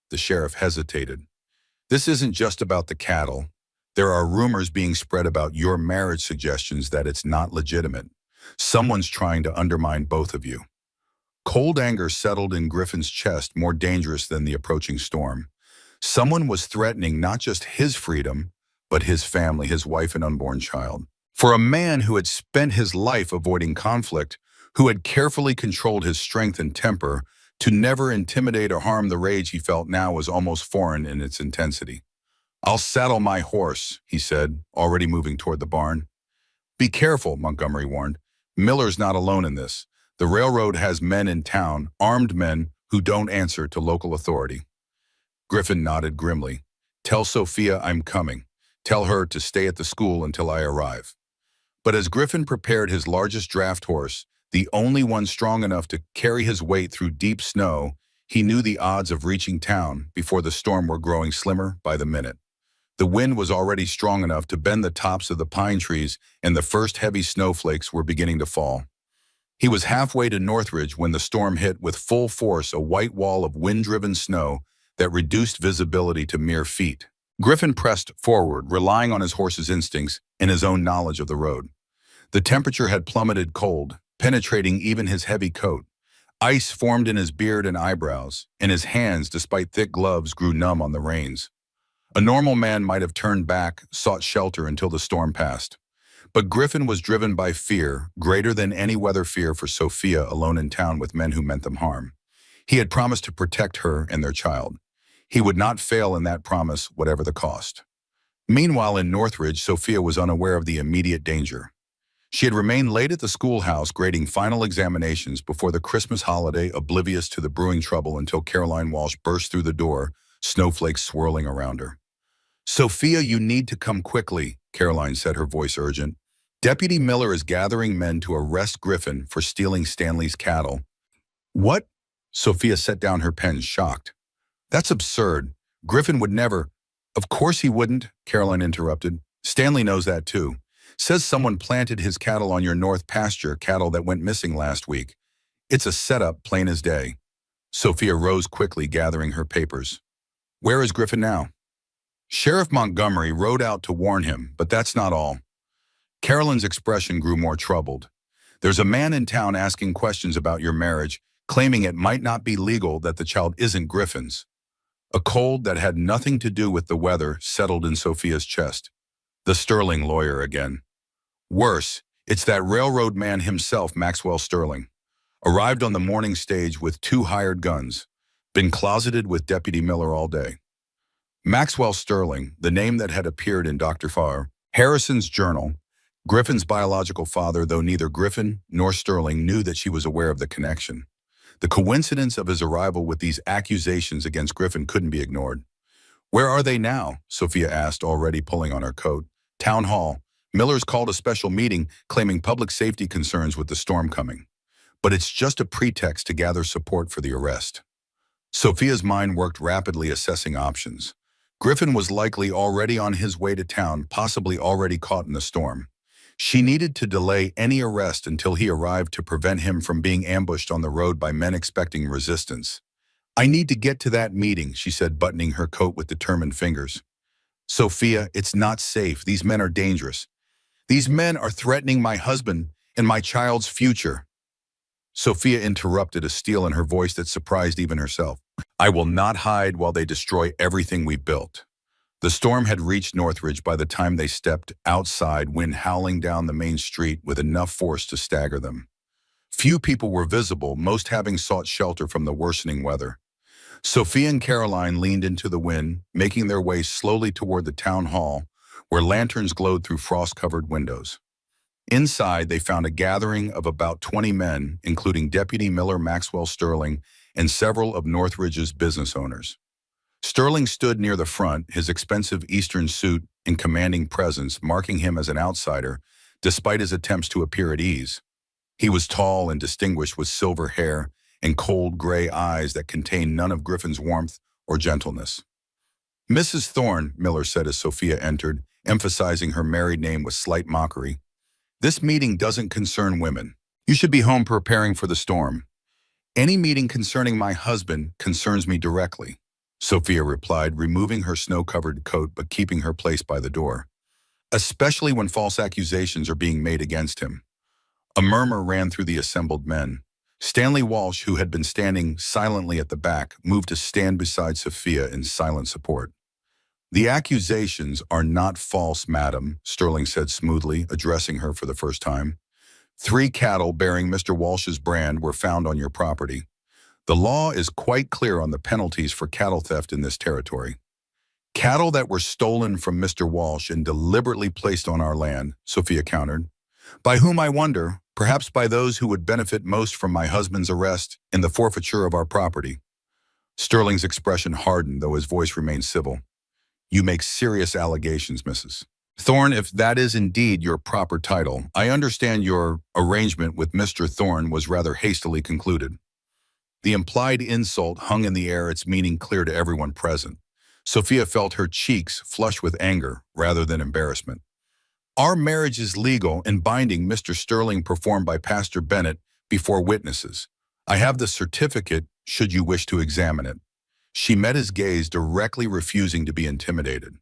The sheriff hesitated. "This isn't just about the cattle. There are rumors being spread about your marriage suggestions that it's not legitimate. Someone's trying to undermine both of you." Cold anger settled in Griffin's chest, more dangerous than the approaching storm. Someone was threatening not just his freedom, but his family, his wife and unborn child. For a man who had spent his life avoiding conflict, who had carefully controlled his strength and temper, to never intimidate or harm, the rage he felt now was almost foreign in its intensity. "I'll saddle my horse," he said, already moving toward the barn. "Be careful," Montgomery warned. "Miller's not alone in this. The railroad has men in town, armed men who don't answer to local authority." Griffin nodded grimly. "Tell Sophia I'm coming. Tell her to stay at the school until I arrive." But as Griffin prepared his largest draft horse, the only one strong enough to carry his weight through deep snow, he knew the odds of reaching town before the storm were growing slimmer by the minute. The wind was already strong enough to bend the tops of the pine trees, and the first heavy snowflakes were beginning to fall. He was halfway to Northridge when the storm hit with full force, a white wall of wind-driven snow that reduced visibility to mere feet. Griffin pressed forward, relying on his horse's instincts and his own knowledge of the road. The temperature had plummeted cold, penetrating even his heavy coat. Ice formed in his beard and eyebrows, and his hands, despite thick gloves, grew numb on the reins. A normal man might have turned back, sought shelter until the storm passed. But Griffin was driven by fear, greater than any weather fear for Sophia alone in town with men who meant them harm. He had promised to protect her and their child. He would not fail in that promise, whatever the cost. Meanwhile, in Northridge, Sophia was unaware of the immediate danger. She had remained late at the schoolhouse grading final examinations before the Christmas holiday, oblivious to the brewing trouble until Caroline Walsh burst through the door, snowflakes swirling around her. "Sophia, you need to come quickly," Caroline said, her voice urgent. "Deputy Miller is gathering men to arrest Griffin for stealing Stanley's cattle." "What?" Sophia set down her pen, shocked. "That's absurd. Griffin would never—" "Of course he wouldn't," Caroline interrupted. "Stanley knows that too. Says someone planted his cattle on your north pasture, cattle that went missing last week. It's a setup, plain as day." Sophia rose quickly, gathering her papers. "Where is Griffin now?" "Sheriff Montgomery rode out to warn him, but that's not all." Carolyn's expression grew more troubled. "There's a man in town asking questions about your marriage, claiming it might not be legal, that the child isn't Griffin's." A cold that had nothing to do with the weather settled in Sophia's chest. The Sterling lawyer again. Worse, it's that railroad man himself, Maxwell Sterling. Arrived on the morning stage with 2 hired guns. Been closeted with Deputy Miller all day. Maxwell Sterling, the name that had appeared in Dr. Farr Harrison's journal, Griffin's biological father, though neither Griffin nor Sterling knew that she was aware of the connection. The coincidence of his arrival with these accusations against Griffin couldn't be ignored. "Where are they now?" Sophia asked, already pulling on her coat. "Town hall. Miller's called a special meeting, claiming public safety concerns with the storm coming. But it's just a pretext to gather support for the arrest." Sophia's mind worked rapidly, assessing options. Griffin was likely already on his way to town, possibly already caught in the storm. She needed to delay any arrest until he arrived to prevent him from being ambushed on the road by men expecting resistance. "I need to get to that meeting," she said, buttoning her coat with determined fingers. "Sophia, it's not safe. These men are dangerous. These men are threatening my husband and my child's future." Sophia interrupted, a steel in her voice that surprised even herself. "I will not hide while they destroy everything we built." The storm had reached Northridge by the time they stepped outside, wind howling down the main street with enough force to stagger them. Few people were visible, most having sought shelter from the worsening weather. Sophia and Caroline leaned into the wind, making their way slowly toward the town hall, where lanterns glowed through frost-covered windows. Inside, they found a gathering of about 20 men, including Deputy Miller, Maxwell Sterling, and several of Northridge's business owners. Sterling stood near the front, his expensive Eastern suit and commanding presence marking him as an outsider, despite his attempts to appear at ease. He was tall and distinguished, with silver hair and cold gray eyes that contained none of Griffin's warmth or gentleness. "Mrs. Thorne," Miller said as Sophia entered, emphasizing her married name with slight mockery, "this meeting doesn't concern women. You should be home preparing for the storm." "Any meeting concerning my husband concerns me directly," Sophia replied, removing her snow-covered coat but keeping her place by the door. "Especially when false accusations are being made against him." A murmur ran through the assembled men. Stanley Walsh, who had been standing silently at the back, moved to stand beside Sophia in silent support. "The accusations are not false, madam," Sterling said smoothly, addressing her for the first time. "3 cattle bearing Mr. Walsh's brand were found on your property. The law is quite clear on the penalties for cattle theft in this territory. Cattle that were stolen from Mr. Walsh and deliberately placed on our land," Sophia countered. "By whom, I wonder? Perhaps by those who would benefit most from my husband's arrest and the forfeiture of our property." Sterling's expression hardened, though his voice remained civil. "You make serious allegations, Mrs. Thorne. If that is indeed your proper title, I understand your arrangement with Mr. Thorne was rather hastily concluded." The implied insult hung in the air, its meaning clear to everyone present. Sophia felt her cheeks flush with anger rather than embarrassment. "Our marriage is legal and binding," Mr. Sterling performed by Pastor Bennett before witnesses. "I have the certificate should you wish to examine it." She met his gaze, directly refusing to be intimidated.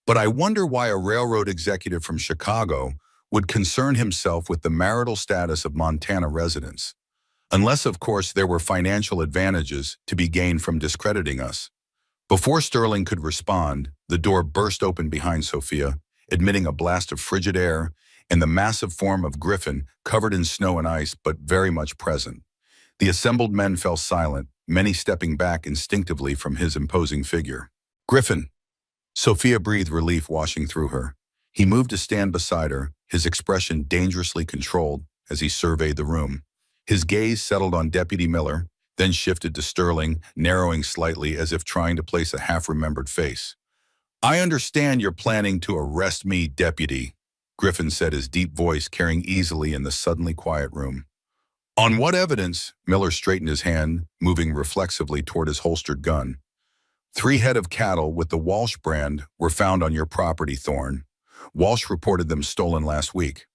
"But I wonder why a railroad executive from Chicago would concern himself with the marital status of Montana residents. Unless, of course, there were financial advantages to be gained from discrediting us." Before Sterling could respond, the door burst open behind Sophia, admitting a blast of frigid air and the massive form of Griffin, covered in snow and ice but very much present. The assembled men fell silent, many stepping back instinctively from his imposing figure. "Griffin!" Sophia breathed relief washing through her. He moved to stand beside her, his expression dangerously controlled as he surveyed the room. His gaze settled on Deputy Miller, then shifted to Sterling, narrowing slightly as if trying to place a half-remembered face. "I understand you're planning to arrest me, Deputy," Griffin said, his deep voice carrying easily in the suddenly quiet room. "On what evidence?" Miller straightened his hand, moving reflexively toward his holstered gun. 3 head of cattle with the Walsh brand were found on your property, Thorne. Walsh reported them stolen last week."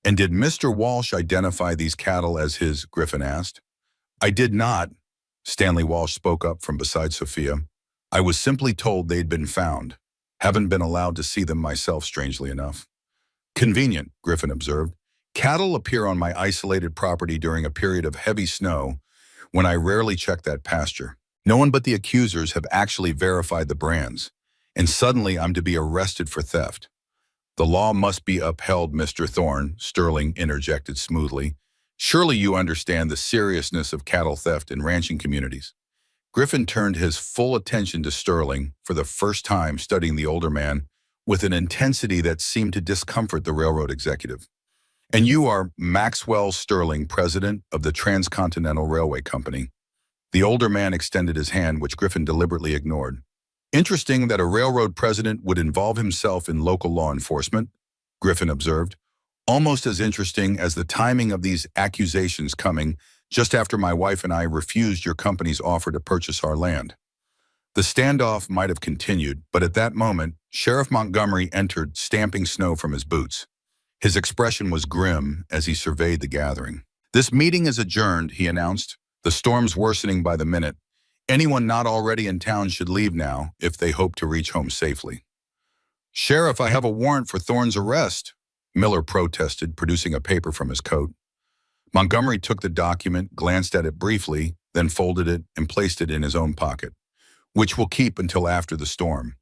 "And did Mr. Walsh identify these cattle as his?" Griffin asked. "I did not," Stanley Walsh spoke up from beside Sophia. "I was simply told they'd been found. Haven't been allowed to see them myself, strangely enough." "Convenient," Griffin observed. "Cattle appear on my isolated property during a period of heavy snow when I rarely check that pasture. No one but the accusers have actually verified the brands, and suddenly I'm to be arrested for theft." "The law must be upheld, Mr. Thorne," Sterling interjected smoothly. "Surely you understand the seriousness of cattle theft in ranching communities." Griffin turned his full attention to Sterling, for the first time studying the older man, with an intensity that seemed to discomfort the railroad executive. "And you are Maxwell Sterling, president of the Transcontinental Railway Company." The older man extended his hand, which Griffin deliberately ignored. "Interesting that a railroad president would involve himself in local law enforcement," Griffin observed. "Almost as interesting as the timing of these accusations coming just after my wife and I refused your company's offer to purchase our land." The standoff might have continued, but at that moment, Sheriff Montgomery entered, stamping snow from his boots. His expression was grim as he surveyed the gathering. "This meeting is adjourned," he announced. "The storm's worsening by the minute. Anyone not already in town should leave now if they hope to reach home safely." "Sheriff, I have a warrant for Thorne's arrest," Miller protested, producing a paper from his coat. Montgomery took the document, glanced at it briefly, then folded it and placed it in his own pocket. "Which we'll keep until after the storm.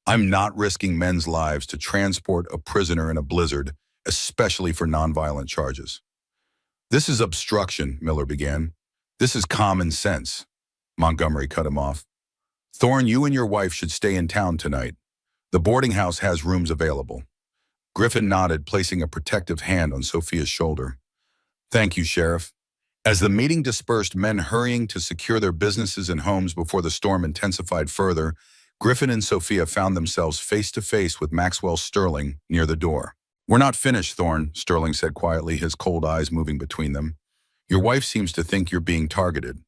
I'm not risking men's lives to transport a prisoner in a blizzard, especially for nonviolent charges." "This is obstruction," Miller began. "This is common sense." Montgomery cut him off. "Thorne, you and your wife should stay in town tonight. The boarding house has rooms available." Griffin nodded, placing a protective hand on Sophia's shoulder. "Thank you, Sheriff." As the meeting dispersed, men hurrying to secure their businesses and homes before the storm intensified further, Griffin and Sophia found themselves face to face with Maxwell Sterling near the door. "We're not finished, Thorne," Sterling said quietly, his cold eyes moving between them. "Your wife seems to think you're being targeted.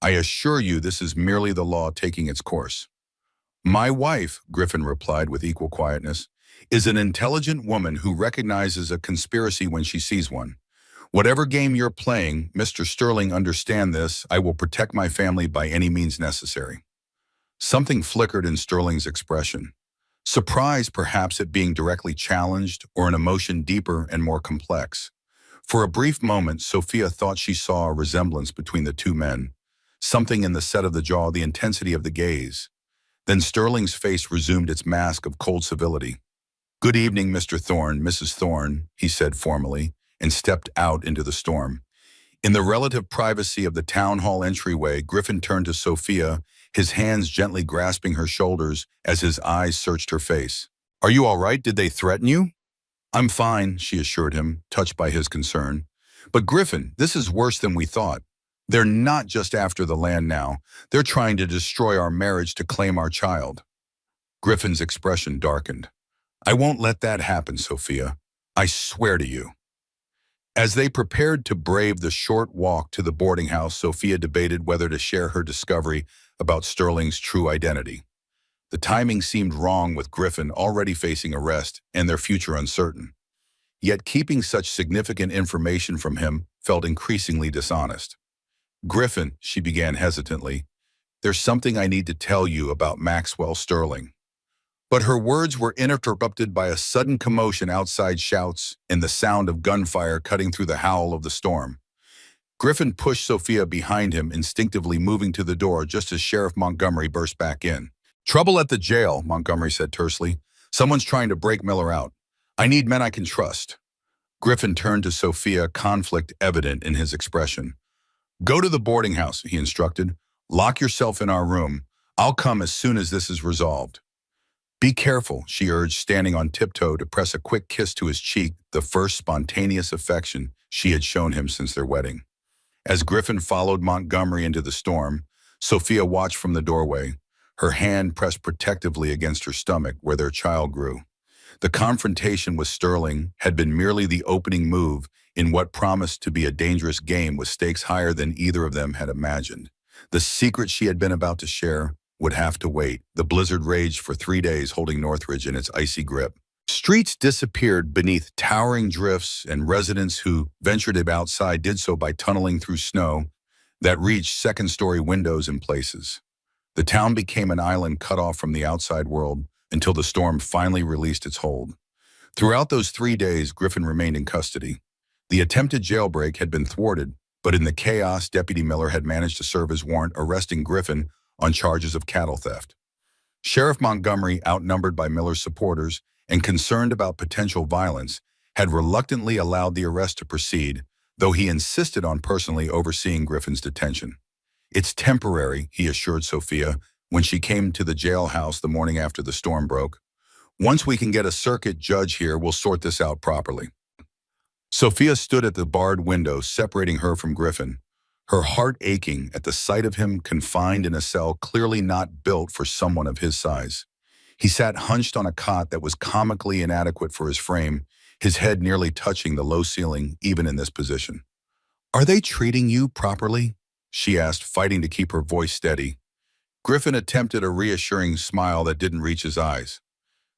I assure you this is merely the law taking its course." "My wife," Griffin replied with equal quietness, "is an intelligent woman who recognizes a conspiracy when she sees one. Whatever game you're playing, Mr. Sterling, understand this, I will protect my family by any means necessary." Something flickered in Sterling's expression. Surprise, perhaps, at being directly challenged, or an emotion deeper and more complex. For a brief moment, Sophia thought she saw a resemblance between the two men, something in the set of the jaw, the intensity of the gaze. Then Sterling's face resumed its mask of cold civility. "Good evening, Mr. Thorne, Mrs. Thorne," he said formally, and stepped out into the storm. In the relative privacy of the town hall entryway, Griffin turned to Sophia, his hands gently grasping her shoulders as his eyes searched her face. "Are you all right? Did they threaten you?" "I'm fine," she assured him, touched by his concern. "But Griffin, this is worse than we thought. They're not just after the land now. They're trying to destroy our marriage to claim our child." Griffin's expression darkened. "I won't let that happen, Sophia. I swear to you." As they prepared to brave the short walk to the boarding house, Sophia debated whether to share her discovery about Sterling's true identity. The timing seemed wrong, with Griffin already facing arrest and their future uncertain. Yet keeping such significant information from him felt increasingly dishonest. "Griffin," she began hesitantly, "there's something I need to tell you about Maxwell Sterling." But her words were interrupted by a sudden commotion outside, shouts and the sound of gunfire cutting through the howl of the storm. Griffin pushed Sophia behind him, instinctively moving to the door just as Sheriff Montgomery burst back in. "Trouble at the jail," Montgomery said tersely. "Someone's trying to break Miller out. I need men I can trust." Griffin turned to Sophia, conflict evident in his expression. "Go to the boarding house," he instructed. "Lock yourself in our room. I'll come as soon as this is resolved." "Be careful," she urged, standing on tiptoe to press a quick kiss to his cheek, the first spontaneous affection she had shown him since their wedding. As Griffin followed Montgomery into the storm, Sophia watched from the doorway, her hand pressed protectively against her stomach where their child grew. The confrontation with Sterling had been merely the opening move in what promised to be a dangerous game with stakes higher than either of them had imagined. The secret she had been about to share would have to wait. The blizzard raged for 3 days, holding Northridge in its icy grip. Streets disappeared beneath towering drifts, and residents who ventured outside did so by tunneling through snow that reached second-story windows in places. The town became an island cut off from the outside world until the storm finally released its hold. Throughout those 3 days, Griffin remained in custody. The attempted jailbreak had been thwarted, but in the chaos, Deputy Miller had managed to serve his warrant, arresting Griffin on charges of cattle theft. Sheriff Montgomery, outnumbered by Miller's supporters and concerned about potential violence, had reluctantly allowed the arrest to proceed, though he insisted on personally overseeing Griffin's detention. "It's temporary," he assured Sophia when she came to the jailhouse the morning after the storm broke. "Once we can get a circuit judge here, we'll sort this out properly." Sophia stood at the barred window separating her from Griffin, her heart aching at the sight of him confined in a cell clearly not built for someone of his size. He sat hunched on a cot that was comically inadequate for his frame, his head nearly touching the low ceiling even in this position. "Are they treating you properly?" she asked, fighting to keep her voice steady. Griffin attempted a reassuring smile that didn't reach his eyes.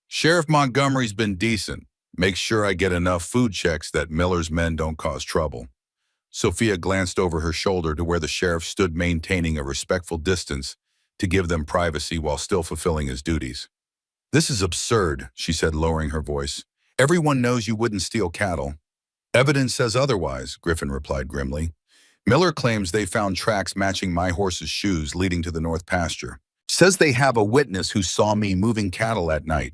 "Sheriff Montgomery's been decent. Make sure I get enough food checks that Miller's men don't cause trouble." Sophia glanced over her shoulder to where the sheriff stood, maintaining a respectful distance to give them privacy while still fulfilling his duties. "This is absurd," she said, lowering her voice. "Everyone knows you wouldn't steal cattle." "Evidence says otherwise," Griffin replied grimly. "Miller claims they found tracks matching my horse's shoes leading to the north pasture. Says they have a witness who saw me moving cattle at night."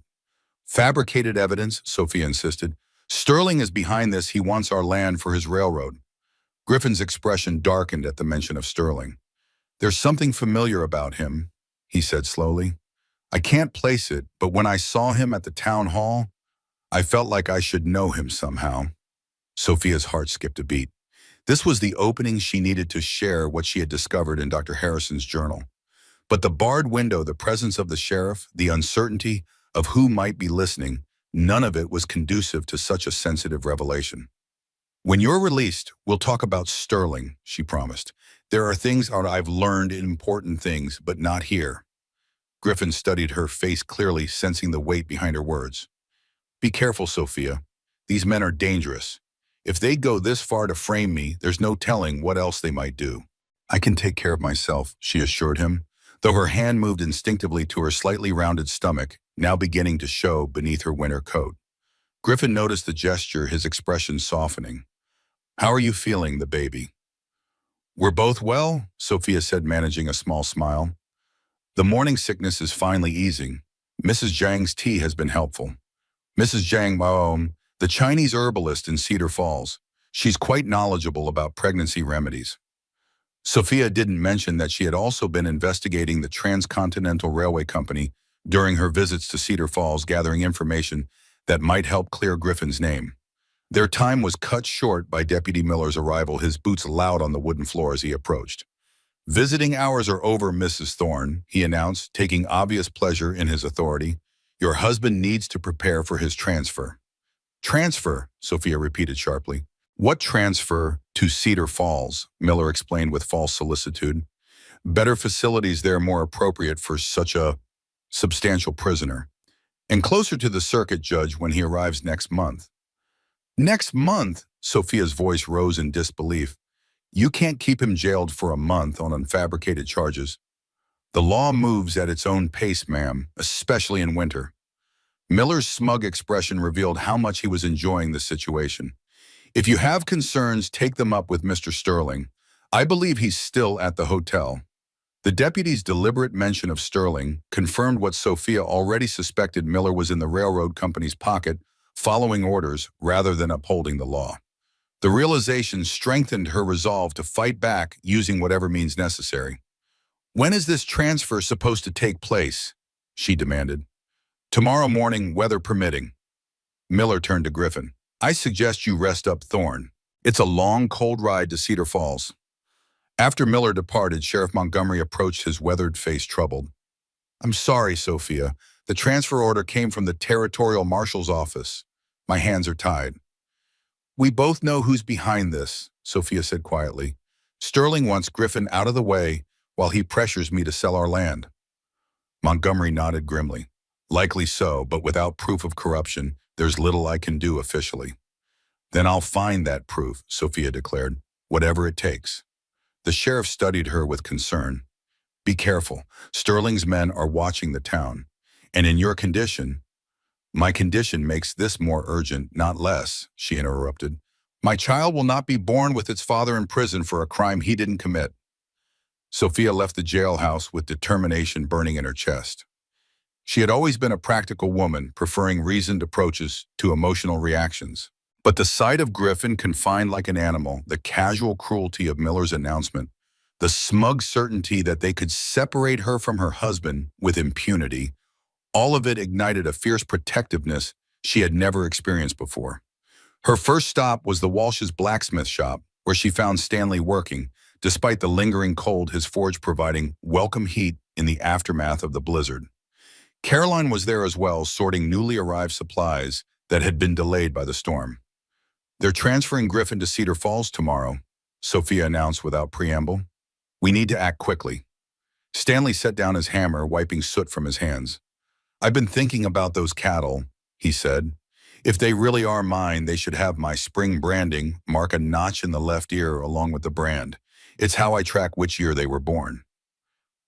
"Fabricated evidence," Sophia insisted. "Sterling is behind this. He wants our land for his railroad." Griffin's expression darkened at the mention of Sterling. "There's something familiar about him," he said slowly. "I can't place it, but when I saw him at the town hall, I felt like I should know him somehow." Sophia's heart skipped a beat. This was the opening she needed to share what she had discovered in Dr. Harrison's journal. But the barred window, the presence of the sheriff, the uncertainty of who might be listening, none of it was conducive to such a sensitive revelation. "When you're released, we'll talk about Sterling," she promised. "There are things I've learned, important things, but not here." Griffin studied her face clearly, sensing the weight behind her words. "Be careful, Sophia. These men are dangerous. If they go this far to frame me, there's no telling what else they might do." "I can take care of myself," she assured him, though her hand moved instinctively to her slightly rounded stomach, now beginning to show beneath her winter coat. Griffin noticed the gesture, his expression softening. How are you feeling, the baby? We're both well, Sophia said, managing a small smile. The morning sickness is finally easing. Mrs. Zhang's tea has been helpful. Mrs. Zhang, the Chinese herbalist in Cedar Falls. She's quite knowledgeable about pregnancy remedies. Sophia didn't mention that she had also been investigating the Transcontinental Railway Company during her visits to Cedar Falls, gathering information that might help clear Griffin's name. Their time was cut short by Deputy Miller's arrival, his boots loud on the wooden floor as he approached. "Visiting hours are over, Mrs. Thorne," he announced, taking obvious pleasure in his authority. "Your husband needs to prepare for his transfer." "Transfer," Sophia repeated sharply. "What transfer to Cedar Falls?" Miller explained with false solicitude. "Better facilities there, more appropriate for such a substantial prisoner. And closer to the circuit judge when he arrives next month." "Next month?" Sophia's voice rose in disbelief. "You can't keep him jailed for a month on unfabricated charges. The law moves at its own pace, ma'am, especially in winter." Miller's smug expression revealed how much he was enjoying the situation. "If you have concerns, take them up with Mr. Sterling. I believe he's still at the hotel." The deputy's deliberate mention of Sterling confirmed what Sophia already suspected: Miller was in the railroad company's pocket, following orders rather than upholding the law. The realization strengthened her resolve to fight back using whatever means necessary. "When is this transfer supposed to take place?" she demanded. "Tomorrow morning, weather permitting." Miller turned to Griffin. "I suggest you rest up, Thorne. It's a long, cold ride to Cedar Falls." After Miller departed, Sheriff Montgomery approached, his weathered face troubled. "I'm sorry, Sophia. The transfer order came from the Territorial Marshal's office. My hands are tied." "We both know who's behind this," Sophia said quietly. "Sterling wants Griffin out of the way while he pressures me to sell our land." Montgomery nodded grimly. "Likely so, but without proof of corruption, there's little I can do officially." "Then I'll find that proof," Sophia declared, "whatever it takes." The sheriff studied her with concern. "Be careful. Sterling's men are watching the town. And in your condition—" "My condition makes this more urgent, not less," she interrupted. "My child will not be born with its father in prison for a crime he didn't commit." Sophia left the jailhouse with determination burning in her chest. She had always been a practical woman, preferring reasoned approaches to emotional reactions. But the sight of Griffin confined like an animal, the casual cruelty of Miller's announcement, the smug certainty that they could separate her from her husband with impunity, all of it ignited a fierce protectiveness she had never experienced before. Her first stop was the Walsh's blacksmith shop, where she found Stanley working, despite the lingering cold, his forge providing welcome heat in the aftermath of the blizzard. Caroline was there as well, sorting newly arrived supplies that had been delayed by the storm. "They're transferring Griffin to Cedar Falls tomorrow," Sophia announced without preamble. "We need to act quickly." Stanley set down his hammer, wiping soot from his hands. "I've been thinking about those cattle," he said. "If they really are mine, they should have my spring branding, mark a notch in the left ear along with the brand. It's how I track which year they were born."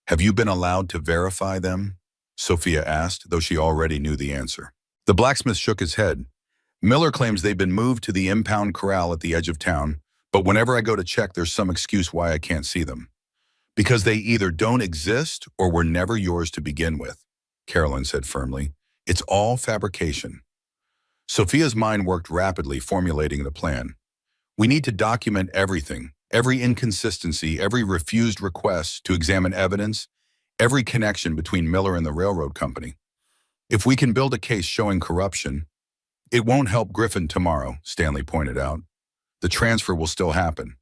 "Have you been allowed to verify them?" Sophia asked, though she already knew the answer. The blacksmith shook his head. "Miller claims they've been moved to the impound corral at the edge of town, but whenever I go to check, there's some excuse why I can't see them. Because they either don't exist or were never yours to begin with," Caroline said firmly. "It's all fabrication." Sophia's mind worked rapidly, formulating the plan. "We need to document everything, every inconsistency, every refused request to examine evidence, every connection between Miller and the railroad company. If we can build a case showing corruption—" "It won't help Griffin tomorrow," Stanley pointed out. "The transfer will still happen."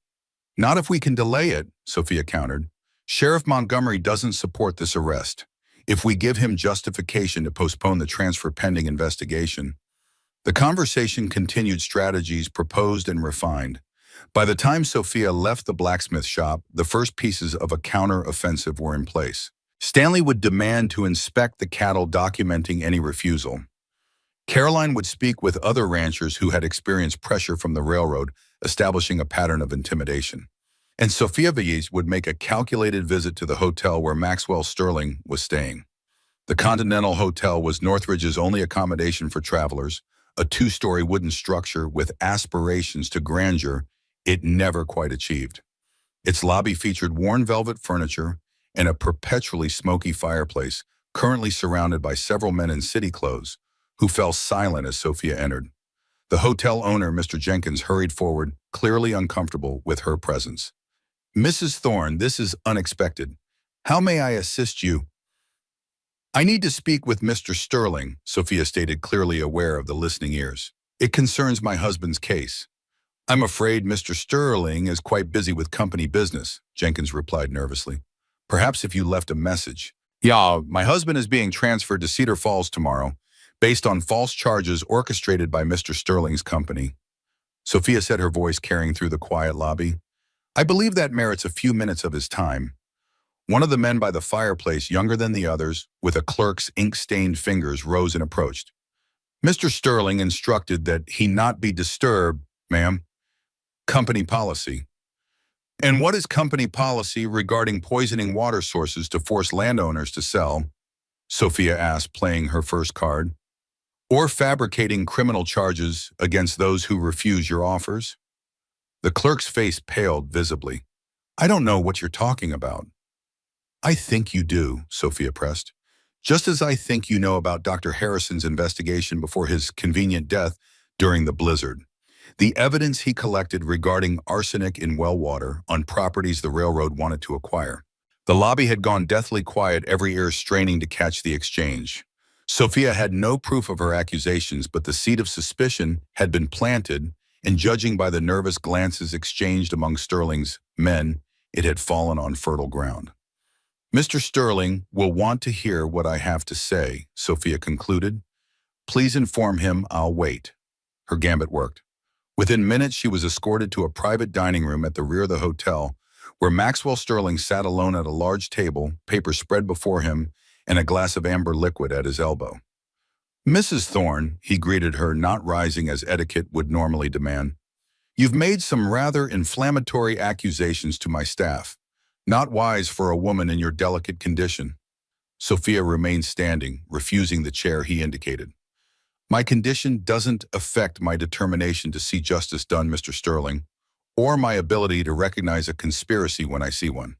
"Not if we can delay it," Sophia countered. "Sheriff Montgomery doesn't support this arrest. If we give him justification to postpone the transfer pending investigation—" The conversation continued, strategies proposed and refined. By the time Sophia left the blacksmith shop, the first pieces of a counter-offensive were in place. Stanley would demand to inspect the cattle, documenting any refusal. Caroline would speak with other ranchers who had experienced pressure from the railroad, establishing a pattern of intimidation. And Sophia Villiers would make a calculated visit to the hotel where Maxwell Sterling was staying. The Continental Hotel was Northridge's only accommodation for travelers, a two-story wooden structure with aspirations to grandeur it never quite achieved. Its lobby featured worn velvet furniture and a perpetually smoky fireplace, currently surrounded by several men in city clothes, who fell silent as Sophia entered. The hotel owner, Mr. Jenkins, hurried forward, clearly uncomfortable with her presence. "Mrs. Thorne, this is unexpected. How may I assist you?" "I need to speak with Mr. Sterling," Sophia stated, clearly aware of the listening ears. "It concerns my husband's case." "I'm afraid Mr. Sterling is quite busy with company business," Jenkins replied nervously. "Perhaps if you left a message." "Yeah, my husband is being transferred to Cedar Falls tomorrow, based on false charges orchestrated by Mr. Sterling's company," Sophia said, her voice carrying through the quiet lobby. "I believe that merits a few minutes of his time." One of the men by the fireplace, younger than the others, with a clerk's ink-stained fingers, rose and approached. "Mr. Sterling instructed that he not be disturbed, ma'am. Company policy." "And what is company policy regarding poisoning water sources to force landowners to sell?" Sophia asked, playing her first card. "Or fabricating criminal charges against those who refuse your offers?" The clerk's face paled visibly. "I don't know what you're talking about." "I think you do," Sophia pressed. "Just as I think you know about Dr. Harrison's investigation before his convenient death during the blizzard. The evidence he collected regarding arsenic in well water on properties the railroad wanted to acquire." The lobby had gone deathly quiet, every ear straining to catch the exchange. Sophia had no proof of her accusations, but the seed of suspicion had been planted, and judging by the nervous glances exchanged among Sterling's men, it had fallen on fertile ground. "Mr. Sterling will want to hear what I have to say," Sophia concluded. "Please inform him I'll wait." Her gambit worked. Within minutes, she was escorted to a private dining room at the rear of the hotel, where Maxwell Sterling sat alone at a large table, papers spread before him, and a glass of amber liquid at his elbow. "Mrs. Thorne," he greeted her, not rising as etiquette would normally demand, "you've made some rather inflammatory accusations to my staff. Not wise for a woman in your delicate condition." Sophia remained standing, refusing the chair he indicated. "My condition doesn't affect my determination to see justice done, Mr. Sterling, or my ability to recognize a conspiracy when I see one."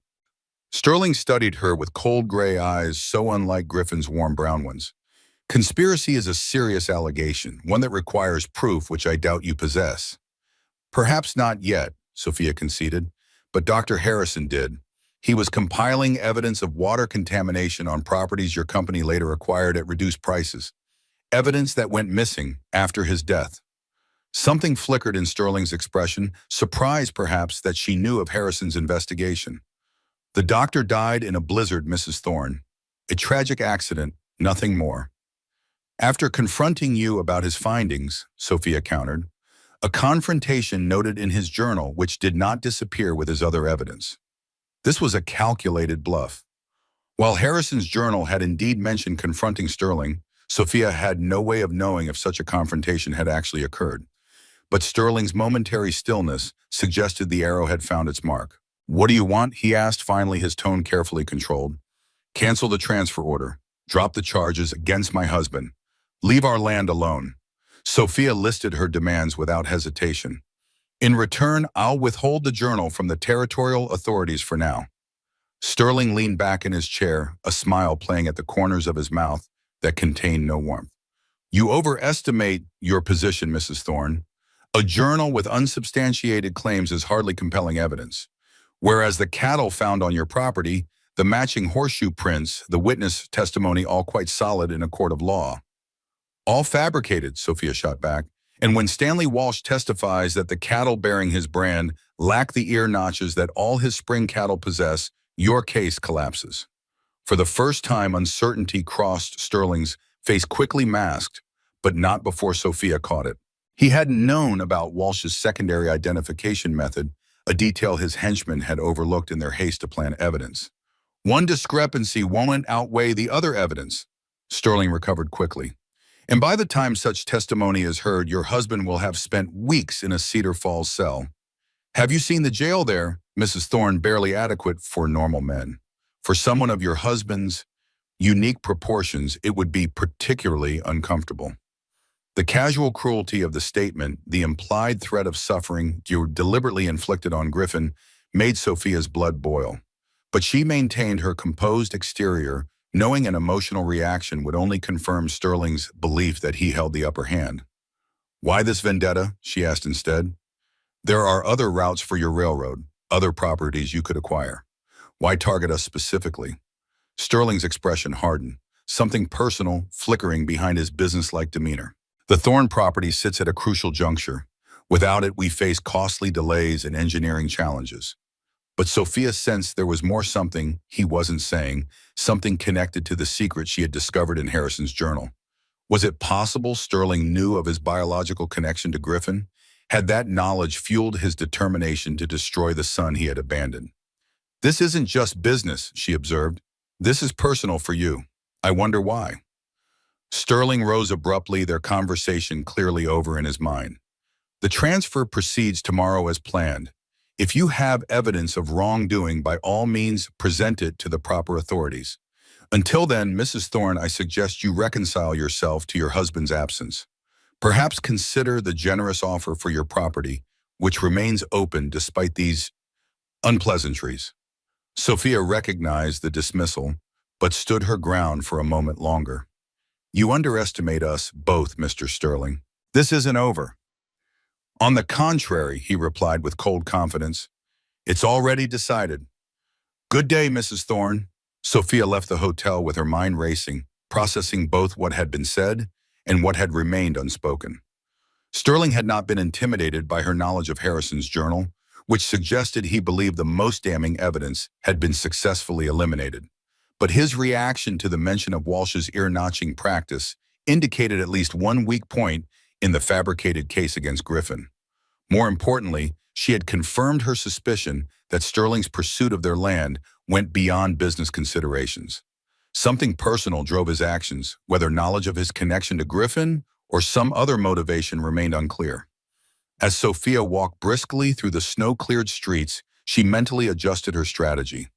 Sterling studied her with cold gray eyes so unlike Griffin's warm brown ones. "Conspiracy is a serious allegation, one that requires proof which I doubt you possess." "Perhaps not yet," Sophia conceded, "but Dr. Harrison did. He was compiling evidence of water contamination on properties your company later acquired at reduced prices. Evidence that went missing after his death." Something flickered in Sterling's expression, surprised perhaps that she knew of Harrison's investigation. "The doctor died in a blizzard, Mrs. Thorne. A tragic accident, nothing more." "After confronting you about his findings," Sophia countered, "a confrontation noted in his journal which did not disappear with his other evidence." This was a calculated bluff. While Harrison's journal had indeed mentioned confronting Sterling, Sophia had no way of knowing if such a confrontation had actually occurred. But Sterling's momentary stillness suggested the arrow had found its mark. "What do you want?" he asked, finally, his tone carefully controlled. "Cancel the transfer order. Drop the charges against my husband. Leave our land alone." Sophia listed her demands without hesitation. "In return, I'll withhold the journal from the territorial authorities for now." Sterling leaned back in his chair, a smile playing at the corners of his mouth that contained no warmth. "You overestimate your position, Mrs. Thorne. A journal with unsubstantiated claims is hardly compelling evidence. Whereas the cattle found on your property, the matching horseshoe prints, the witness testimony, all quite solid in a court of law." "All fabricated," Sophia shot back. "And when Stanley Walsh testifies that the cattle bearing his brand lack the ear notches that all his spring cattle possess, your case collapses." For the first time, uncertainty crossed Sterling's face, quickly masked, but not before Sophia caught it. He hadn't known about Walsh's secondary identification method, a detail his henchmen had overlooked in their haste to plant evidence. "One discrepancy won't outweigh the other evidence," Sterling recovered quickly. "And by the time such testimony is heard, your husband will have spent weeks in a Cedar Falls cell. Have you seen the jail there, Mrs. Thorne? Barely adequate for normal men. For someone of your husband's unique proportions, it would be particularly uncomfortable." The casual cruelty of the statement, the implied threat of suffering you deliberately inflicted on Griffin, made Sophia's blood boil. But she maintained her composed exterior, knowing an emotional reaction would only confirm Sterling's belief that he held the upper hand. "Why this vendetta?" she asked instead. "There are other routes for your railroad, other properties you could acquire. Why target us specifically?" Sterling's expression hardened, something personal flickering behind his businesslike demeanor. "The Thorne property sits at a crucial juncture. Without it, we face costly delays and engineering challenges." But Sophia sensed there was something he wasn't saying, something connected to the secret she had discovered in Harrison's journal. Was it possible Sterling knew of his biological connection to Griffin? Had that knowledge fueled his determination to destroy the son he had abandoned? "This isn't just business," she observed. "This is personal for you. I wonder why." Sterling rose abruptly, their conversation clearly over in his mind. "The transfer proceeds tomorrow as planned. If you have evidence of wrongdoing, by all means present it to the proper authorities. Until then, Mrs. Thorne, I suggest you reconcile yourself to your husband's absence. Perhaps consider the generous offer for your property, which remains open despite these unpleasantries." Sophia recognized the dismissal, but stood her ground for a moment longer. "You underestimate us both, Mr. Sterling. This isn't over." "On the contrary," he replied with cold confidence, "it's already decided. Good day, Mrs. Thorne." Sophia left the hotel with her mind racing, processing both what had been said and what had remained unspoken. Sterling had not been intimidated by her knowledge of Harrison's journal, which suggested he believed the most damning evidence had been successfully eliminated. But his reaction to the mention of Walsh's ear-notching practice indicated at least one weak point in the fabricated case against Griffin. More importantly, she had confirmed her suspicion that Sterling's pursuit of their land went beyond business considerations. Something personal drove his actions, whether knowledge of his connection to Griffin or some other motivation remained unclear. As Sophia walked briskly through the snow-cleared streets, she mentally adjusted her strategy.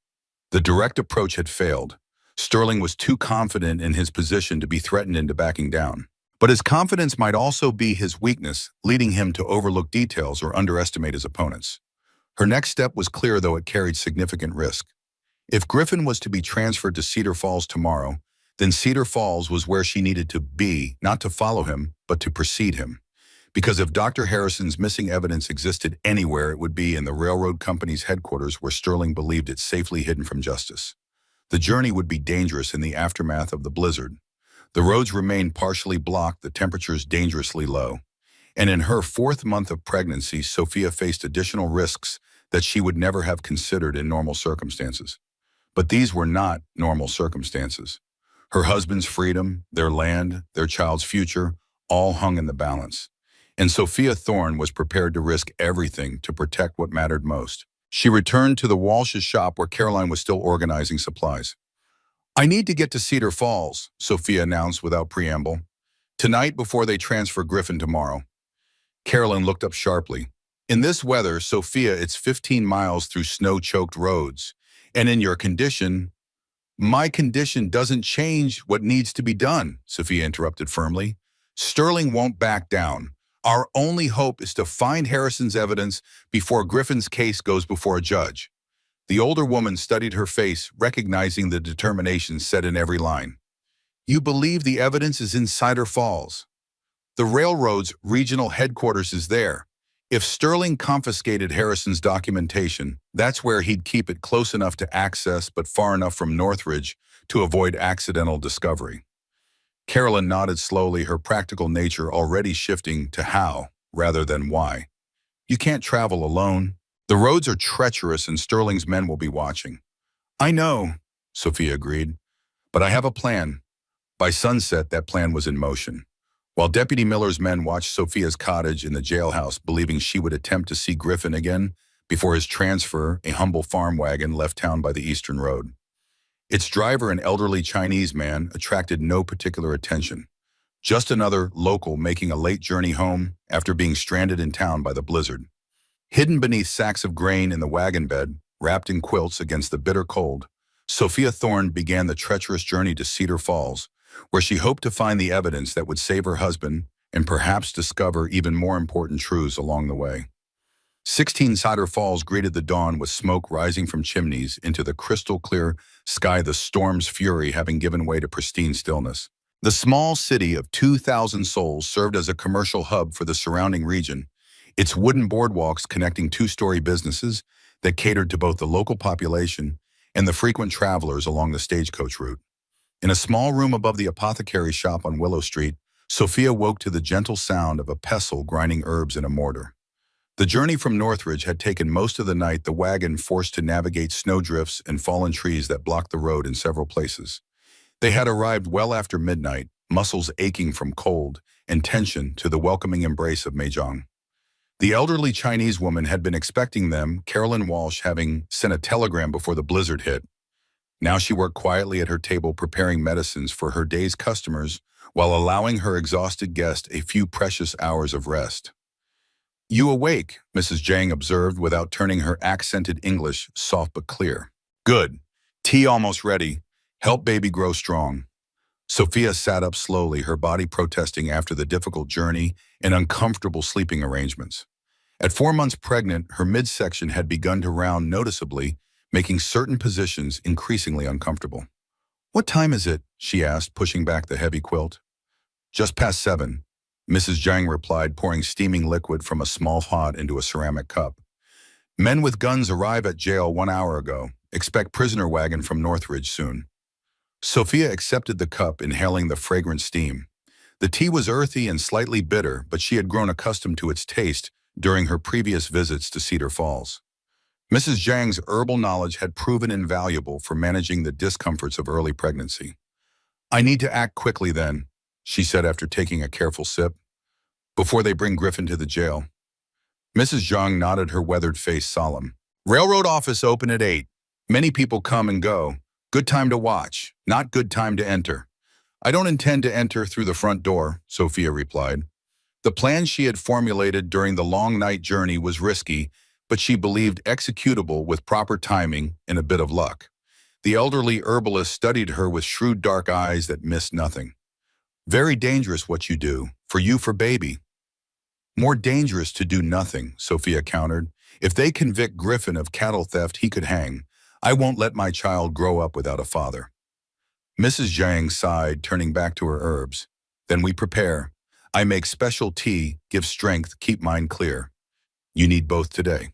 The direct approach had failed. Sterling was too confident in his position to be threatened into backing down. But his confidence might also be his weakness, leading him to overlook details or underestimate his opponents. Her next step was clear, though it carried significant risk. If Griffin was to be transferred to Cedar Falls tomorrow, then Cedar Falls was where she needed to be, not to follow him, but to precede him. Because if Dr. Harrison's missing evidence existed anywhere, it would be in the railroad company's headquarters, where Sterling believed it safely hidden from justice. The journey would be dangerous in the aftermath of the blizzard. The roads remained partially blocked, the temperatures dangerously low. And in her 4th month of pregnancy, Sophia faced additional risks that she would never have considered in normal circumstances. But these were not normal circumstances. Her husband's freedom, their land, their child's future, all hung in the balance. And Sophia Thorne was prepared to risk everything to protect what mattered most. She returned to the Walsh's shop, where Caroline was still organizing supplies. "I need to get to Cedar Falls," Sophia announced without preamble. "Tonight, before they transfer Griffin tomorrow." Caroline looked up sharply. "In this weather, Sophia, it's 15 miles through snow-choked roads. And in your condition—" "My condition doesn't change what needs to be done," Sophia interrupted firmly. "Sterling won't back down. Our only hope is to find Harrison's evidence before Griffin's case goes before a judge." The older woman studied her face, recognizing the determination set in every line. "You believe the evidence is in Cedar Falls? The railroad's regional headquarters is there. If Sterling confiscated Harrison's documentation, that's where he'd keep it, close enough to access but far enough from Northridge to avoid accidental discovery." Carolyn nodded slowly, her practical nature already shifting to how rather than why. "You can't travel alone. The roads are treacherous and Sterling's men will be watching." "I know," Sophia agreed, "but I have a plan." By sunset, that plan was in motion. While Deputy Miller's men watched Sophia's cottage in the jailhouse, believing she would attempt to see Griffin again before his transfer, a humble farm wagon left town by the Eastern Road. Its driver, an elderly Chinese man, attracted no particular attention. Just another local making a late journey home after being stranded in town by the blizzard. Hidden beneath sacks of grain in the wagon bed, wrapped in quilts against the bitter cold, Sophia Thorne began the treacherous journey to Cedar Falls, where she hoped to find the evidence that would save her husband and perhaps discover even more important truths along the way. 16 Cider Falls greeted the dawn with smoke rising from chimneys into the crystal-clear sky, the storm's fury having given way to pristine stillness. The small city of 2,000 souls served as a commercial hub for the surrounding region, its wooden boardwalks connecting two-story businesses that catered to both the local population and the frequent travelers along the stagecoach route. In a small room above the apothecary shop on Willow Street, Sophia woke to the gentle sound of a pestle grinding herbs in a mortar. The journey from Northridge had taken most of the night, the wagon forced to navigate snowdrifts and fallen trees that blocked the road in several places. They had arrived well after midnight, muscles aching from cold and tension, to the welcoming embrace of Meizhang. The elderly Chinese woman had been expecting them, Carolyn Walsh having sent a telegram before the blizzard hit. Now she worked quietly at her table preparing medicines for her day's customers while allowing her exhausted guest a few precious hours of rest. "You awake," Mrs. Zhang observed without turning, her accented English soft but clear. "Good. Tea almost ready. Help baby grow strong." Sophia sat up slowly, her body protesting after the difficult journey and uncomfortable sleeping arrangements. At 4 months pregnant, her midsection had begun to round noticeably, making certain positions increasingly uncomfortable. "What time is it?" she asked, pushing back the heavy quilt. "Just past 7. Mrs. Zhang replied, pouring steaming liquid from a small pot into a ceramic cup. "Men with guns arrive at jail 1 hour ago. Expect prisoner wagon from Northridge soon." Sophia accepted the cup, inhaling the fragrant steam. The tea was earthy and slightly bitter, but she had grown accustomed to its taste during her previous visits to Cedar Falls. Mrs. Zhang's herbal knowledge had proven invaluable for managing the discomforts of early pregnancy. "I need to act quickly then," she said after taking a careful sip, "before they bring Griffin to the jail." Mrs. Zhang nodded, her weathered face solemn. "Railroad office open at 8. Many people come and go. Good time to watch, not good time to enter." "I don't intend to enter through the front door," Sophia replied. The plan she had formulated during the long night journey was risky, but she believed executable with proper timing and a bit of luck. The elderly herbalist studied her with shrewd dark eyes that missed nothing. "Very dangerous what you do, for baby." "More dangerous to do nothing," Sophia countered. "If they convict Griffin of cattle theft, he could hang. I won't let my child grow up without a father." Mrs. Zhang sighed, turning back to her herbs. "Then we prepare. I make special tea, give strength, keep mind clear. You need both today."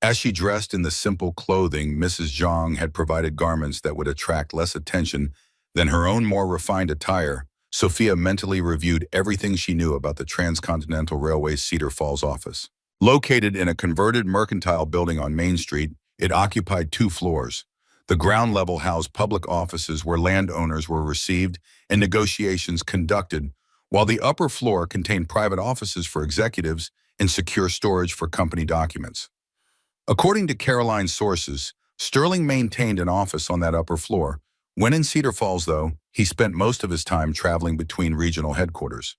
As she dressed in the simple clothing, Mrs. Zhang had provided garments that would attract less attention than her own more refined attire. Sophia mentally reviewed everything she knew about the Transcontinental Railway's Cedar Falls office. Located in a converted mercantile building on Main Street, it occupied 2 floors. The ground level housed public offices where landowners were received and negotiations conducted, while the upper floor contained private offices for executives and secure storage for company documents. According to Caroline's sources, Sterling maintained an office on that upper floor. When in Cedar Falls, though, he spent most of his time traveling between regional headquarters.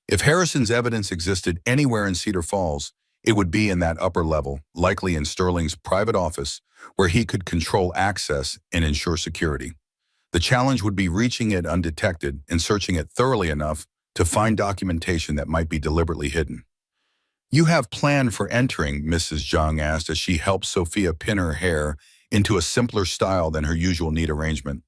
If Harrison's evidence existed anywhere in Cedar Falls, it would be in that upper level, likely in Sterling's private office, where he could control access and ensure security. The challenge would be reaching it undetected and searching it thoroughly enough to find documentation that might be deliberately hidden. "You have planned for entering?" Mrs. Zhang asked as she helped Sophia pin her hair into a simpler style than her usual neat arrangement.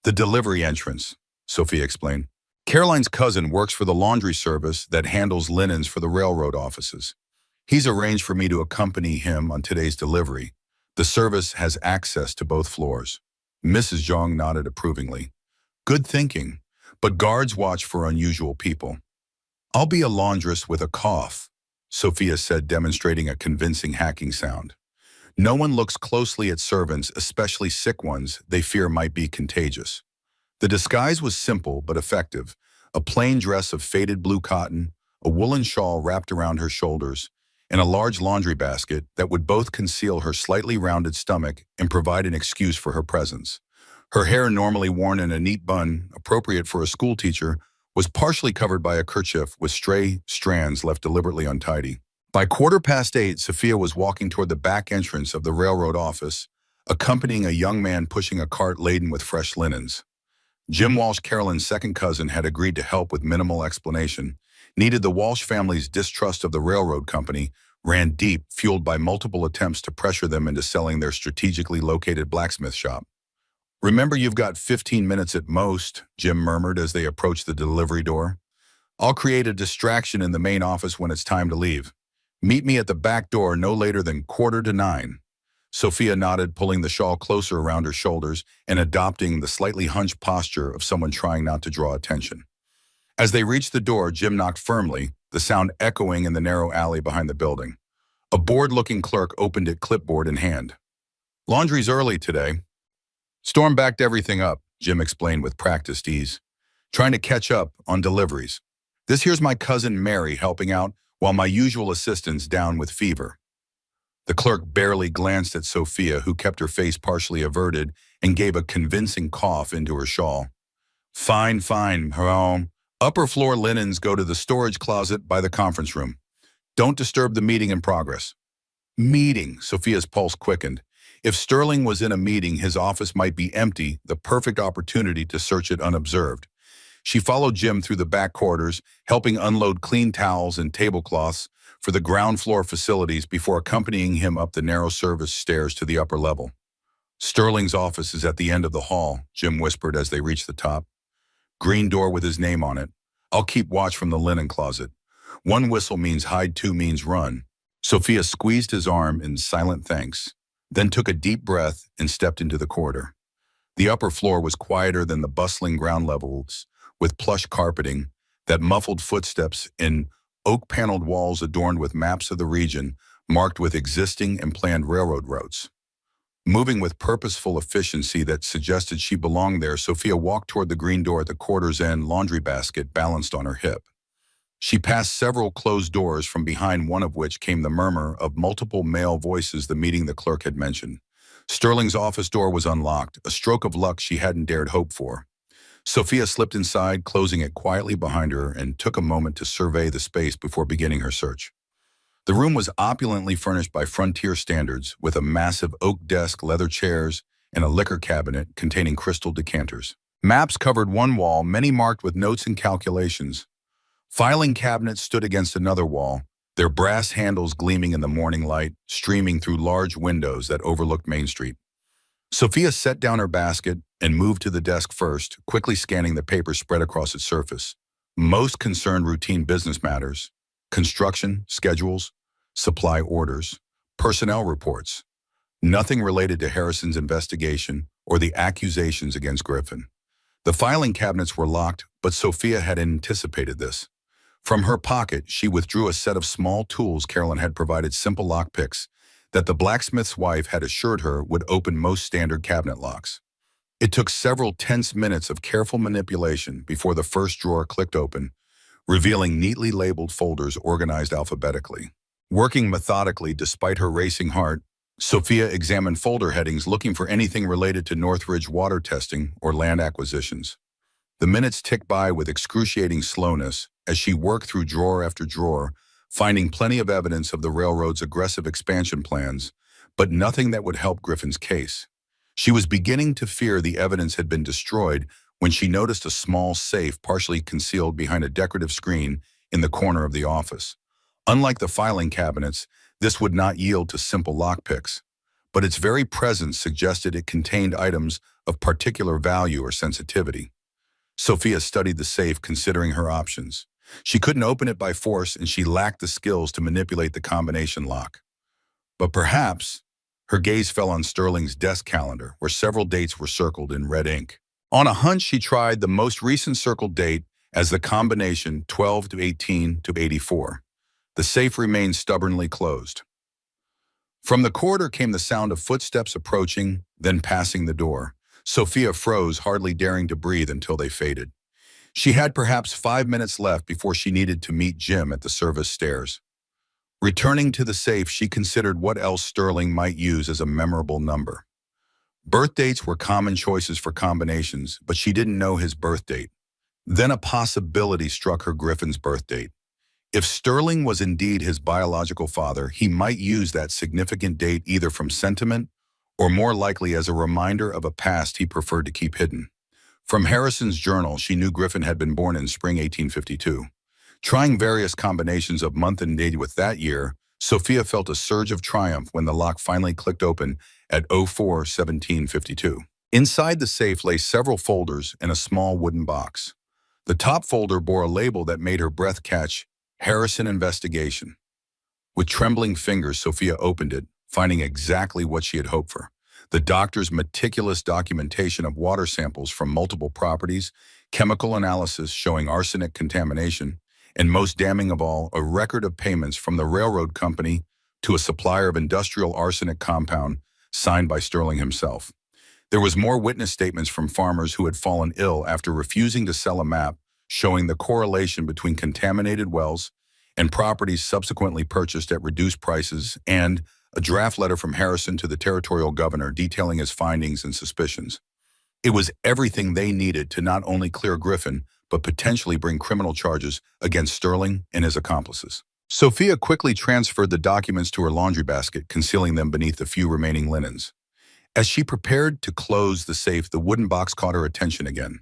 "The delivery entrance," Sophia explained. "Caroline's cousin works for the laundry service that handles linens for the railroad offices. He's arranged for me to accompany him on today's delivery. The service has access to both floors." Mrs. Zhang nodded approvingly. "Good thinking, but guards watch for unusual people." "I'll be a laundress with a cough," Sophia said, demonstrating a convincing hacking sound. "No one looks closely at servants, especially sick ones they fear might be contagious." The disguise was simple but effective. A plain dress of faded blue cotton, a woolen shawl wrapped around her shoulders, and a large laundry basket that would both conceal her slightly rounded stomach and provide an excuse for her presence. Her hair, normally worn in a neat bun, appropriate for a schoolteacher, was partially covered by a kerchief with stray strands left deliberately untidy. By 8:15, Sophia was walking toward the back entrance of the railroad office, accompanying a young man pushing a cart laden with fresh linens. Jim Walsh, Carolyn's second cousin, had agreed to help with minimal explanation. Needed the Walsh family's distrust of the railroad company ran deep, fueled by multiple attempts to pressure them into selling their strategically located blacksmith shop. "Remember, you've got 15 minutes at most," Jim murmured as they approached the delivery door. "I'll create a distraction in the main office when it's time to leave. Meet me at the back door no later than 8:45. Sophia nodded, pulling the shawl closer around her shoulders and adopting the slightly hunched posture of someone trying not to draw attention. As they reached the door, Jim knocked firmly, the sound echoing in the narrow alley behind the building. A bored-looking clerk opened it, clipboard in hand. "Laundry's early today." "Storm backed everything up," Jim explained with practiced ease. "Trying to catch up on deliveries. This here's my cousin Mary helping out while my usual assistant's down with fever." The clerk barely glanced at Sophia, who kept her face partially averted and gave a convincing cough into her shawl. "Fine, fine, home. Upper floor linens go to the storage closet by the conference room. Don't disturb the meeting in progress." Meeting, Sophia's pulse quickened. If Sterling was in a meeting, his office might be empty, the perfect opportunity to search it unobserved. She followed Jim through the back corridors, helping unload clean towels and tablecloths for the ground floor facilities before accompanying him up the narrow service stairs to the upper level. "Sterling's office is at the end of the hall," Jim whispered as they reached the top. "Green door with his name on it. I'll keep watch from the linen closet. One whistle means hide, two means run." Sophia squeezed his arm in silent thanks, then took a deep breath and stepped into the corridor. The upper floor was quieter than the bustling ground levels, with plush carpeting that muffled footsteps in oak-paneled walls adorned with maps of the region marked with existing and planned railroad routes. Moving with purposeful efficiency that suggested she belonged there, Sophia walked toward the green door at the corridor's end, laundry basket balanced on her hip. She passed several closed doors, from behind one of which came the murmur of multiple male voices the meeting the clerk had mentioned. Sterling's office door was unlocked, a stroke of luck she hadn't dared hope for. Sophia slipped inside, closing it quietly behind her, and took a moment to survey the space before beginning her search. The room was opulently furnished by frontier standards, with a massive oak desk, leather chairs, and a liquor cabinet containing crystal decanters. Maps covered one wall, many marked with notes and calculations. Filing cabinets stood against another wall, their brass handles gleaming in the morning light, streaming through large windows that overlooked Main Street. Sophia set down her basket and moved to the desk first, quickly scanning the papers spread across its surface. Most concerned routine business matters: construction, schedules, supply orders, personnel reports. Nothing related to Harrison's investigation or the accusations against Griffin. The filing cabinets were locked, but Sophia had anticipated this. From her pocket, she withdrew a set of small tools Carolyn had provided, simple lockpicks that the blacksmith's wife had assured her would open most standard cabinet locks. It took several tense minutes of careful manipulation before the first drawer clicked open, revealing neatly labeled folders organized alphabetically. Working methodically despite her racing heart, Sophia examined folder headings, looking for anything related to Northridge water testing or land acquisitions. The minutes ticked by with excruciating slowness as she worked through drawer after drawer, finding plenty of evidence of the railroad's aggressive expansion plans, but nothing that would help Griffin's case. She was beginning to fear the evidence had been destroyed when she noticed a small safe partially concealed behind a decorative screen in the corner of the office. Unlike the filing cabinets, this would not yield to simple lockpicks, but its very presence suggested it contained items of particular value or sensitivity. Sophia studied the safe, considering her options. She couldn't open it by force, and she lacked the skills to manipulate the combination lock. But perhaps her gaze fell on Sterling's desk calendar, where several dates were circled in red ink. On a hunch, she tried the most recent circled date as the combination 12 to 18 to 84. The safe remained stubbornly closed. From the corridor came the sound of footsteps approaching, then passing the door. Sophia froze, hardly daring to breathe until they faded. She had perhaps 5 minutes left before she needed to meet Jim at the service stairs. Returning to the safe, she considered what else Sterling might use as a memorable number. Birth dates were common choices for combinations, but she didn't know his birth date. Then a possibility struck her: Griffin's birth date. If Sterling was indeed his biological father, he might use that significant date either from sentiment or more likely as a reminder of a past he preferred to keep hidden. From Harrison's journal, she knew Griffin had been born in spring 1852. Trying various combinations of month and date with that year, Sophia felt a surge of triumph when the lock finally clicked open at 04/17/52. Inside the safe lay several folders and a small wooden box. The top folder bore a label that made her breath catch, Harrison Investigation. With trembling fingers, Sophia opened it, finding exactly what she had hoped for. The doctor's meticulous documentation of water samples from multiple properties, chemical analysis showing arsenic contamination, and most damning of all, a record of payments from the railroad company to a supplier of industrial arsenic compound signed by Sterling himself. There was more witness statements from farmers who had fallen ill after refusing to sell a map showing the correlation between contaminated wells and properties subsequently purchased at reduced prices, and a draft letter from Harrison to the territorial governor detailing his findings and suspicions. It was everything they needed to not only clear Griffin, but potentially bring criminal charges against Sterling and his accomplices. Sophia quickly transferred the documents to her laundry basket, concealing them beneath the few remaining linens. As she prepared to close the safe, the wooden box caught her attention again.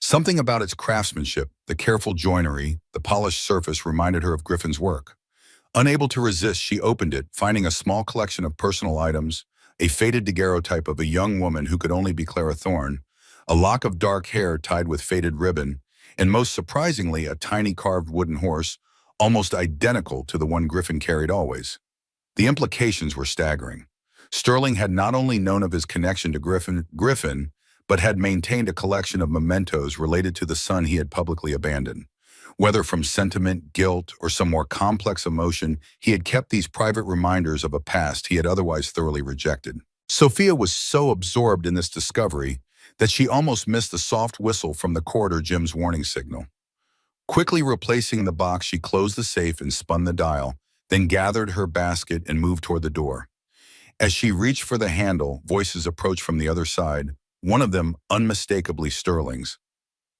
Something about its craftsmanship, the careful joinery, the polished surface reminded her of Griffin's work. Unable to resist, she opened it, finding a small collection of personal items, a faded daguerreotype of a young woman who could only be Clara Thorne, a lock of dark hair tied with faded ribbon, and most surprisingly, a tiny carved wooden horse, almost identical to the one Griffin carried always. The implications were staggering. Sterling had not only known of his connection to Griffin, but had maintained a collection of mementos related to the son he had publicly abandoned. Whether from sentiment, guilt, or some more complex emotion, he had kept these private reminders of a past he had otherwise thoroughly rejected. Sophia was so absorbed in this discovery that she almost missed the soft whistle from the corridor Jim's warning signal. Quickly replacing the box, she closed the safe and spun the dial, then gathered her basket and moved toward the door. As she reached for the handle, voices approached from the other side, one of them unmistakably Sterling's.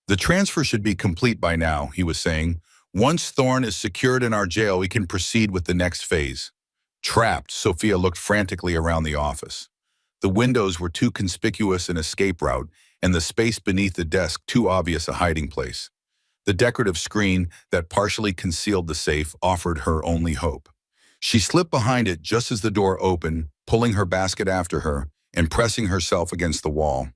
"The transfer should be complete by now," he was saying. "Once Thorne is secured in our jail, we can proceed with the next phase." Trapped, Sophia looked frantically around the office. The windows were too conspicuous an escape route, and the space beneath the desk too obvious a hiding place. The decorative screen that partially concealed the safe offered her only hope. She slipped behind it just as the door opened, pulling her basket after her and pressing herself against the wall.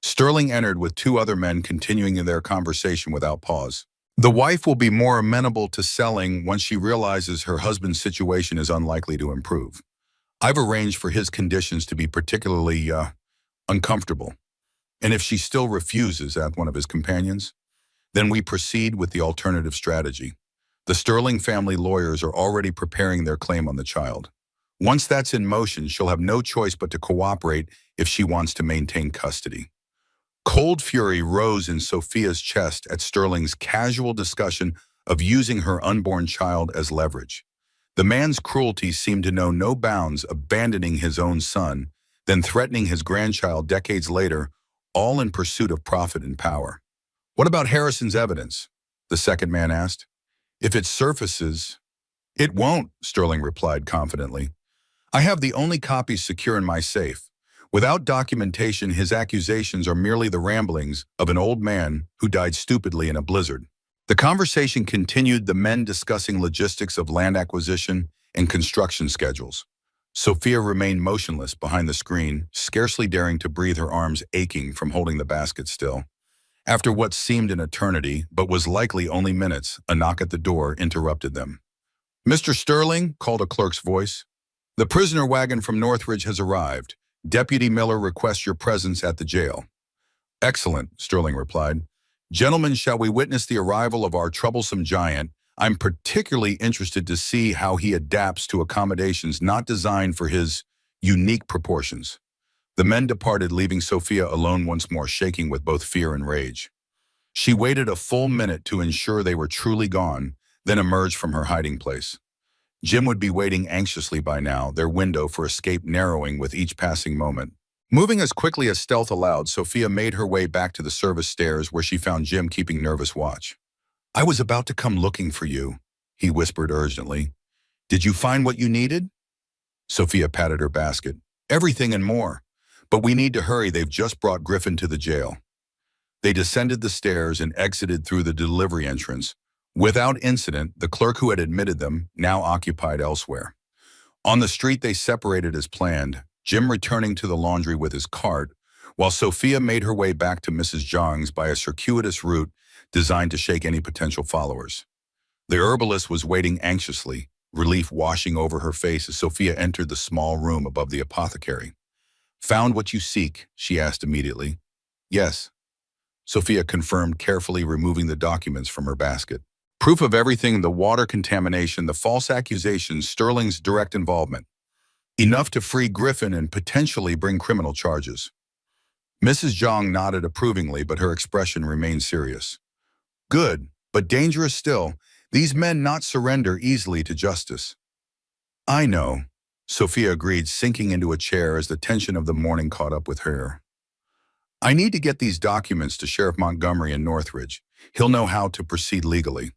Sterling entered with two other men continuing their conversation without pause. "The wife will be more amenable to selling once she realizes her husband's situation is unlikely to improve. I've arranged for his conditions to be particularly, uncomfortable. And if she still refuses," asked one of his companions, "then we proceed with the alternative strategy. The Sterling family lawyers are already preparing their claim on the child. Once that's in motion, she'll have no choice but to cooperate if she wants to maintain custody." Cold fury rose in Sophia's chest at Sterling's casual discussion of using her unborn child as leverage. The man's cruelty seemed to know no bounds, abandoning his own son, then threatening his grandchild decades later, all in pursuit of profit and power. "What about Harrison's evidence?" the second man asked. "If it surfaces—" "It won't," Sterling replied confidently. "I have the only copies secure in my safe. Without documentation, his accusations are merely the ramblings of an old man who died stupidly in a blizzard." The conversation continued, the men discussing logistics of land acquisition and construction schedules. Sophia remained motionless behind the screen, scarcely daring to breathe, her arms aching from holding the basket still. After what seemed an eternity, but was likely only minutes, a knock at the door interrupted them. "Mr. Sterling," called a clerk's voice. "The prisoner wagon from Northridge has arrived. Deputy Miller requests your presence at the jail." "Excellent," Sterling replied. "Gentlemen, shall we witness the arrival of our troublesome giant? I'm particularly interested to see how he adapts to accommodations not designed for his unique proportions." The men departed, leaving Sophia alone once more, shaking with both fear and rage. She waited a full minute to ensure they were truly gone, then emerged from her hiding place. Jim would be waiting anxiously by now, their window for escape narrowing with each passing moment. Moving as quickly as stealth allowed, Sophia made her way back to the service stairs where she found Jim keeping nervous watch. "I was about to come looking for you," he whispered urgently. "Did you find what you needed?" Sophia patted her basket. "Everything and more. But we need to hurry, they've just brought Griffin to the jail." They descended the stairs and exited through the delivery entrance. Without incident, the clerk who had admitted them now occupied elsewhere. On the street, they separated as planned, Jim returning to the laundry with his cart, while Sophia made her way back to Mrs. Zhang's by a circuitous route designed to shake any potential followers. The herbalist was waiting anxiously, relief washing over her face as Sophia entered the small room above the apothecary. "Found what you seek?" she asked immediately. "Yes," Sophia confirmed, carefully removing the documents from her basket. "Proof of everything: the water contamination, the false accusations, Sterling's direct involvement. Enough to free Griffin and potentially bring criminal charges." Mrs. Zhang nodded approvingly, but her expression remained serious. "Good, but dangerous still. These men not surrender easily to justice." "I know," Sophia agreed, sinking into a chair as the tension of the morning caught up with her. "I need to get these documents to Sheriff Montgomery in Northridge. He'll know how to proceed legally."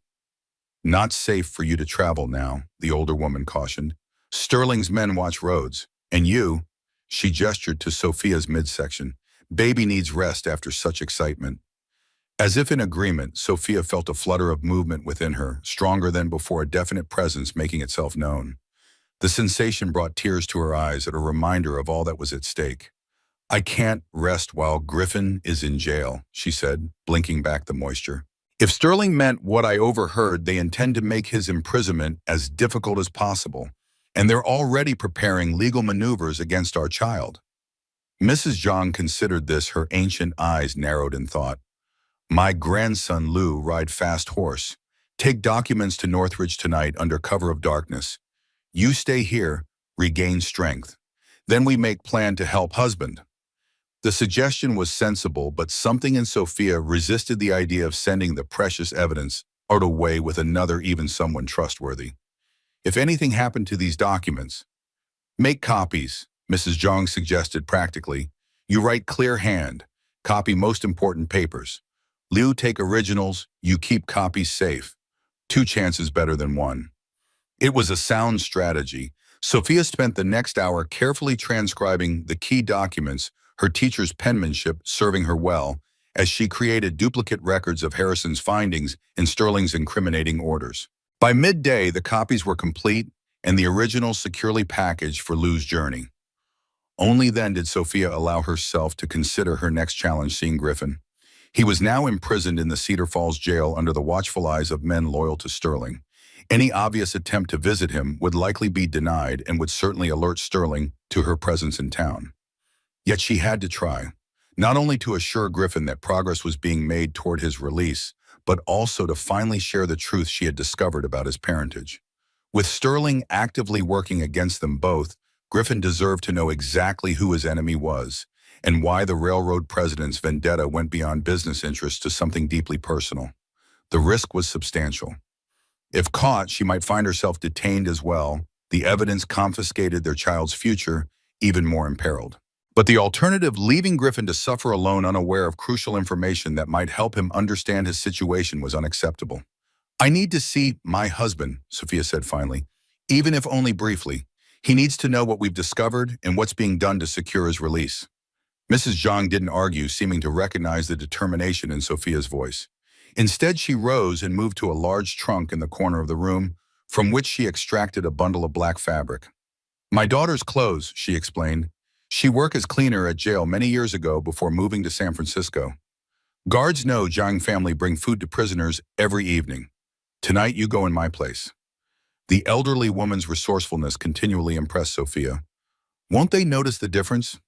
"Not safe for you to travel now," the older woman cautioned. "Sterling's men watch roads. And you," she gestured to Sophia's midsection, "baby needs rest after such excitement." As if in agreement, Sophia felt a flutter of movement within her, stronger than before, a definite presence making itself known. The sensation brought tears to her eyes, at a reminder of all that was at stake. "I can't rest while Griffin is in jail," she said, blinking back the moisture. "If Sterling meant what I overheard, they intend to make his imprisonment as difficult as possible, and they're already preparing legal maneuvers against our child." Mrs. Zhang considered this, her ancient eyes narrowed in thought. "My grandson Lou ride fast horse. Take documents to Northridge tonight under cover of darkness. You stay here, regain strength. Then we make plan to help husband." The suggestion was sensible, but something in Sophia resisted the idea of sending the precious evidence out away with another, even someone trustworthy. "If anything happened to these documents, make copies," Mrs. Zhang suggested practically. "You write clear hand, copy most important papers. Liu take originals, you keep copies safe. 2 chances better than 1. It was a sound strategy. Sophia spent the next hour carefully transcribing the key documents, her teacher's penmanship serving her well, as she created duplicate records of Harrison's findings in Sterling's incriminating orders. By midday, the copies were complete and the originals securely packaged for Liu's journey. Only then did Sophia allow herself to consider her next challenge, seeing Griffin. He was now imprisoned in the Cedar Falls jail under the watchful eyes of men loyal to Sterling. Any obvious attempt to visit him would likely be denied and would certainly alert Sterling to her presence in town. Yet she had to try, not only to assure Griffin that progress was being made toward his release, but also to finally share the truth she had discovered about his parentage. With Sterling actively working against them both, Griffin deserved to know exactly who his enemy was, and why the railroad president's vendetta went beyond business interests to something deeply personal. The risk was substantial. If caught, she might find herself detained as well. The evidence confiscated, their child's future even more imperiled. But the alternative, leaving Griffin to suffer alone, unaware of crucial information that might help him understand his situation, was unacceptable. "I need to see my husband," Sophia said finally, "even if only briefly. He needs to know what we've discovered and what's being done to secure his release." Mrs. Zhang didn't argue, seeming to recognize the determination in Sophia's voice. Instead, she rose and moved to a large trunk in the corner of the room, from which she extracted a bundle of black fabric. "My daughter's clothes," she explained. "She worked as cleaner at jail many years ago before moving to San Francisco. Guards know Zhang family bring food to prisoners every evening. Tonight you go in my place." The elderly woman's resourcefulness continually impressed Sophia. "Won't they notice the difference?"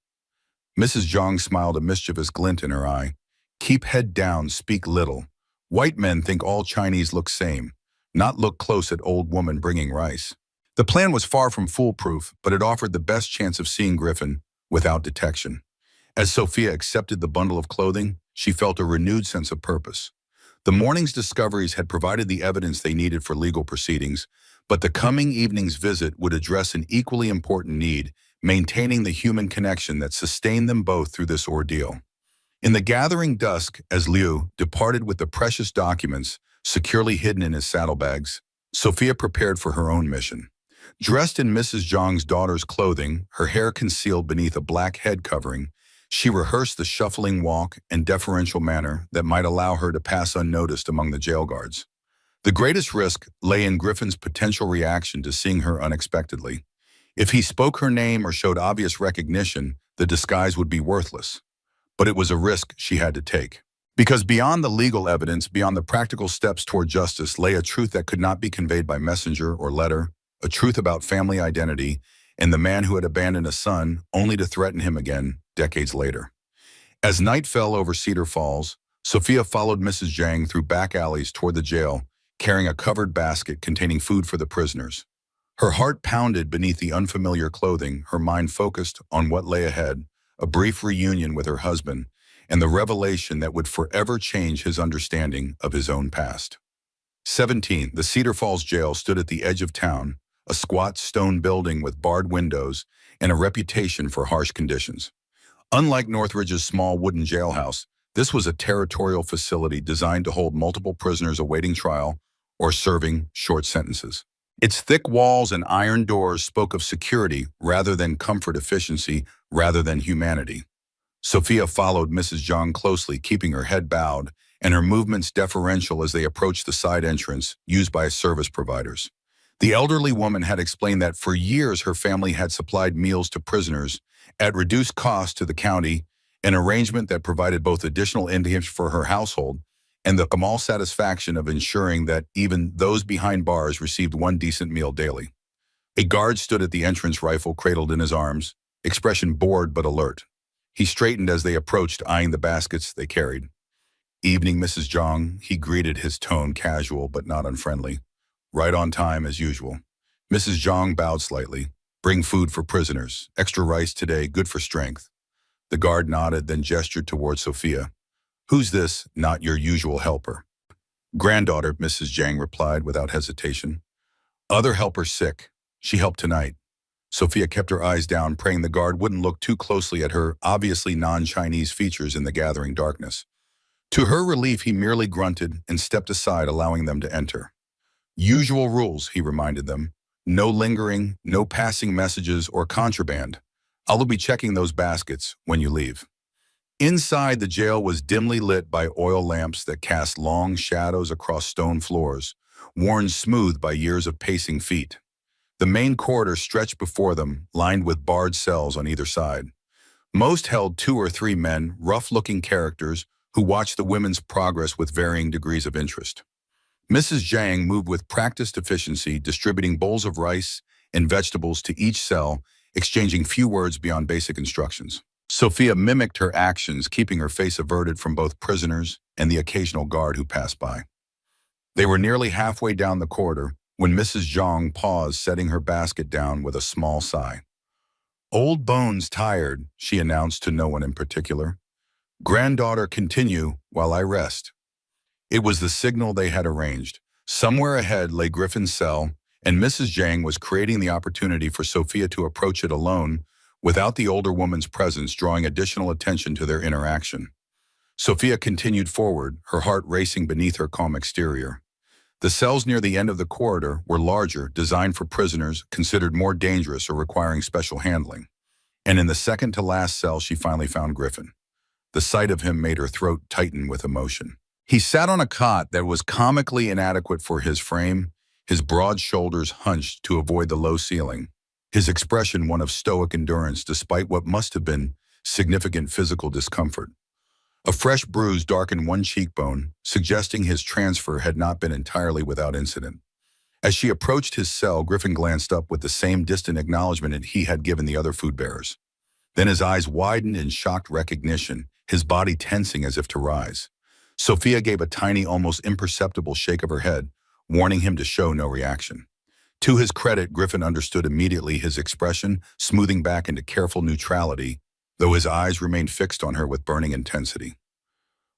Mrs. Zhang smiled, a mischievous glint in her eye. "Keep head down, speak little. White men think all Chinese look same, not look close at old woman bringing rice." The plan was far from foolproof, but it offered the best chance of seeing Griffin without detection. As Sophia accepted the bundle of clothing, she felt a renewed sense of purpose. The morning's discoveries had provided the evidence they needed for legal proceedings, but the coming evening's visit would address an equally important need: maintaining the human connection that sustained them both through this ordeal. In the gathering dusk, as Liu departed with the precious documents securely hidden in his saddlebags, Sophia prepared for her own mission. Dressed in Mrs. Zhang's daughter's clothing, her hair concealed beneath a black head covering, She rehearsed the shuffling walk and deferential manner that might allow her to pass unnoticed among the jail guards. The greatest risk lay in Griffin's potential reaction to seeing her unexpectedly. If he spoke her name or showed obvious recognition, the disguise would be worthless. But it was a risk she had to take. Because beyond the legal evidence, beyond the practical steps toward justice, lay a truth that could not be conveyed by messenger or letter, a truth about family identity and the man who had abandoned a son only to threaten him again decades later. As night fell over Cedar Falls, Sophia followed Mrs. Zhang through back alleys toward the jail, carrying a covered basket containing food for the prisoners. Her heart pounded beneath the unfamiliar clothing, her mind focused on what lay ahead, a brief reunion with her husband, and the revelation that would forever change his understanding of his own past. 17. The Cedar Falls jail stood at the edge of town, a squat stone building with barred windows and a reputation for harsh conditions. Unlike Northridge's small wooden jailhouse, this was a territorial facility designed to hold multiple prisoners awaiting trial or serving short sentences. Its thick walls and iron doors spoke of security rather than comfort, efficiency rather than humanity. Sophia followed Mrs. Zhang closely, keeping her head bowed and her movements deferential as they approached the side entrance used by service providers. The elderly woman had explained that for years her family had supplied meals to prisoners at reduced cost to the county, an arrangement that provided both additional income for her household and the small satisfaction of ensuring that even those behind bars received one decent meal daily. A guard stood at the entrance, rifle cradled in his arms, expression bored but alert. He straightened as they approached, eyeing the baskets they carried. "Evening, Mrs. Zhang," he greeted, his tone casual but not unfriendly. "Right on time as usual." Mrs. Zhang bowed slightly. "Bring food for prisoners. Extra rice today, good for strength." The guard nodded, then gestured toward Sophia. "Who's this, not your usual helper?" "Granddaughter," Mrs. Zhang replied without hesitation. "Other helper sick. She helped tonight." Sophia kept her eyes down, praying the guard wouldn't look too closely at her obviously non-Chinese features in the gathering darkness. To her relief, he merely grunted and stepped aside, allowing them to enter. "Usual rules," he reminded them. "No lingering, no passing messages or contraband. I'll be checking those baskets when you leave." Inside, the jail was dimly lit by oil lamps that cast long shadows across stone floors, worn smooth by years of pacing feet. The main corridor stretched before them, lined with barred cells on either side. Most held 2 or 3 men, rough-looking characters, who watched the women's progress with varying degrees of interest. Mrs. Zhang moved with practiced efficiency, distributing bowls of rice and vegetables to each cell, exchanging few words beyond basic instructions. Sophia mimicked her actions, keeping her face averted from both prisoners and the occasional guard who passed by. They were nearly halfway down the corridor when Mrs. Zhang paused, setting her basket down with a small sigh. "Old bones tired," she announced to no one in particular. "Granddaughter, continue while I rest." It was the signal they had arranged. Somewhere ahead lay Griffin's cell, and Mrs. Zhang was creating the opportunity for Sophia to approach it alone without the older woman's presence drawing additional attention to their interaction. Sophia continued forward, her heart racing beneath her calm exterior. The cells near the end of the corridor were larger, designed for prisoners considered more dangerous or requiring special handling. And in the second-to-last cell, she finally found Griffin. The sight of him made her throat tighten with emotion. He sat on a cot that was comically inadequate for his frame, his broad shoulders hunched to avoid the low ceiling, his expression one of stoic endurance despite what must have been significant physical discomfort. A fresh bruise darkened one cheekbone, suggesting his transfer had not been entirely without incident. As she approached his cell, Griffin glanced up with the same distant acknowledgement that he had given the other food bearers. Then his eyes widened in shocked recognition, his body tensing as if to rise. Sophia gave a tiny, almost imperceptible shake of her head, warning him to show no reaction. To his credit, Griffin understood immediately, his expression smoothing back into careful neutrality, though his eyes remained fixed on her with burning intensity.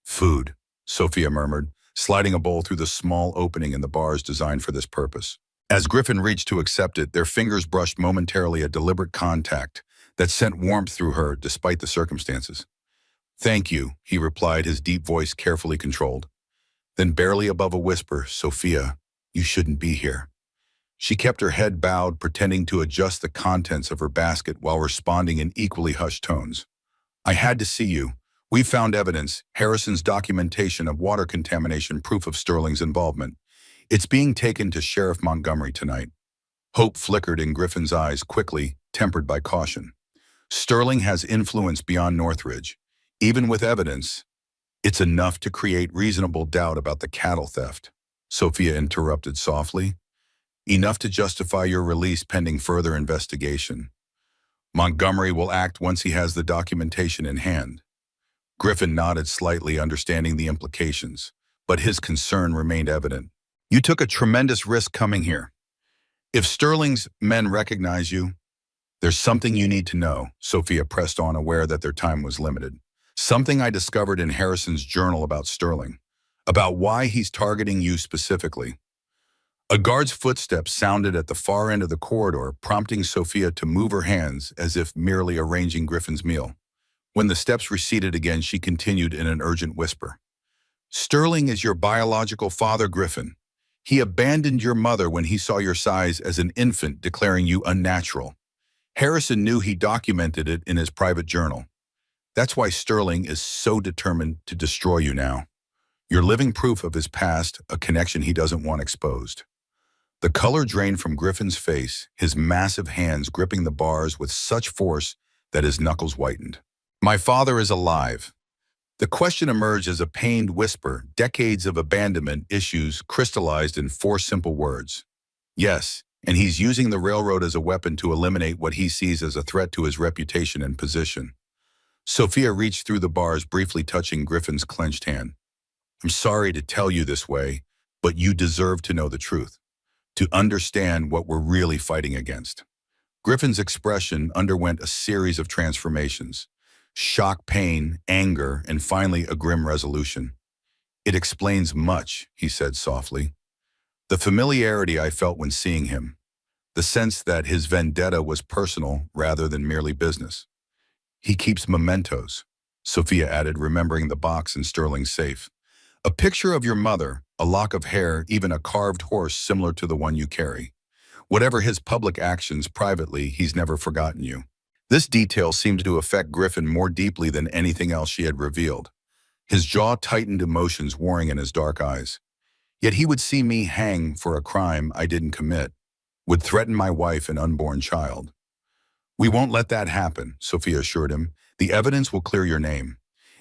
"Food," Sophia murmured, sliding a bowl through the small opening in the bars designed for this purpose. As Griffin reached to accept it, their fingers brushed momentarily, a deliberate contact that sent warmth through her despite the circumstances. "Thank you," he replied, his deep voice carefully controlled. Then, barely above a whisper, "Sophia, you shouldn't be here." She kept her head bowed, pretending to adjust the contents of her basket while responding in equally hushed tones. I had to see you. We found evidence, Harrison's documentation of water contamination, proof of Sterling's involvement. It's being taken to Sheriff Montgomery tonight. Hope flickered in Griffin's eyes quickly, tempered by caution. Sterling has influence beyond Northridge. Even with evidence, it's enough to create reasonable doubt about the cattle theft. Sophia interrupted softly. Enough to justify your release pending further investigation. Montgomery will act once he has the documentation in hand. Griffin nodded slightly, understanding the implications, but his concern remained evident. You took a tremendous risk coming here. If Sterling's men recognize you, there's something you need to know, Sophia pressed on, aware that their time was limited. Something I discovered in Harrison's journal about Sterling, about why he's targeting you specifically. A guard's footsteps sounded at the far end of the corridor, prompting Sophia to move her hands as if merely arranging Griffin's meal. When the steps receded again, she continued in an urgent whisper. Sterling is your biological father, Griffin. He abandoned your mother when he saw your size as an infant, declaring you unnatural. Harrison knew, he documented it in his private journal. That's why Sterling is so determined to destroy you now. You're living proof of his past, a connection he doesn't want exposed. The color drained from Griffin's face, his massive hands gripping the bars with such force that his knuckles whitened. My father is alive. The question emerged as a pained whisper, decades of abandonment issues crystallized in 4 simple words. Yes, and he's using the railroad as a weapon to eliminate what he sees as a threat to his reputation and position. Sophia reached through the bars, briefly touching Griffin's clenched hand. I'm sorry to tell you this way, but you deserve to know the truth, to understand what we're really fighting against. Griffin's expression underwent a series of transformations. Shock, pain, anger, and finally a grim resolution. It explains much, he said softly. The familiarity I felt when seeing him. The sense that his vendetta was personal rather than merely business. He keeps mementos, Sophia added, remembering the box in Sterling's safe. A picture of your mother, a lock of hair, even a carved horse similar to the one you carry. Whatever his public actions, privately, he's never forgotten you. This detail seemed to affect Griffin more deeply than anything else she had revealed. His jaw tightened, emotions warring in his dark eyes. Yet he would see me hang for a crime I didn't commit, would threaten my wife and unborn child. We won't let that happen, Sophia assured him. The evidence will clear your name.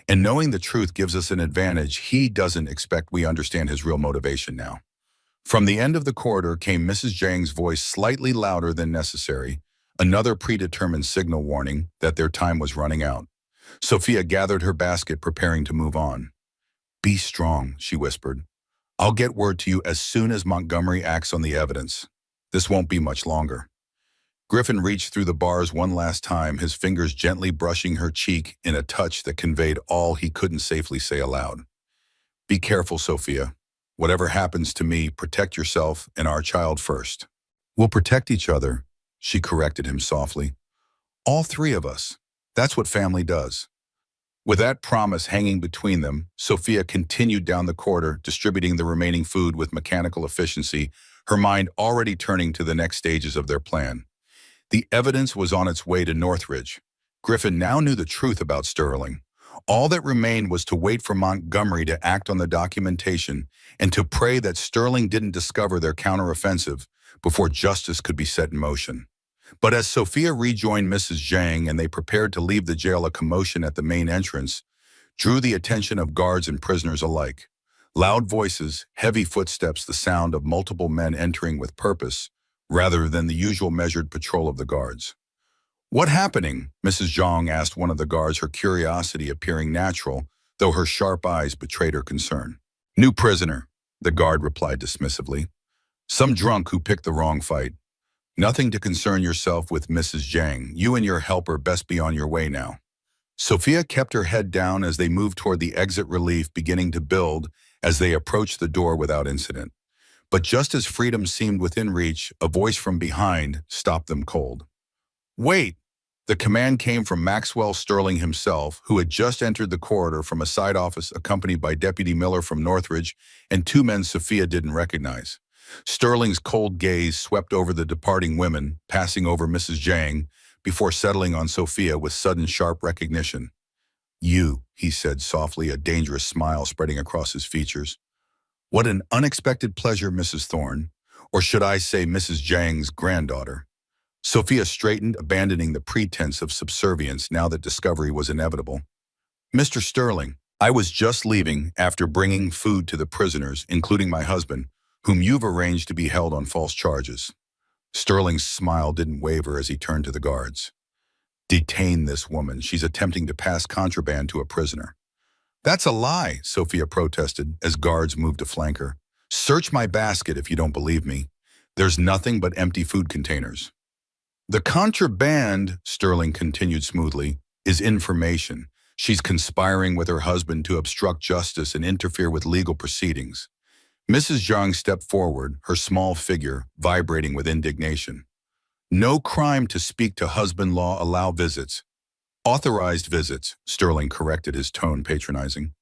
And knowing the truth gives us an advantage. He doesn't expect we understand his real motivation now. From the end of the corridor came Mrs. Zhang's voice, slightly louder than necessary, another predetermined signal warning that their time was running out. Sophia gathered her basket, preparing to move on. Be strong, she whispered. I'll get word to you as soon as Montgomery acts on the evidence. This won't be much longer. Griffin reached through the bars one last time, his fingers gently brushing her cheek in a touch that conveyed all he couldn't safely say aloud. Be careful, Sophia. Whatever happens to me, protect yourself and our child first. We'll protect each other, she corrected him softly. All 3 of us. That's what family does. With that promise hanging between them, Sophia continued down the corridor, distributing the remaining food with mechanical efficiency, her mind already turning to the next stages of their plan. The evidence was on its way to Northridge. Griffin now knew the truth about Sterling. All that remained was to wait for Montgomery to act on the documentation and to pray that Sterling didn't discover their counteroffensive before justice could be set in motion. But as Sophia rejoined Mrs. Zhang and they prepared to leave the jail, a commotion at the main entrance drew the attention of guards and prisoners alike. Loud voices, heavy footsteps, the sound of multiple men entering with purpose, rather than the usual measured patrol of the guards. What happening? Mrs. Zhang asked one of the guards, her curiosity appearing natural, though her sharp eyes betrayed her concern. New prisoner, the guard replied dismissively. Some drunk who picked the wrong fight. Nothing to concern yourself with, Mrs. Zhang. You and your helper best be on your way now. Sophia kept her head down as they moved toward the exit, relief beginning to build as they approached the door without incident. But just as freedom seemed within reach, a voice from behind stopped them cold. Wait! The command came from Maxwell Sterling himself, who had just entered the corridor from a side office accompanied by Deputy Miller from Northridge and 2 men Sophia didn't recognize. Sterling's cold gaze swept over the departing women, passing over Mrs. Zhang, before settling on Sophia with sudden sharp recognition. You, he said softly, a dangerous smile spreading across his features. What an unexpected pleasure, Mrs. Thorne, or should I say Mrs. Zhang's granddaughter. Sophia straightened, abandoning the pretense of subservience now that discovery was inevitable. Mr. Sterling, I was just leaving after bringing food to the prisoners, including my husband, whom you've arranged to be held on false charges. Sterling's smile didn't waver as he turned to the guards. Detain this woman. She's attempting to pass contraband to a prisoner. That's a lie, Sophia protested as guards moved to flank her. Search my basket if you don't believe me. There's nothing but empty food containers. The contraband, Sterling continued smoothly, is information. She's conspiring with her husband to obstruct justice and interfere with legal proceedings. Mrs. Zhang stepped forward, her small figure vibrating with indignation. No crime to speak to husband-in-law, allow visits. Authorized visits, Sterling corrected, his tone patronizing.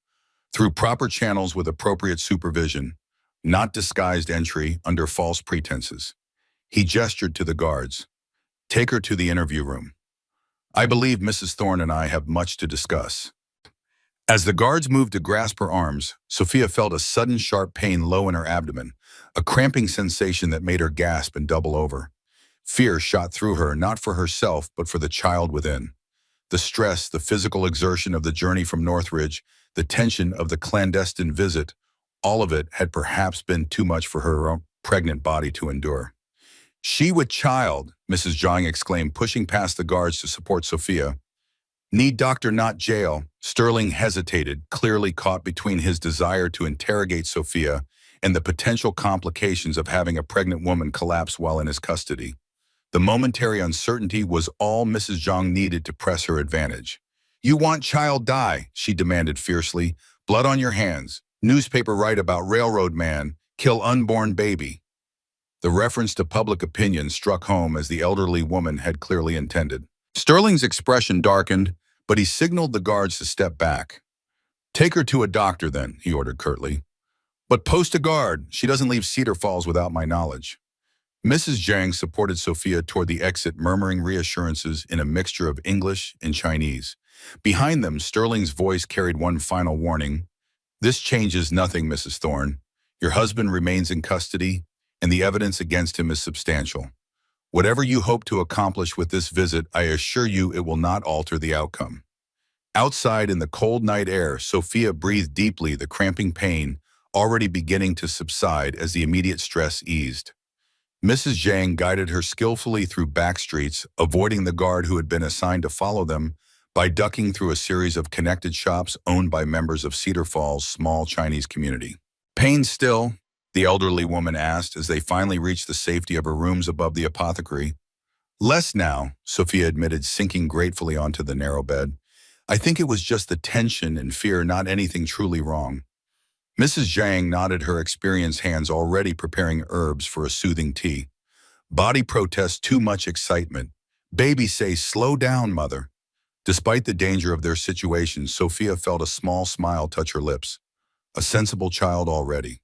Through proper channels with appropriate supervision, not disguised entry under false pretenses. He gestured to the guards. Take her to the interview room. I believe Mrs. Thorne and I have much to discuss. As the guards moved to grasp her arms, Sophia felt a sudden sharp pain low in her abdomen, a cramping sensation that made her gasp and double over. Fear shot through her, not for herself, but for the child within. The stress, the physical exertion of the journey from Northridge, the tension of the clandestine visit, all of it had perhaps been too much for her own pregnant body to endure. She with child, Mrs. Zhang exclaimed, pushing past the guards to support Sophia. Need doctor, not jail. Sterling hesitated, clearly caught between his desire to interrogate Sophia and the potential complications of having a pregnant woman collapse while in his custody. The momentary uncertainty was all Mrs. Zhang needed to press her advantage. You want child die, she demanded fiercely. Blood on your hands. Newspaper write about railroad man, kill unborn baby. The reference to public opinion struck home as the elderly woman had clearly intended. Sterling's expression darkened, but he signaled the guards to step back. Take her to a doctor then, he ordered curtly. But post a guard. She doesn't leave Cedar Falls without my knowledge. Mrs. Zhang supported Sophia toward the exit, murmuring reassurances in a mixture of English and Chinese. Behind them, Sterling's voice carried one final warning. This changes nothing, Mrs. Thorne. Your husband remains in custody, and the evidence against him is substantial. Whatever you hope to accomplish with this visit, I assure you it will not alter the outcome. Outside in the cold night air, Sophia breathed deeply, the cramping pain already beginning to subside as the immediate stress eased. Mrs. Zhang guided her skillfully through back streets, avoiding the guard who had been assigned to follow them by ducking through a series of connected shops owned by members of Cedar Falls' small Chinese community. Pain still? The elderly woman asked as they finally reached the safety of her rooms above the apothecary. Less now, Sophia admitted, sinking gratefully onto the narrow bed. I think it was just the tension and fear, not anything truly wrong. Mrs. Zhang nodded, her experienced hands already preparing herbs for a soothing tea. Body protests too much excitement. Baby say, slow down, mother. Despite the danger of their situation, Sophia felt a small smile touch her lips. A sensible child already.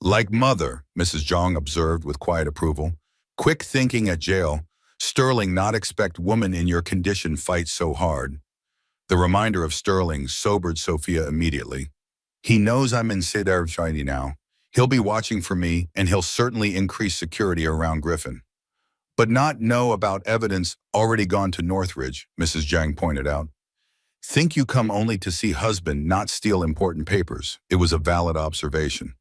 Like mother, Mrs. Zhang observed with quiet approval. Quick thinking at jail. Sterling not expect woman in your condition fight so hard. The reminder of Sterling sobered Sophia immediately. He knows I'm in Cedar Falls now. He'll be watching for me, and he'll certainly increase security around Griffin. But not know about evidence already gone to Northridge, Mrs. Zhang pointed out. Think you come only to see husband, not steal important papers. It was a valid observation.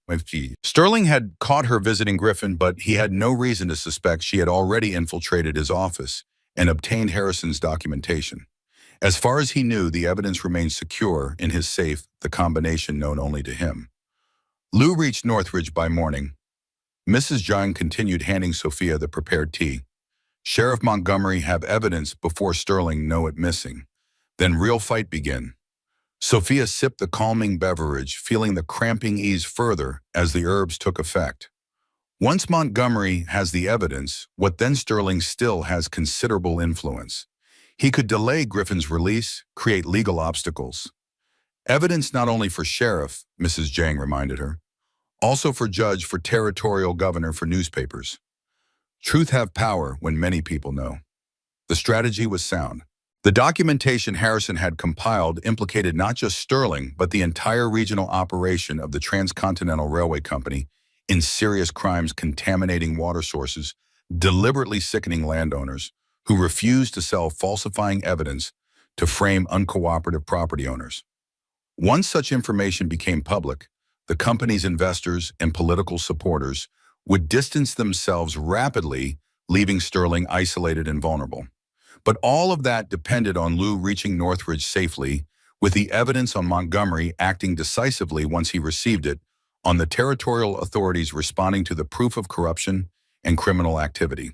Sterling had caught her visiting Griffin, but he had no reason to suspect she had already infiltrated his office and obtained Harrison's documentation. As far as he knew, the evidence remained secure in his safe, the combination known only to him. Lou reached Northridge by morning. Mrs. Zhang continued handing Sophia the prepared tea. Sheriff Montgomery have evidence before Sterling know it missing. Then real fight begin. Sophia sipped the calming beverage, feeling the cramping ease further as the herbs took effect. Once Montgomery has the evidence, what then Sterling still has considerable influence. He could delay Griffin's release, create legal obstacles. Evidence not only for sheriff, Mrs. Zhang reminded her, also for judge, for territorial governor, for newspapers. Truth have power when many people know. The strategy was sound. The documentation Harrison had compiled implicated not just Sterling, but the entire regional operation of the Transcontinental Railway Company in serious crimes contaminating water sources, deliberately sickening landowners who refused to sell, falsifying evidence to frame uncooperative property owners. Once such information became public, the company's investors and political supporters would distance themselves rapidly, leaving Sterling isolated and vulnerable. But all of that depended on Lou reaching Northridge safely, with the evidence on Montgomery acting decisively once he received it, on the territorial authorities responding to the proof of corruption and criminal activity.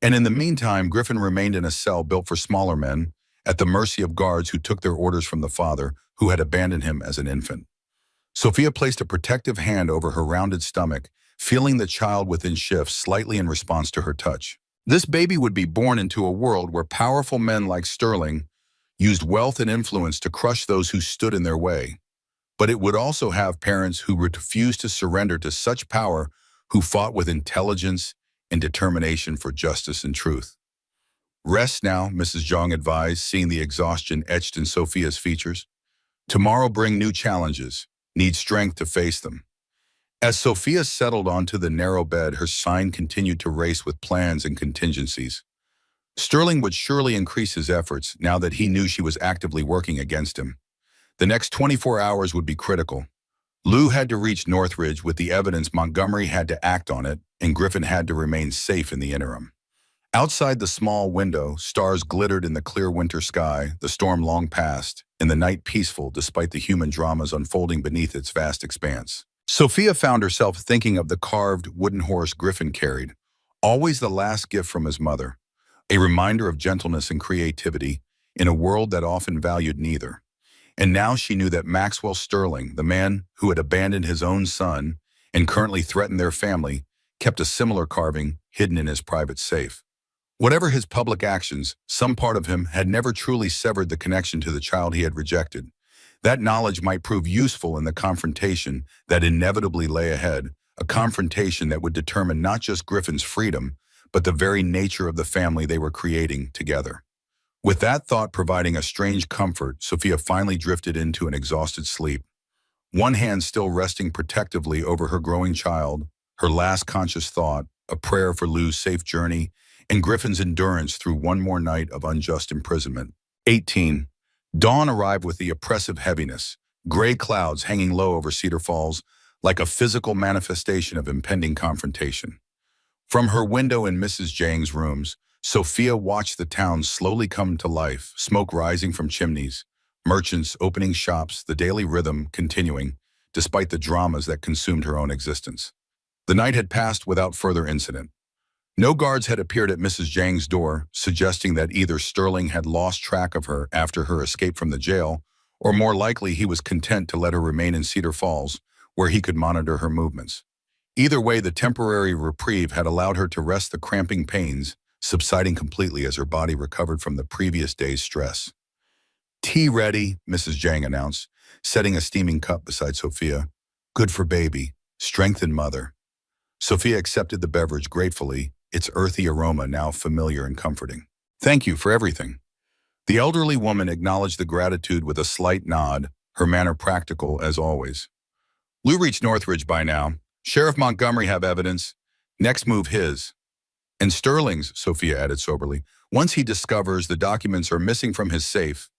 And in the meantime, Griffin remained in a cell built for smaller men, at the mercy of guards who took their orders from the father, who had abandoned him as an infant. Sophia placed a protective hand over her rounded stomach, feeling the child within shift slightly in response to her touch. This baby would be born into a world where powerful men like Sterling used wealth and influence to crush those who stood in their way. But it would also have parents who refused to surrender to such power, who fought with intelligence and determination for justice and truth. Rest now, Mrs. Zhang advised, seeing the exhaustion etched in Sophia's features. Tomorrow bring new challenges. Need strength to face them. As Sophia settled onto the narrow bed, her mind continued to race with plans and contingencies. Sterling would surely increase his efforts now that he knew she was actively working against him. The next 24 hours would be critical. Lou had to reach Northridge with the evidence, Montgomery had to act on it, and Griffin had to remain safe in the interim. Outside the small window, stars glittered in the clear winter sky, the storm long past, and the night peaceful despite the human dramas unfolding beneath its vast expanse. Sophia found herself thinking of the carved wooden horse Griffin carried, always the last gift from his mother, a reminder of gentleness and creativity in a world that often valued neither. And now she knew that Maxwell Sterling, the man who had abandoned his own son and currently threatened their family, kept a similar carving hidden in his private safe. Whatever his public actions, some part of him had never truly severed the connection to the child he had rejected. That knowledge might prove useful in the confrontation that inevitably lay ahead, a confrontation that would determine not just Griffin's freedom, but the very nature of the family they were creating together. With that thought providing a strange comfort, Sophia finally drifted into an exhausted sleep, one hand still resting protectively over her growing child, her last conscious thought, a prayer for Lou's safe journey, and Griffin's endurance through one more night of unjust imprisonment. 18. Dawn arrived with the oppressive heaviness, gray clouds hanging low over Cedar Falls, like a physical manifestation of impending confrontation. From her window in Mrs. Zhang's rooms, Sophia watched the town slowly come to life, smoke rising from chimneys, merchants opening shops, the daily rhythm continuing, despite the dramas that consumed her own existence. The night had passed without further incident. No guards had appeared at Mrs. Zhang's door, suggesting that either Sterling had lost track of her after her escape from the jail, or more likely he was content to let her remain in Cedar Falls, where he could monitor her movements. Either way, the temporary reprieve had allowed her to rest the cramping pains, subsiding completely as her body recovered from the previous day's stress. Tea ready, Mrs. Zhang announced, setting a steaming cup beside Sophia. Good for baby, strengthened mother. Sophia accepted the beverage gratefully, its earthy aroma now familiar and comforting. Thank you for everything. The elderly woman acknowledged the gratitude with a slight nod, her manner practical as always. Lou reached Northridge by now. Sheriff Montgomery have evidence. Next move his. And Sterling's, Sophia added soberly. Once he discovers the documents are missing from his safe.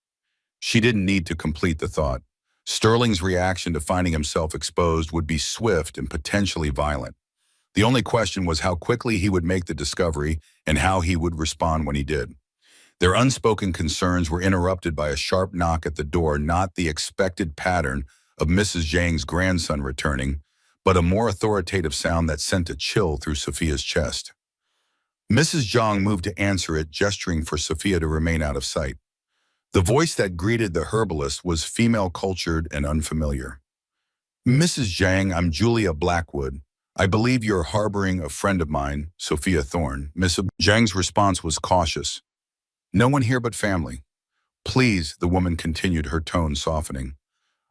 She didn't need to complete the thought. Sterling's reaction to finding himself exposed would be swift and potentially violent. The only question was how quickly he would make the discovery and how he would respond when he did. Their unspoken concerns were interrupted by a sharp knock at the door, not the expected pattern of Mrs. Zhang's grandson returning, but a more authoritative sound that sent a chill through Sophia's chest. Mrs. Zhang moved to answer it, gesturing for Sophia to remain out of sight. The voice that greeted the herbalist was female-cultured and unfamiliar. Mrs. Zhang, I'm Julia Blackwood. I believe you're harboring a friend of mine, Sophia Thorne. Mrs. Zhang's response was cautious. No one here but family. Please, the woman continued, her tone softening.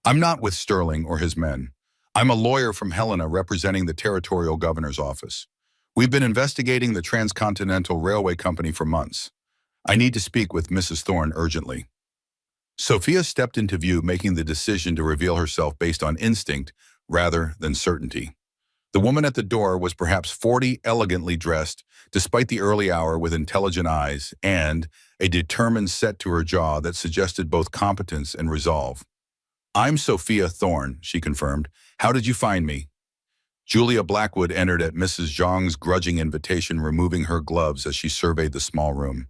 I'm not with Sterling or his men. I'm a lawyer from Helena representing the territorial governor's office. We've been investigating the Transcontinental Railway Company for months. I need to speak with Mrs. Thorne urgently. Sophia stepped into view, making the decision to reveal herself based on instinct rather than certainty. The woman at the door was perhaps 40, elegantly dressed, despite the early hour, with intelligent eyes and a determined set to her jaw that suggested both competence and resolve. "I'm Sophia Thorne," she confirmed. "How did you find me?" Julia Blackwood entered at Mrs. Zhang's grudging invitation, removing her gloves as she surveyed the small room.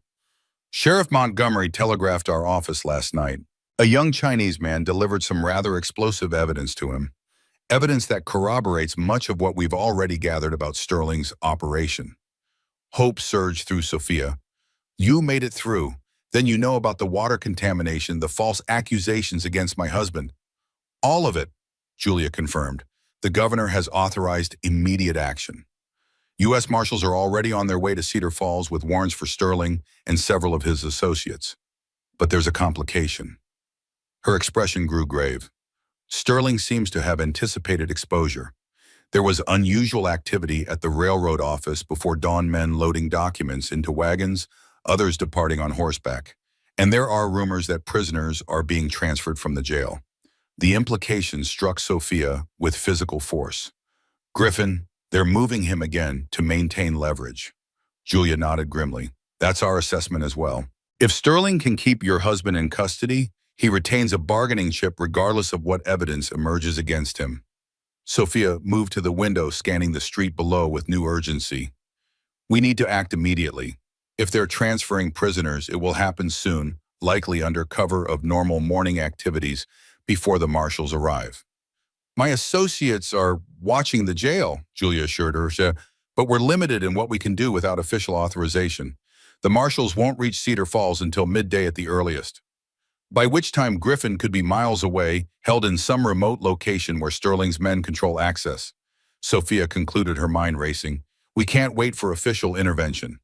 "Sheriff Montgomery telegraphed our office last night. A young Chinese man delivered some rather explosive evidence to him. Evidence that corroborates much of what we've already gathered about Sterling's operation." Hope surged through Sophia. "You made it through. Then you know about the water contamination, the false accusations against my husband." "All of it," Julia confirmed. "The governor has authorized immediate action. U.S. Marshals are already on their way to Cedar Falls with warrants for Sterling and several of his associates. But there's a complication." Her expression grew grave. "Sterling seems to have anticipated exposure. There was unusual activity at the railroad office before dawn, men loading documents into wagons, others departing on horseback. And there are rumors that prisoners are being transferred from the jail." The implication struck Sophia with physical force. "Griffin, they're moving him again to maintain leverage." Julia nodded grimly. "That's our assessment as well. If Sterling can keep your husband in custody, he retains a bargaining chip regardless of what evidence emerges against him." Sophia moved to the window, scanning the street below with new urgency. "We need to act immediately. If they're transferring prisoners, it will happen soon, likely under cover of normal morning activities before the marshals arrive." "My associates are watching the jail," Julia assured her, "but we're limited in what we can do without official authorization. The marshals won't reach Cedar Falls until midday at the earliest, by which time Griffin could be miles away, held in some remote location where Sterling's men control access." Sophia concluded, her mind racing. "We can't wait for official intervention."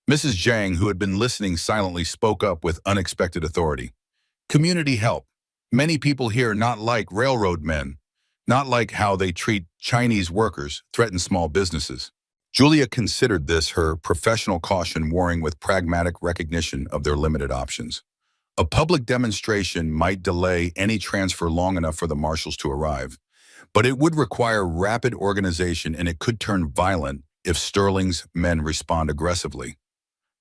Mrs. Zhang, who had been listening silently, spoke up with unexpected authority. "Community help. Many people here not like railroad men, not like how they treat Chinese workers, threaten small businesses." Julia considered this, her professional caution warring with pragmatic recognition of their limited options. A public demonstration might delay any transfer long enough for the marshals to arrive, but it would require rapid organization, and it could turn violent if Sterling's men respond aggressively.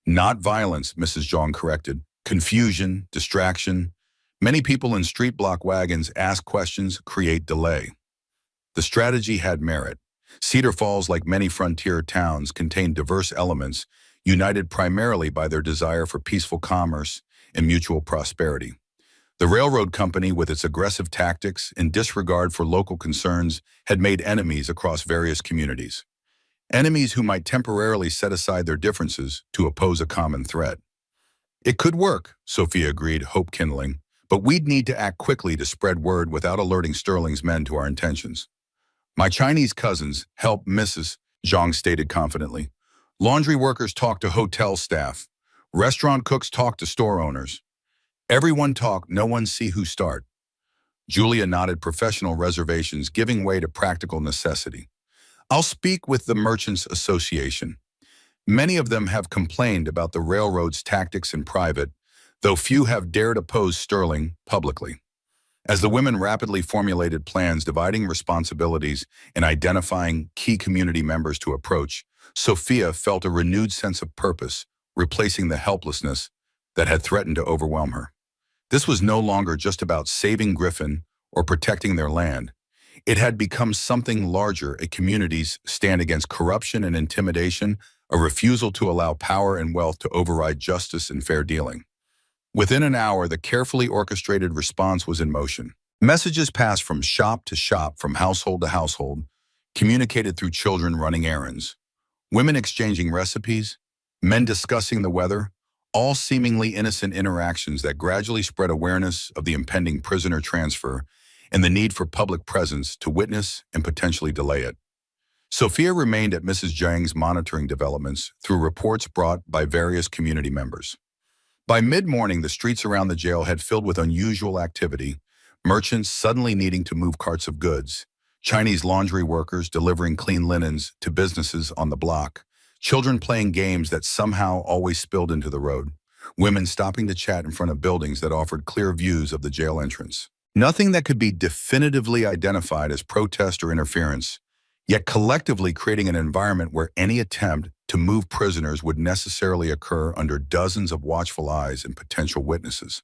"Not violence," Mrs. Zhang corrected. "Confusion, distraction. Many people in street block wagons ask questions, create delay." The strategy had merit. Cedar Falls, like many frontier towns, contained diverse elements, united primarily by their desire for peaceful commerce and mutual prosperity. The railroad company, with its aggressive tactics and disregard for local concerns, had made enemies across various communities. Enemies who might temporarily set aside their differences to oppose a common threat. "It could work," Sophia agreed, hope kindling, "but we'd need to act quickly to spread word without alerting Sterling's men to our intentions." "My Chinese cousins help," Mrs. Zhang stated confidently. "Laundry workers talk to hotel staff. Restaurant cooks talk to store owners. Everyone talk, no one see who start." Julia nodded, professional reservations giving way to practical necessity. "I'll speak with the Merchants Association. Many of them have complained about the railroad's tactics in private, though few have dared oppose Sterling publicly." As the women rapidly formulated plans, dividing responsibilities and identifying key community members to approach, Sophia felt a renewed sense of purpose, replacing the helplessness that had threatened to overwhelm her. This was no longer just about saving Griffin or protecting their land. It had become something larger, a community's stand against corruption and intimidation, a refusal to allow power and wealth to override justice and fair dealing. Within an hour, the carefully orchestrated response was in motion. Messages passed from shop to shop, from household to household, communicated through children running errands, women exchanging recipes, men discussing the weather, all seemingly innocent interactions that gradually spread awareness of the impending prisoner transfer and the need for public presence to witness and potentially delay it. Sophia remained at Mrs. Zhang's, monitoring developments through reports brought by various community members. By mid-morning, the streets around the jail had filled with unusual activity, merchants suddenly needing to move carts of goods, Chinese laundry workers delivering clean linens to businesses on the block, children playing games that somehow always spilled into the road. women stopping to chat in front of buildings that offered clear views of the jail entrance. Nothing that could be definitively identified as protest or interference, yet collectively creating an environment where any attempt to move prisoners would necessarily occur under dozens of watchful eyes and potential witnesses.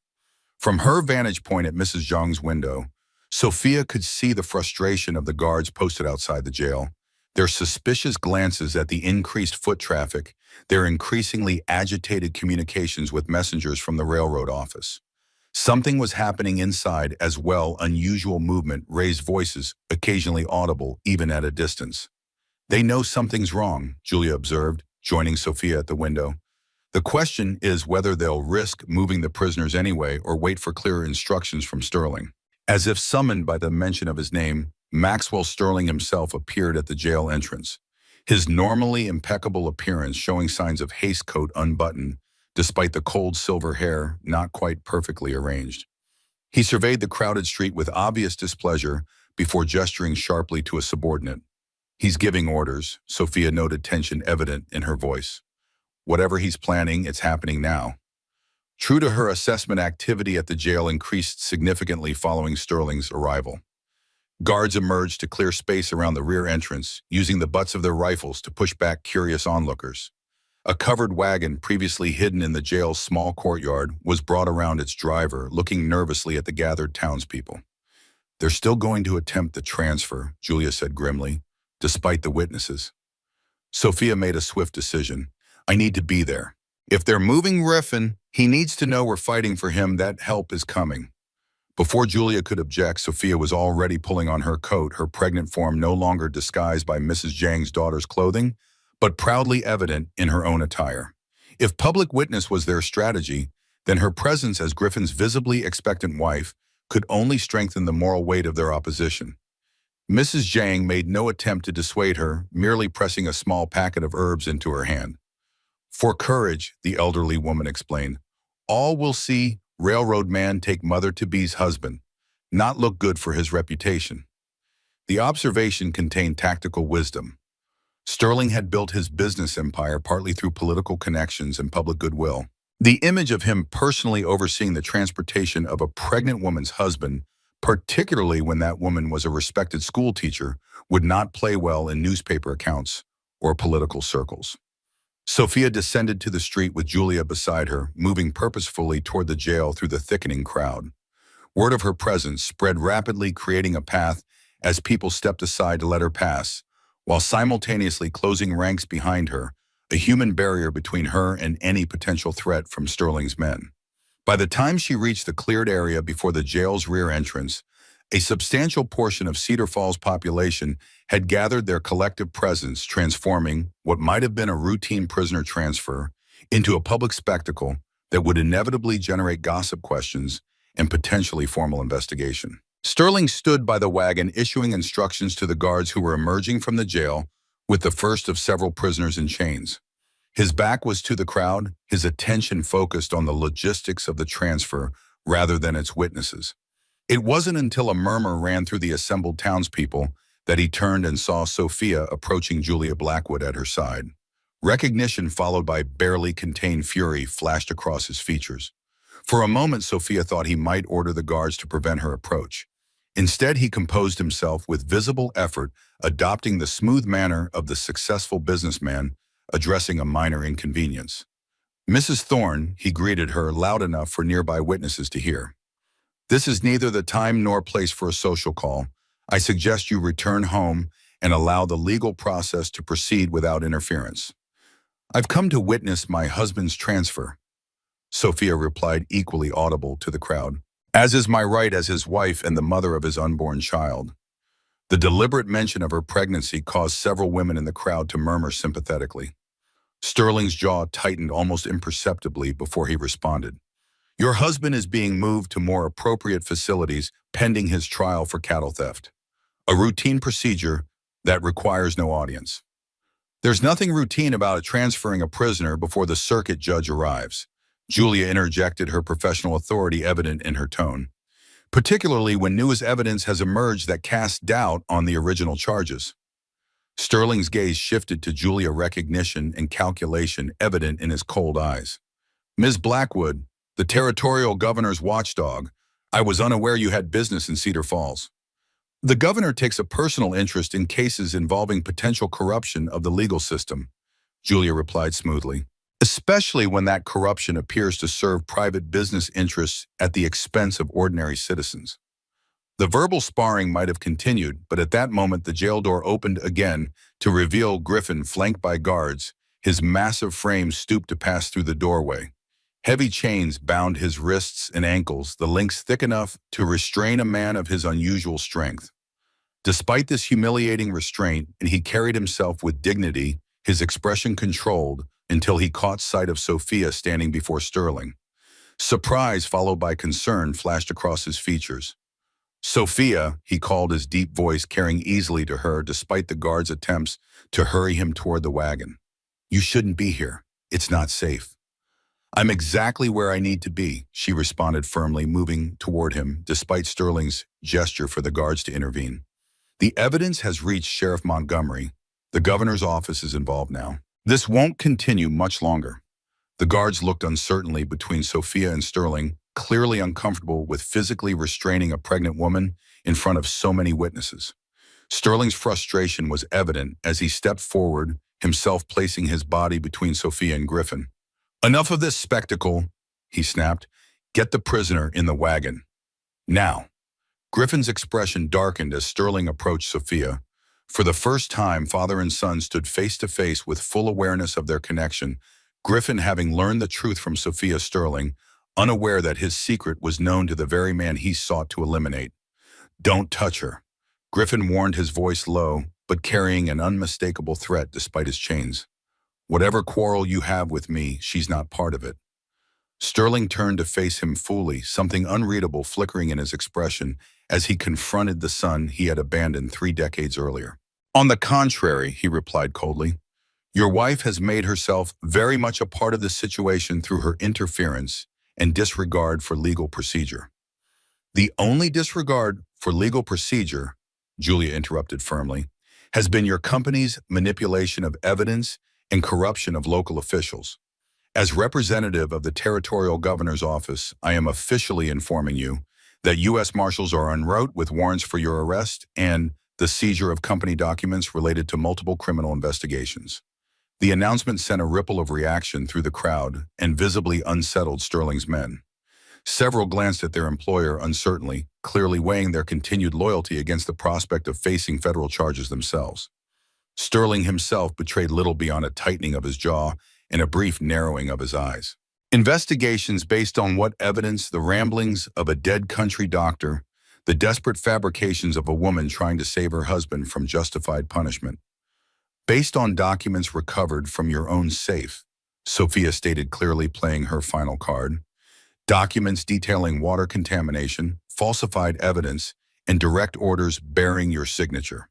From her vantage point at Mrs. Zhang's window, Sophia could see the frustration of the guards posted outside the jail, their suspicious glances at the increased foot traffic, their increasingly agitated communications with messengers from the railroad office. Something was happening inside as well, unusual movement, raised voices, occasionally audible, even at a distance. They know something's wrong, Julia observed, joining Sophia at the window. The question is whether they'll risk moving the prisoners anyway or wait for clearer instructions from Sterling. As if summoned by the mention of his name, Maxwell Sterling himself appeared at the jail entrance, his normally impeccable appearance showing signs of haste coat unbuttoned, despite the cold silver hair not quite perfectly arranged. He surveyed the crowded street with obvious displeasure before gesturing sharply to a subordinate. "He's giving orders," Sophia noted, tension evident in her voice. "Whatever he's planning, it's happening now." True to her assessment, activity at the jail increased significantly following Sterling's arrival. Guards emerged to clear space around the rear entrance, using the butts of their rifles to push back curious onlookers. A covered wagon previously hidden in the jail's small courtyard was brought around its driver, looking nervously at the gathered townspeople. "They're still going to attempt the transfer," Julia said grimly, despite the witnesses. Sophia made a swift decision. "I need to be there. If they're moving Orphan, he needs to know we're fighting for him, that help is coming." Before Julia could object, Sophia was already pulling on her coat, her pregnant form no longer disguised by Mrs. Zhang's daughter's clothing, but proudly evident in her own attire. If public witness was their strategy, then her presence as Griffin's visibly expectant wife could only strengthen the moral weight of their opposition. Mrs. Zhang made no attempt to dissuade her, merely pressing a small packet of herbs into her hand. "For courage," the elderly woman explained. "All will see railroad man take mother-to-be's husband. Not look good for his reputation." The observation contained tactical wisdom. Sterling had built his business empire partly through political connections and public goodwill. The image of him personally overseeing the transportation of a pregnant woman's husband, particularly when that woman was a respected school teacher, would not play well in newspaper accounts or political circles. Sophia descended to the street with Julia beside her, moving purposefully toward the jail through the thickening crowd. Word of her presence spread rapidly, creating a path as people stepped aside to let her pass, while simultaneously closing ranks behind her, a human barrier between her and any potential threat from Sterling's men. By the time she reached the cleared area before the jail's rear entrance, a substantial portion of Cedar Falls' population had gathered their collective presence, transforming what might have been a routine prisoner transfer into a public spectacle that would inevitably generate gossip questions and potentially formal investigation. Sterling stood by the wagon, issuing instructions to the guards who were emerging from the jail with the first of several prisoners in chains. His back was to the crowd, his attention focused on the logistics of the transfer rather than its witnesses. It wasn't until a murmur ran through the assembled townspeople that he turned and saw Sophia approaching Julia Blackwood at her side. Recognition followed by barely contained fury flashed across his features. For a moment, Sophia thought he might order the guards to prevent her approach. Instead, he composed himself with visible effort, adopting the smooth manner of the successful businessman addressing a minor inconvenience. "Mrs. Thorne," he greeted her loud enough for nearby witnesses to hear. "This is neither the time nor place for a social call. I suggest you return home and allow the legal process to proceed without interference." "I've come to witness my husband's transfer," Sophia replied, equally audible to the crowd, "as is my right as his wife and the mother of his unborn child." The deliberate mention of her pregnancy caused several women in the crowd to murmur sympathetically. Sterling's jaw tightened almost imperceptibly before he responded. "Your husband is being moved to more appropriate facilities pending his trial for cattle theft. A routine procedure that requires no audience." "There's nothing routine about transferring a prisoner before the circuit judge arrives," Julia interjected, her professional authority evident in her tone, "particularly when newest evidence has emerged that casts doubt on the original charges." Sterling's gaze shifted to Julia, recognition and calculation evident in his cold eyes. Ms. Blackwood, the territorial governor's watchdog, I was unaware you had business in Cedar Falls. The governor takes a personal interest in cases involving potential corruption of the legal system, Julia replied smoothly, especially when that corruption appears to serve private business interests at the expense of ordinary citizens. The verbal sparring might have continued, but at that moment the jail door opened again to reveal Griffin flanked by guards, his massive frame stooped to pass through the doorway. Heavy chains bound his wrists and ankles, the links thick enough to restrain a man of his unusual strength. Despite this humiliating restraint, and he carried himself with dignity, his expression controlled until he caught sight of Sophia standing before Sterling. Surprise followed by concern flashed across his features. Sophia, he called, his deep voice carrying easily to her despite the guard's attempts to hurry him toward the wagon. You shouldn't be here. It's not safe. I'm exactly where I need to be, she responded firmly, moving toward him despite Sterling's gesture for the guards to intervene. The evidence has reached Sheriff Montgomery. The governor's office is involved now. This won't continue much longer. The guards looked uncertainly between Sophia and Sterling, clearly uncomfortable with physically restraining a pregnant woman in front of so many witnesses. Sterling's frustration was evident as he stepped forward, himself placing his body between Sophia and Griffin. Enough of this spectacle, he snapped. Get the prisoner in the wagon. Now. Griffin's expression darkened as Sterling approached Sophia. For the first time, father and son stood face to face with full awareness of their connection, Griffin having learned the truth from Sophia Sterling, unaware that his secret was known to the very man he sought to eliminate. Don't touch her. Griffin warned, his voice low, but carrying an unmistakable threat despite his chains. Whatever quarrel you have with me, she's not part of it. Sterling turned to face him fully, something unreadable flickering in his expression as he confronted the son he had abandoned 3 decades earlier. On the contrary, he replied coldly, your wife has made herself very much a part of the situation through her interference and disregard for legal procedure. The only disregard for legal procedure, Julia interrupted firmly, has been your company's manipulation of evidence and corruption of local officials. As representative of the territorial governor's office, I am officially informing you that U.S. Marshals are en route with warrants for your arrest and the seizure of company documents related to multiple criminal investigations. The announcement sent a ripple of reaction through the crowd and visibly unsettled Sterling's men. Several glanced at their employer uncertainly, clearly weighing their continued loyalty against the prospect of facing federal charges themselves. Sterling himself betrayed little beyond a tightening of his jaw and a brief narrowing of his eyes. Investigations based on what evidence? The ramblings of a dead country doctor, the desperate fabrications of a woman trying to save her husband from justified punishment. Based on documents recovered from your own safe, Sophia stated clearly, playing her final card. Documents detailing water contamination, falsified evidence, and direct orders bearing your signature.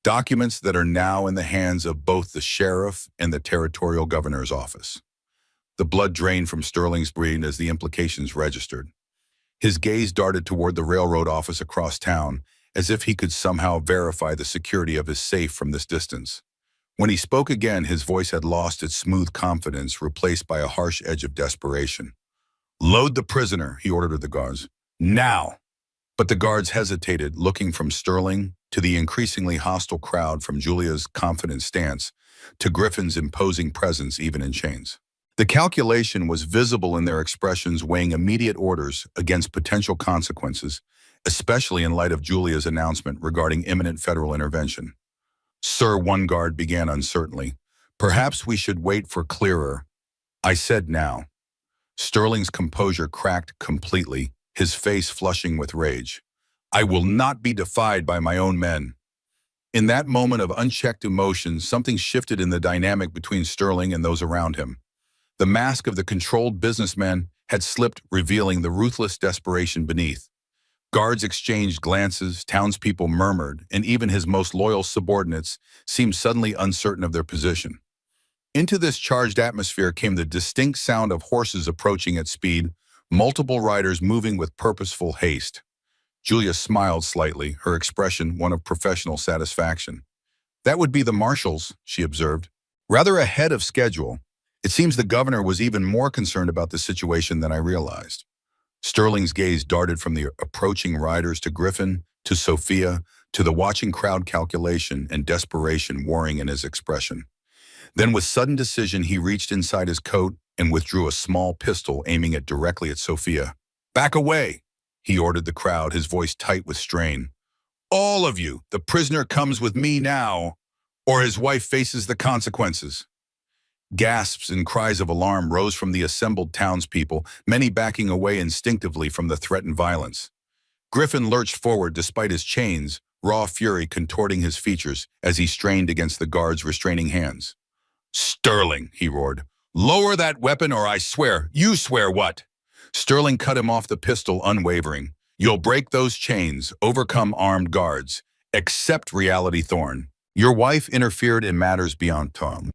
Documents that are now in the hands of both the sheriff and the territorial governor's office. The blood drained from Sterling's brain as the implications registered. His gaze darted toward the railroad office across town, as if he could somehow verify the security of his safe from this distance. When he spoke again, his voice had lost its smooth confidence, replaced by a harsh edge of desperation. Load the prisoner, he ordered the guards. Now! But the guards hesitated, looking from Sterling to the increasingly hostile crowd, from Julia's confident stance to Griffin's imposing presence even in chains. The calculation was visible in their expressions, weighing immediate orders against potential consequences, especially in light of Julia's announcement regarding imminent federal intervention. Sir, one guard began uncertainly. Perhaps we should wait for clearer. I said now. Sterling's composure cracked completely, his face flushing with rage. I will not be defied by my own men. In that moment of unchecked emotion, something shifted in the dynamic between Sterling and those around him. The mask of the controlled businessman had slipped, revealing the ruthless desperation beneath. Guards exchanged glances, townspeople murmured, and even his most loyal subordinates seemed suddenly uncertain of their position. Into this charged atmosphere came the distinct sound of horses approaching at speed, multiple riders moving with purposeful haste. Julia smiled slightly, her expression one of professional satisfaction. That would be the marshals, she observed. Rather ahead of schedule. It seems the governor was even more concerned about the situation than I realized. Sterling's gaze darted from the approaching riders to Griffin, to Sophia, to the watching crowd, calculation and desperation warring in his expression. Then with sudden decision, he reached inside his coat and withdrew a small pistol, aiming it directly at Sophia. "Back away," he ordered the crowd, his voice tight with strain. "All of you, the prisoner comes with me now, or his wife faces the consequences." Gasps and cries of alarm rose from the assembled townspeople, many backing away instinctively from the threatened violence. Griffin lurched forward despite his chains, raw fury contorting his features as he strained against the guard's restraining hands. "Sterling," he roared, "lower that weapon or I swear." "You swear what?" Sterling cut him off the pistol, unwavering. "You'll break those chains, overcome armed guards. Accept reality, Thorne. Your wife interfered in matters beyond tongue.